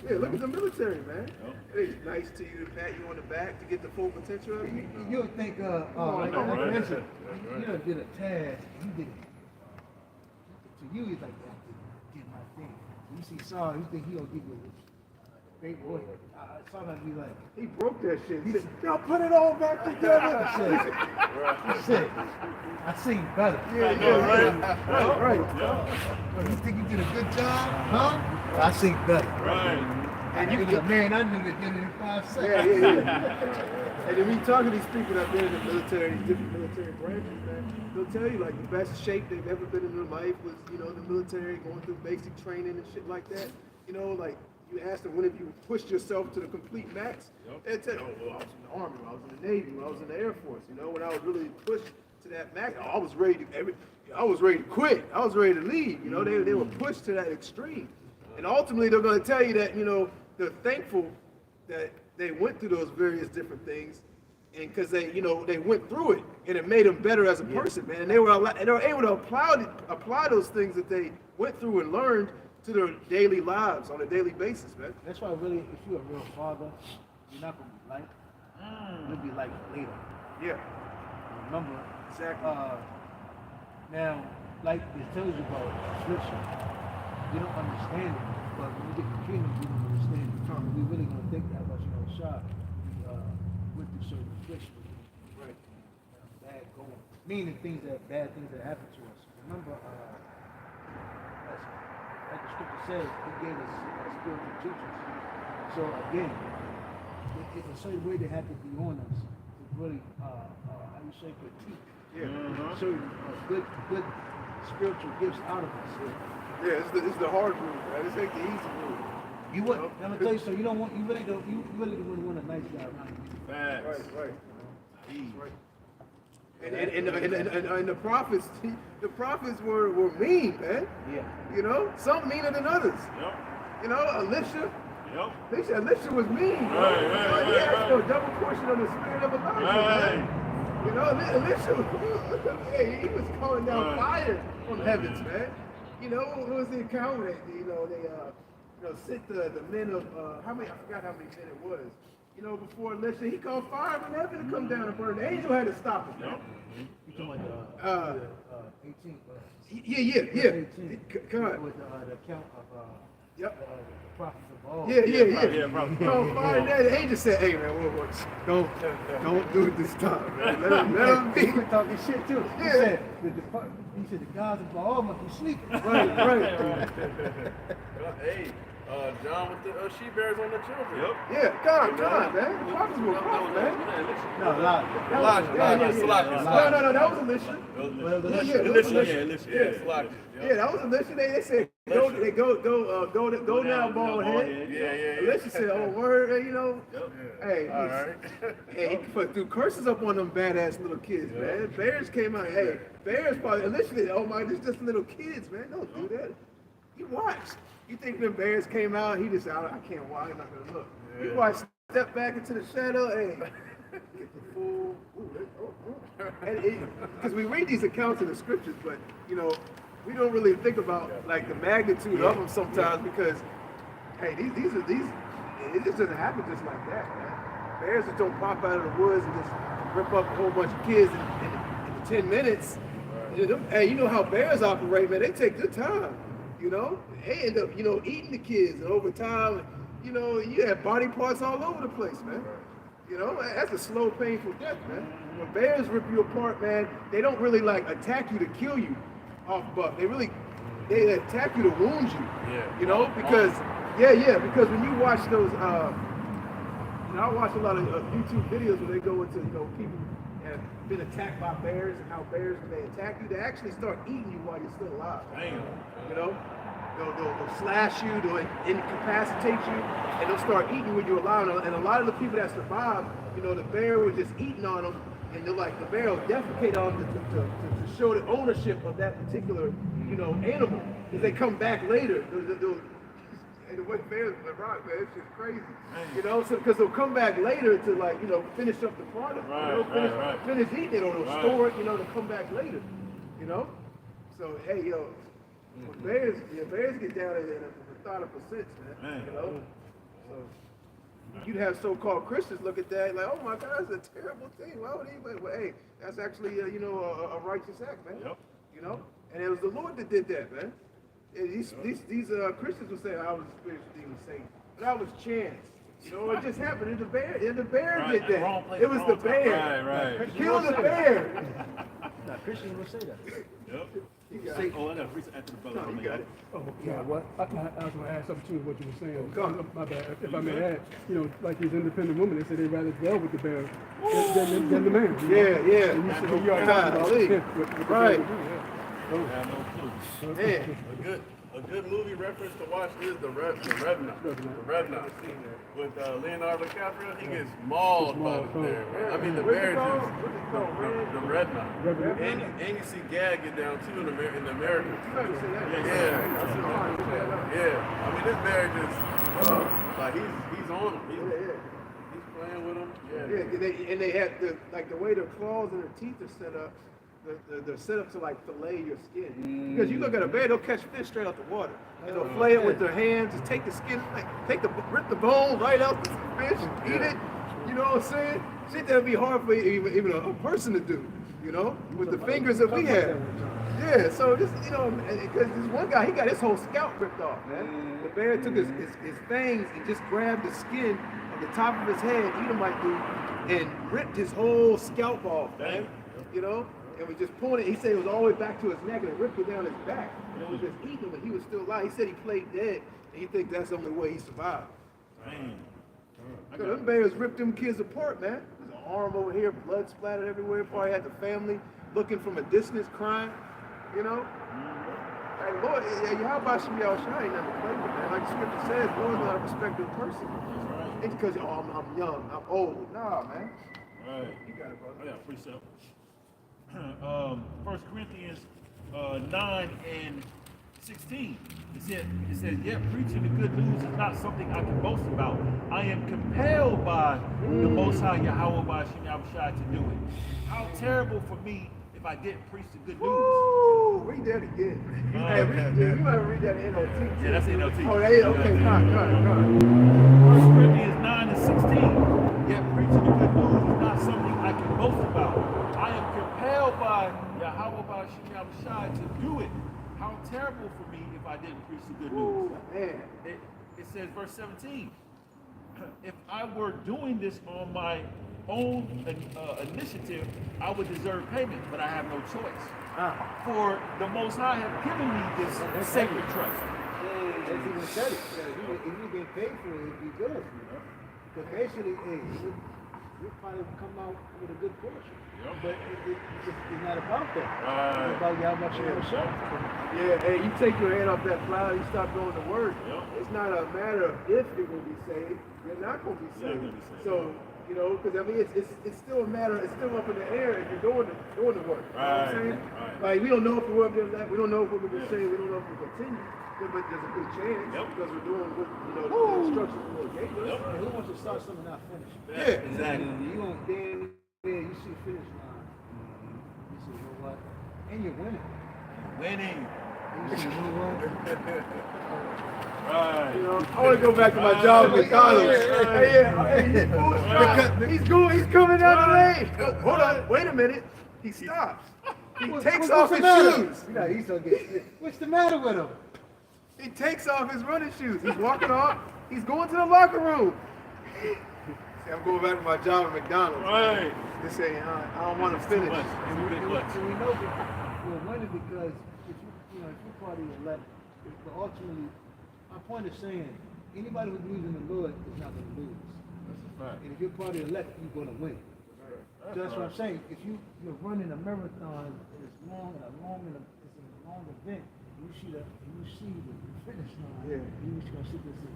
Yeah, look at the military, man. It's nice to you to pat you on the back to get the full potential of you. You would think, I like, know, like right? for instance, you done did a task, you did it. To you, it's like, I did my thing. You see Saul, you think he gonna give you a great order. Sometimes be like, He broke that shit. He said, y'all put it all back together. I said, I seen better. Right. Well, you think you did a good job, huh? I seen better. Right. And you was a man, I knew that did it in 5 seconds. Yeah. And then we talk to these people out there in the military, these different military branches, man, they'll tell you like the best shape they've ever been in their life was, you know, the military, going through basic training and shit like that. You know, like you ask them when have you pushed yourself to the complete max? They'll tell you, oh, well, I was in the Army, I was in the Navy, I was in the Air Force. You know, when I was really pushed to that max, I was ready to quit. I was ready to leave. You know, they were pushed to that extreme. And ultimately, they're going to tell you that, you know, they're thankful that they went through those various different things, and because they, you know, they went through it, and it made them better as a person, man. And they were able to apply those things that they went through and learned to their daily lives on a daily basis, man. That's why really, if you're a real father, you're not gonna be like, you'll be like later. Yeah, Remember, exactly. now, like it tells you about scripture, you don't understand it, but when you get the kingdom, you don't understand it. We really gonna think that much, you know, shot. We went through certain afflictions, Right. bad going, meaning bad things that happen to us. Remember, like the scripture says, he gave us spiritual teachers. So again, it's a certain way they have to be on us to really, how you say, critique. Yeah. Certain good spiritual gifts out of us. Yeah, it's the hard route, man. It's like the easy route. You wouldn't. I'm gonna tell you so. You don't want. You really don't. You really wouldn't want a nice guy around you. Facts. Right. And the prophets were mean, man. Yeah. You know, some meaner than others. Yep. You know, Elisha Yep. Elisha was mean. Right. He asked for a double portion of the spirit of Elijah, man. Right. You know, Elisha, he was calling down fire from heavens, man. You know, what was the account that, you know, they, sent the men of, I forgot how many men it was. You know, before Elisha, he called fire from heaven to come down and burn. The angel had to stop him, man. You talking about 18? Yeah. 18. God. With the account of the prophets of old. Yeah. probably. Called fire there. The angel said, "Hey, man, don't do it this time, man. Let him He be." was talking shit too. He Yeah. said the gods of Baal must be sleeping. Right. Hey, John with the she bears on the children. Yep. Yeah, God, man. The prophets were prophets, man. No, lie. Elijah, No, that was Elisha. Elisha, yeah, Slack. Yeah, that was Elisha. They said Go now, bald head. Yeah. Unless you say, oh, word, you know. Yep. Hey, All right. hey, he put through curses up on them badass little kids, man. Bears came out, hey, Bears probably, unless you say, oh my, it's just little kids, man. Don't do that. You watch. You think them Bears came out, he just said, I can't watch, I'm not going to look. You watch, step back into the shadow, hey, get the fool. Because we read these accounts in the scriptures, but, you know, we don't really think about, like, the magnitude of them sometimes because, hey, these it just doesn't happen just like that, man. Bears just don't pop out of the woods and just rip up a whole bunch of kids in 10 minutes. Right. Hey, you know how bears operate, man. They take their time, you know. They end up, you know, eating the kids, and over time, you know, you have body parts all over the place, man. You know, that's a slow, painful death, man. When bears rip you apart, man, they don't really, like, attack you to kill you off buck. They attack you to wound you. Yeah. You know, because because when you watch those, you know, I watch a lot of YouTube videos where they go into, you know, people have been attacked by bears and how bears, when they attack you, they actually start eating you while you're still alive. Damn. You know, they'll slash you, they'll incapacitate you, and they'll start eating you when you're alive. And a lot of the people that survive, you know, the bear was just eating on them, and they're like, the bear will defecate on them to show the ownership of that particular, you know, animal. If they come back later, and the way bears rock, man, it's just crazy. You know, so because they'll come back later to, like, you know, finish up the product, finish eating it, or they'll store it, you know, to come back later. You know? So hey, yo, when bears get down in a methodical sense, man. You know? So you'd have so-called Christians look at that like, oh my God, that's a terrible thing. Why would anybody? Well, hey, that's actually you know, a righteous act, man. Yep. You know, and it was the Lord that did that, man. And these Christians would say, I was a spiritual demon Satan, but that was chance. You know, it just happened. And the bear did that. It was the bear. Right. Kill the bear. Now, Christians will say that. Yep. I got a reason after the brother. No, you got it. Oh, yeah. What I was going to add something to what you were saying. My bad. If I may add, you know, like these independent women, they say they'd rather dwell with the bear than the man. Yeah. And you are talking about right. I have no clue. Yeah. A good movie reference to watch is The Revenant. With Leonardo DiCaprio, he gets mauled by the bear. I mean, the bear just the Revenant. And you see Gag get down too in the Americans. Yeah. I mean, this bear just like he's on him. He's playing with him. Yeah. And they have the way their claws and their teeth are set up. They're set up to like fillet your skin. Because you look at a bear, they'll catch fish straight out the water. And they'll fillet it with their hands, just take the skin, rip the bone right out the fish, eat it. You know what I'm saying? Shit that'd be hard for even a person to do, you know, with the fingers that we have. Yeah, so this, you know, because this one guy, he got his whole scalp ripped off, man. The bear took his fangs and just grabbed the skin of the top of his head, Edomite dude, and ripped his whole scalp off, man. You know? And was just pulling it. He said it was all the way back to his neck and it ripped it down his back. And it was just eating him and he was still alive. He said he played dead and he thinks that's the only way he survived. So them bears ripped them kids apart, man. There's an arm over here, blood splattered everywhere. Probably had the family looking from a distance crying, you know? Hey, Lord, how about you, y'all? Y'all ain't nothing to play with, man. Like the scripture says, Lord's not a respected person. It's because I'm young, I'm old. Nah, man. Right. You got it, brother. Yeah, precept. 1 Corinthians 9 and 16. It says, yet preaching the good news is not something I can boast about. I am compelled by the Most High Yahweh by Shai to do it. How terrible for me if I didn't preach the good news. Woo! Read that again. You might read that in NOT. Yeah, that's NOT. Oh, that is? Okay, fine. 1 Corinthians 9 and 16. Yet preaching the good news is not something I can boast about. I am compelled by Yahweh by Shai to do it. How terrible for me if I didn't preach the good news. Man. It says, verse 17, if I were doing this on my own initiative, I would deserve payment, but I have no choice. For the Most High have given me this sacred trust. That's even said it. If you get paid for it, it'd be good. You know? Because basically, you'll probably come out with a good portion. Yep. But it's not about that. Right. It's about how much you want to show. Yeah, hey, you take your hand off that plow, you stop going to work. Yep. It's not a matter of if you're going to be saved, you're not going to be You're saved. not gonna be saved. So, you know, because I mean, it's still a matter, it's still up in the air if you're doing the work. You know what I'm saying? Right. Like, we don't know if we're up there, we don't know if we're going to be saved, we don't know if we'll continue. But there's a good chance because we're doing what, you know, the instructions the Lord gave us. Yep. And who wants to start something not finished? Yeah. Exactly. You won't then you see finish line. You say, you know what? And you're winning. Winning. And you say, you know what? Right. You know, I want to go back to my job at McDonald's. He's going, he's coming down the lane. Oh, hold on, wait a minute. He stops. He takes off his shoes. You know, he's gonna get. What's the matter with him? He takes off his running shoes. He's walking off. He's going to the locker room. See, I'm going back to my job at McDonald's. Right. They say, I don't want to finish. And we know we're winning because if you're part of the elect, but ultimately, my point is saying anybody who believes in the Lord is not going to lose. That's a fact. And if you're part of the elect, you're going to win. So that's what I'm saying. If you're running a marathon, it's a long event. You see the finish line. Yeah. You're just gonna sit there and say,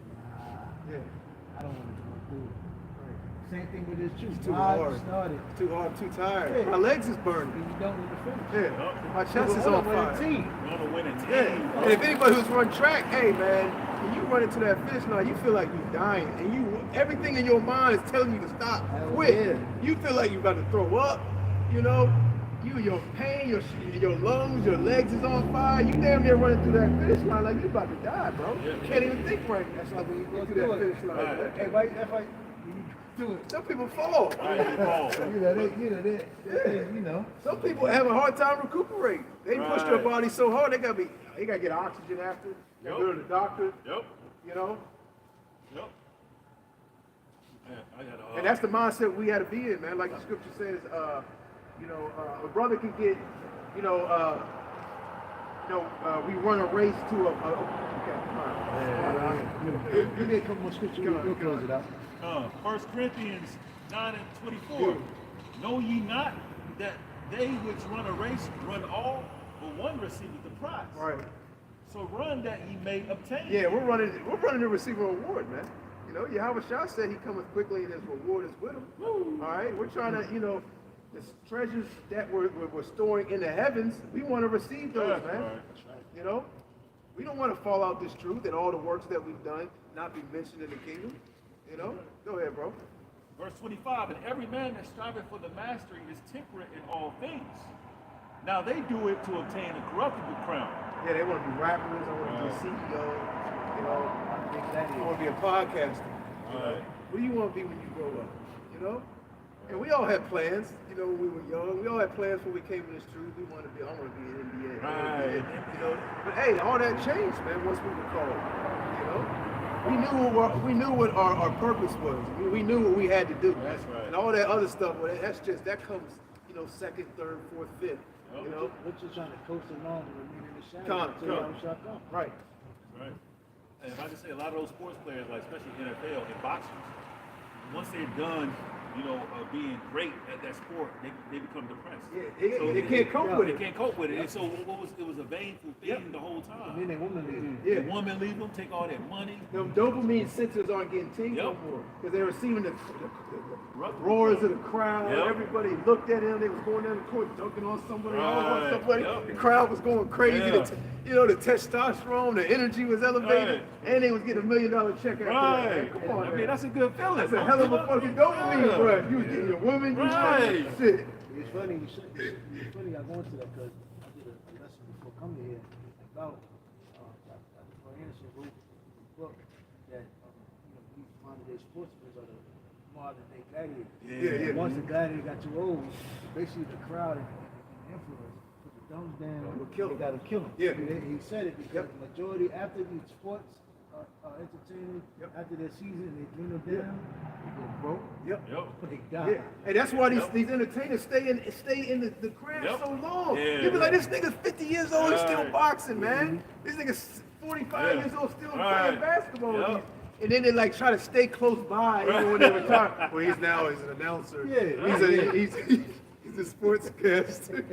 Yeah. I don't want to do it. Same thing with this too. It's too Why hard. you started, Too hard, too tired. Yeah. My legs is burning. and you don't want to finish. Yeah. My chest is on fire. Team. You want to win a team. Yeah. And if anybody who's run track, hey man, when you run into that finish line, you feel like you're dying, and everything in your mind is telling you to stop, Hell quit. yeah. You feel like you're about to throw up. You know, your pain, your lungs, your legs is on fire. You damn near running through that finish line like you're about to die, bro. Yeah. You can't even think right. That's like when you go through that through it. finish line. Right. Hey, wait, that's like when you do it. Some people fall. Right, you fall. You know. Some people have a hard time recuperating. They push their Right. body so hard they gotta get oxygen after. They Yep. go to the doctor. Yep. You know. Yep. Man, I got And that's the mindset we had to be in, man. Like the scripture says, a brother can get, we run a race to You get a couple more scriptures. We'll close it out. 1 Corinthians 9:24. Know ye not that they which run a race run all, but one receiveth the prize. Right. So run that ye may obtain. Yeah, we're running to receive a reward, man. You know, Yahweh Shah said he cometh quickly and his reward is with him. Woo. All right, we're trying to, the treasures that we're storing in the heavens, we want to receive those, That's man. right. You know, we don't want to fall out this truth and all the works that we've done not be mentioned in the kingdom. You know, go ahead, bro. Verse 25, and every man that striveth for the mastery is temperate in all things. Now they do it to obtain a corruptible crown. Yeah, they want to be rappers. I want to be a CEO. You know, I want to be a podcaster. You know? Right. What do you want to be when you grow up? You know? And we all had plans. You know, when we were young, we all had plans when we came to this truth. I want to be an NBA. Right. You know, but hey, all that changed, man. Once we were called. You know, we knew what our purpose was. We knew what we had to do. That's right. And all that other stuff, well, that comes, second, third, fourth, fifth. Yep. You know, We're just trying to coast along and remain in the shadow until Come. y'all shut down. right. Right. And if I just say a lot of those sports players, like especially NFL and boxers, once they're done, being great at that sport, they become depressed. Yeah, So they can't cope with They it. can't cope with it. And so it was a vainful thing the whole And then time. they women leave. Yeah. The woman leave them, take all their money. Them dopamine centers aren't getting tinged no Yep. more because they're receiving the Right. roars of the crowd. Yep. Everybody looked at him. They was going down the court dunking on somebody. Right. Somebody. Yep. The crowd was going crazy. Yeah. The testosterone, the energy was elevated, Right. and they was getting $1 million check after that. Right. Man, come on, I man. mean, that's a good feeling. That's a hell of a fucking dopamine Yeah. rush. You was getting your woman, Right. shit. It's funny you said it's funny I go into that because I did a lesson before coming here about Dr. Anderson wrote a book that these modern day sportsmen are the modern day gladiators. Yeah. And once the gladiator got too old, basically the crowd and influence put the thumbs down. We'll kill him. They got to kill him. Yeah. He said it because the majority after these sports entertainers after their season they dwindle down, they get broke, Yep. Yep. they die. Yeah, and that's why these entertainers stay in the craft Yep. so long. Yeah. You be like, this nigga's 50 years old, he's still Right. boxing, man. This nigga's 45 Yeah. years old, still Right. playing basketball. Yep. And then they like try to stay close by even when they retire. Well, he's an announcer. Yeah. He's a sportscaster.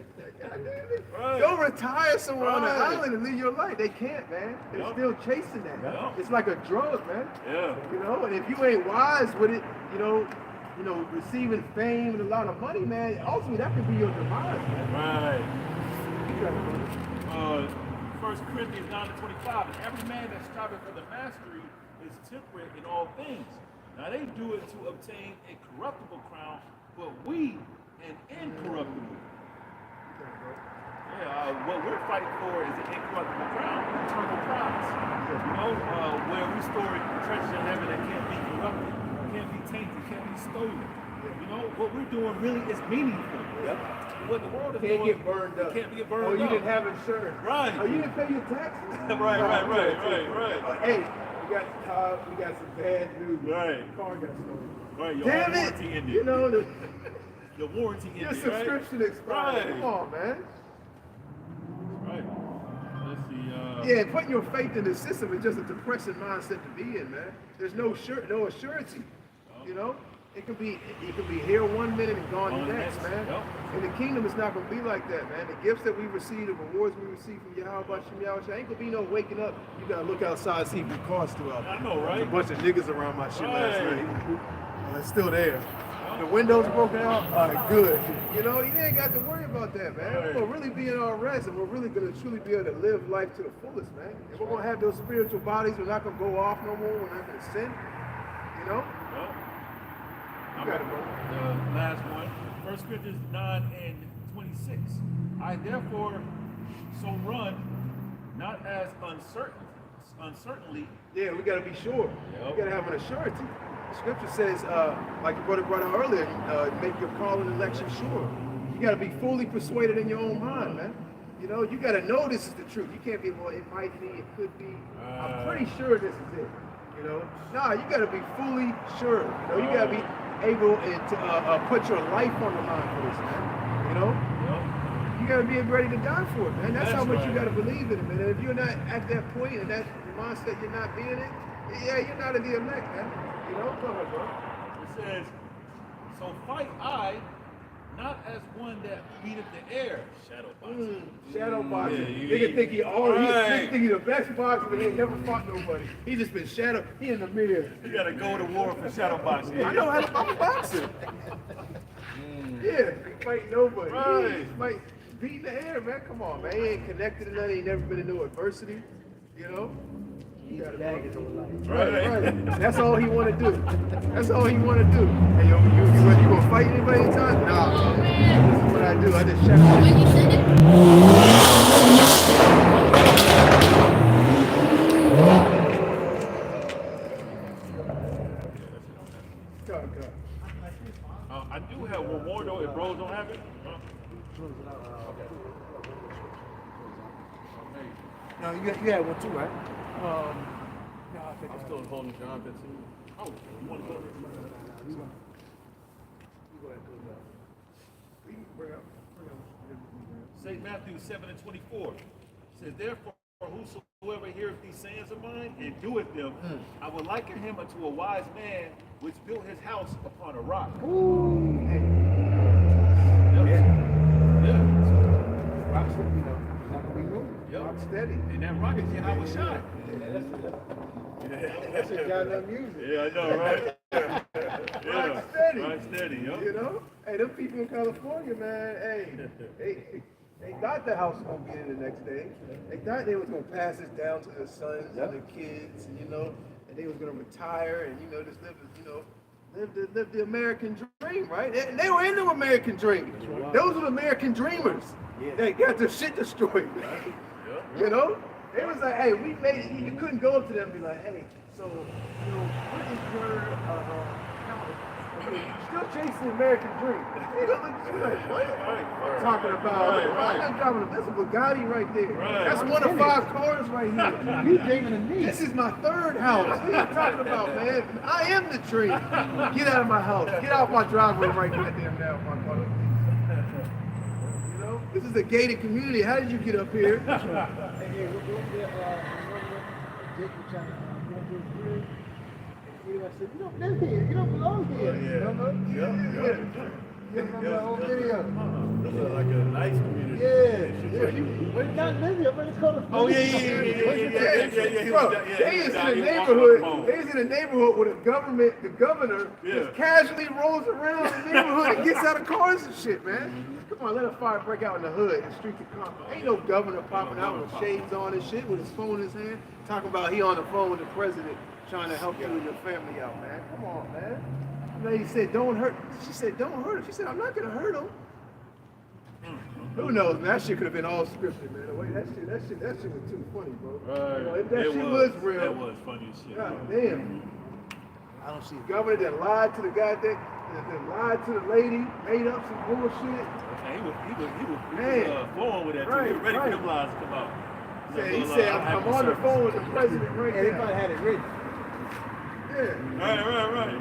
Right. Go retire somewhere on the Right. island and live your life. They can't, man. They're Yup. still chasing that. Yup. It's like a drug, man. Yeah. You know, and if you ain't wise with it, receiving fame and a lot of money, man, ultimately that could be your demise, man. Right. You got it, brother. 1 Corinthians 9:25, and every man that striveth for the mastery is temperate in all things. Now they do it to obtain a corruptible crown, but we an incorruptible. Yeah, what we're fighting for is an incorruptible crown, eternal prize. You know, where we store treasures in heaven that can't be corrupted, can't be tainted, can't be stolen. You know, what we're doing really is meaningful. Yep. What the world is Can't doing, get burned up. Can't get burned Oh, up. you didn't have insurance. Right. Oh, you didn't pay your taxes. Right. Hey, we got some bad news. Right. The car got stolen. Right, your Damn warranty it! ended. You know, Your warranty ended, your subscription expired. Right. Come on, man. Right. Let's see. Yeah, putting your faith in the system is just a depressing mindset to be in, man. There's no assurance. You know, it could be here one minute and gone the next, man. Yep. And the kingdom is not gonna be like that, man. The gifts that we receive, the rewards we receive from Yahweh, ain't gonna be no waking up. You gotta look outside, see if your car's still out. I know, right? There's a bunch of niggas around my shit last Right. night. It's still there. The windows broken out. All right, good. You know, you ain't got to worry about that, man. Right. We're gonna really be in our rest, and we're really gonna truly be able to live life to the fullest, man. And we're gonna have those spiritual bodies. We're not gonna go off no more. We're not gonna sin. You know. Yep. You got it, bro. The last one, 1 Corinthians 9:26. I therefore so run, not as uncertainly. Yeah, we gotta be sure. Yep. We gotta have an assurance. The scripture says, like your brother brought out earlier, make your call and election sure. You gotta be fully persuaded in your own mind, man. You know, you gotta know this is the truth. You can't be, well, it might be, it could be. I'm pretty sure this is it. You know, nah, you gotta be fully sure. You know, you gotta be able to put your life on the line for this, man. You know, Yep. you gotta be ready to die for it, man. That's how much you right. gotta believe in it, man. And if you're not at that point and that mindset, you're not being it, yeah, you're not in the elect, man. You know, go ahead, bro. It says, so fight I, not as one that beateth the air, shadow boxing. Shadow boxing. Yeah, Nigga think Right. he the best boxer, but he ain't never fought nobody. He just been shadow. He in the mirror. You gotta go to war for shadow boxing. I know I'm a boxer. Yeah, he fight nobody. Right. He just fight beating the air, man. Come on, man. He ain't connected to nothing. He ain't never been in no adversity. You know? You got it, right. That's all he want to do. That's all he want to do. Hey, yo, you gonna fight anybody anytime? Nah, man. This is what I do. I just shut up. I do have one more though, if bros don't have it. No, you had one too, right? I'm still holding John 15. Oh, you want to go? St. Matthew 7:24 says, therefore, whosoever heareth these sayings of mine and doeth them, I will liken him unto a wise man which built his house upon a rock. Rock steady, you know. Not gonna be moving. Yep. Rock steady. And that rock is Yahweh Shai. That's just goddamn music. Yeah, I know, right? Rock steady. Rock steady, yo. You know? Hey, them people in California, man, they thought the house was gonna get in the next day. They thought they was gonna pass it down to their sons and their kids, and and they was gonna retire and just live the American dream, right? They were in the American dream. Those were the American dreamers. They got their shit destroyed. You know? It was like, hey, we made it. You couldn't go up to them and be like, hey, so, what is your still chasing the American dream. You know, like, what? I'm talking about. I'm driving a Bugatti right there. That's one of 5 cars right here. You dreaming of me. This is my 3rd house. What are you talking about, man? I am the dream. Get out of my house. Get out my driveway right goddamn now, my car. You know, this is a gated community. How did you get up here? I said, you don't live here. You don't belong here. Remember? You remember that whole video? This is like a nice community. Well, you not live here, but it's called a Oh, yeah. Bro, they is in a neighborhood. They is in a neighborhood where the governor just casually rolls around the neighborhood and gets out of cars and shit, man. Come on, let a fire break out in the hood, the streets of Compton. Ain't no governor popping out with shades on and shit, with his phone in his hand, talking about he on the phone with the president trying to help you and your family out, man. Come on, man. The lady said, don't hurt. She said, don't hurt him. She said, I'm not gonna hurt him. Who knows, man? That shit could have been all scripted, man. The way that shit was too funny, bro. Right. You know, if that shit was real, That was funny as shit. God damn. I don't see. Governor that lied to the goddamn, that lied to the lady, made up some bullshit. He was Man. flowing with that too. Right, He was ready right. for them lies to come out. He said, I'm on the phone with the president right Yeah, they now. probably had it written. Yeah. Right.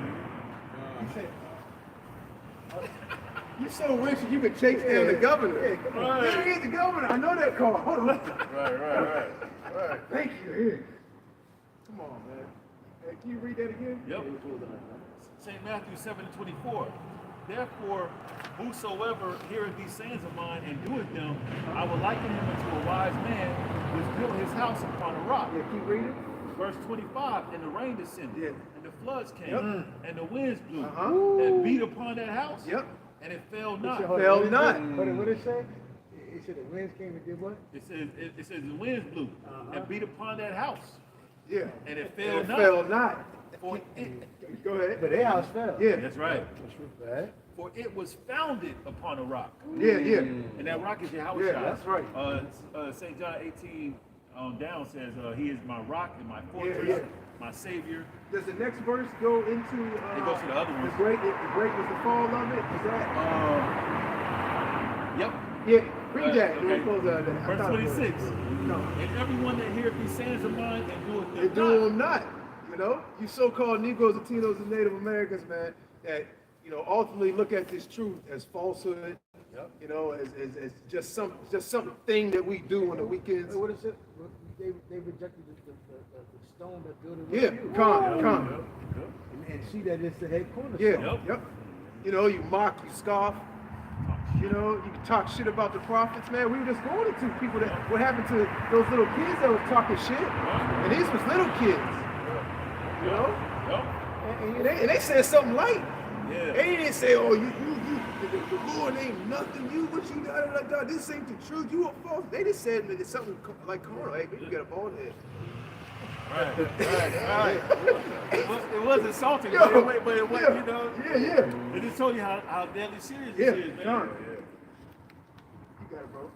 He said, you so rich you could chase down the governor. Yeah, come on. Right. There he is, the governor. I know that car. Hold on. Right. Thank you. Here. Come on, man. Hey, can you read that again? Yep. St. Matthew 7:24. Therefore, whosoever heareth these sayings of mine and doeth them, I will liken him unto a wise man which built his house upon a rock. Yeah, keep reading. Verse 25, and the rain descended, Yeah. and the floods came, Yep. and the winds blew, Uh-huh. and beat upon that house, Yep. and it fell not. Fell not. Hold on, what did it say? It said the winds came and did what? It says the winds blew, and beat upon that house, Yeah. and it And fell it not. fell not. For it, Go ahead. But their house fell. Yeah. that's right. Right? For it was founded upon a rock. Yeah. And that rock is Yahweh. Yeah, that's right. St. John 18 on down says, he is my rock and my fortress, yeah. my savior. Does the next verse go into It goes to the other ones. the great was the fall of it? Is that Yep. yeah, read that. Okay. We'll close out of that. I Verse thought it was. 26. No. And everyone that heareth these sayings of mine and doeth They them do not. them not. You know, you so-called Negroes, Latinos, and Native Americans, man, that ultimately look at this truth as falsehood. You know, as just something that we do on the weekends. What is it? They rejected the stone that built it. Yeah, come. And see that it's the head cornerstone. Yeah, yep. You know, you mock, you scoff. You know, you can talk shit about the prophets, man. We were just going into people what happened to those little kids that was talking shit. And these was little kids. You know? Yep. And they said something light. Yeah. They didn't say, oh, the Lord ain't nothing. What you da. This ain't the truth. You are false. They just said that it's something like carnal. Hey, you got a bald head. Right. It was insulting, Yo, but it wasn't, you know. Yeah. It just told you how deadly serious Yeah, this is, man. John. You got it, bro.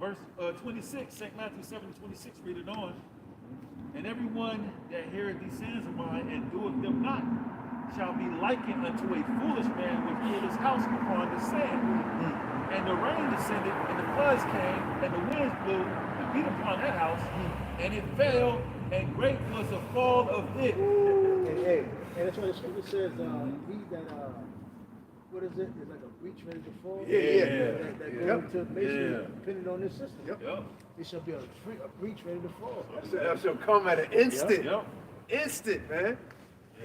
Verse 26, St. Matthew 7:26, read it on. And everyone that heareth these sayings of mine and doeth them not shall be likened unto a foolish man which built his house upon the sand. And the rain descended, and the floods came, and the winds blew, and beat upon that house, and it fell, and great was the fall of it. And that's why the scripture says, he that, what is it? It's like a breach ready to fall. Yeah. That go into basically depending on this system. Yep. It shall be a breach ready to fall. That shall come at an instant. Yep. Instant, man.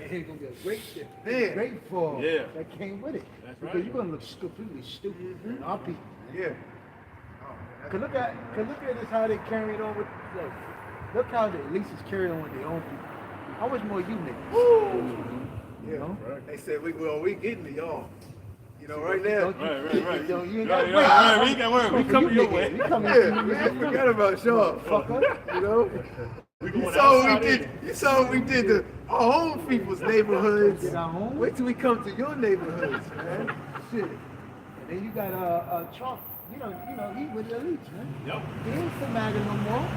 And it's gonna be a great Man. great fall Yeah. that came with it. That's because right. you're gonna look completely stupid in our people. Yeah. Cause look at this how they carrying on with look how the elites carrying on with their own people. How much more you niggas? Yeah. You know? They said we getting to y'all. You know, right now. Right. You ain't Right, gotta wait. right. We ain't got work. We coming your way. We coming Yeah, man, forgot about y'all. fucker. You know? We You going saw what outside we did. You saw what we did to our own people's neighborhoods. Did our home? Wait till we come to your neighborhoods, man. Shit. And then you got Trump. You know, he with the elites, man. Yep. He ain't for MAGA no more.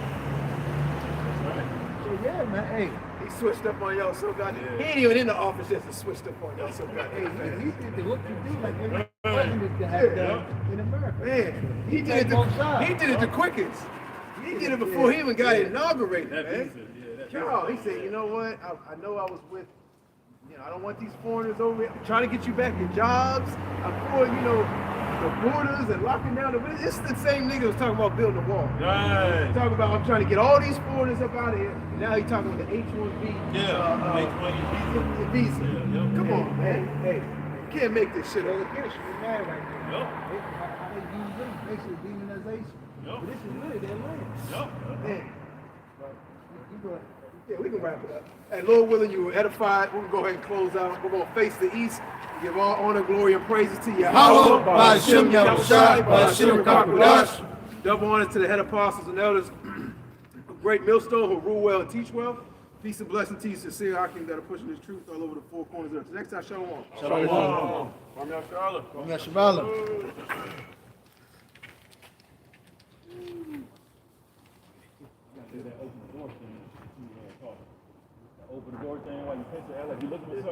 So yeah, man. Hey, He switched up on y'all so goddamn. Yeah. He ain't even in the office just to switch up on y'all so he goddamn fast. did the what you do like every president to have done in America. Man, he did it. both sides. He did it the quickest. He did it before he even got inaugurated, That man. piece of- yeah, that Y'all, he said, you know what? I know I was with, I don't want these foreigners over here. I'm trying to get you back in jobs. I'm for, borders and locking down the. It's the same nigga who's talking about building a wall. Right. Talking about I'm trying to get all these foreigners up out of here. And now he's talking about the H-1B. H-1B visa. Yeah, Come on, man. Hey, you can't make this shit up. They should be mad right now. Yup. How they use them, basically demonization. Yup. But this is really their land. Yup. Man. But you go ahead. Yeah, we can wrap it up. Hey, Lord willing, you were edified. We're going to go ahead and close out. We're going to face the east. Give all honor, glory, and praises to you. Hallowed by Hashem Yahushua, by Hashem Kakudash. Double honor to the head apostles and elders of Great Millstone who rule well and teach well. Peace and blessing to you, sincere Hakim, that are pushing this truth all over the four corners of the earth. Next time, Shalom. Shalom. Kwame Charlotte. Shabbat. Open the door thing while you pinch your head, like you looking for something.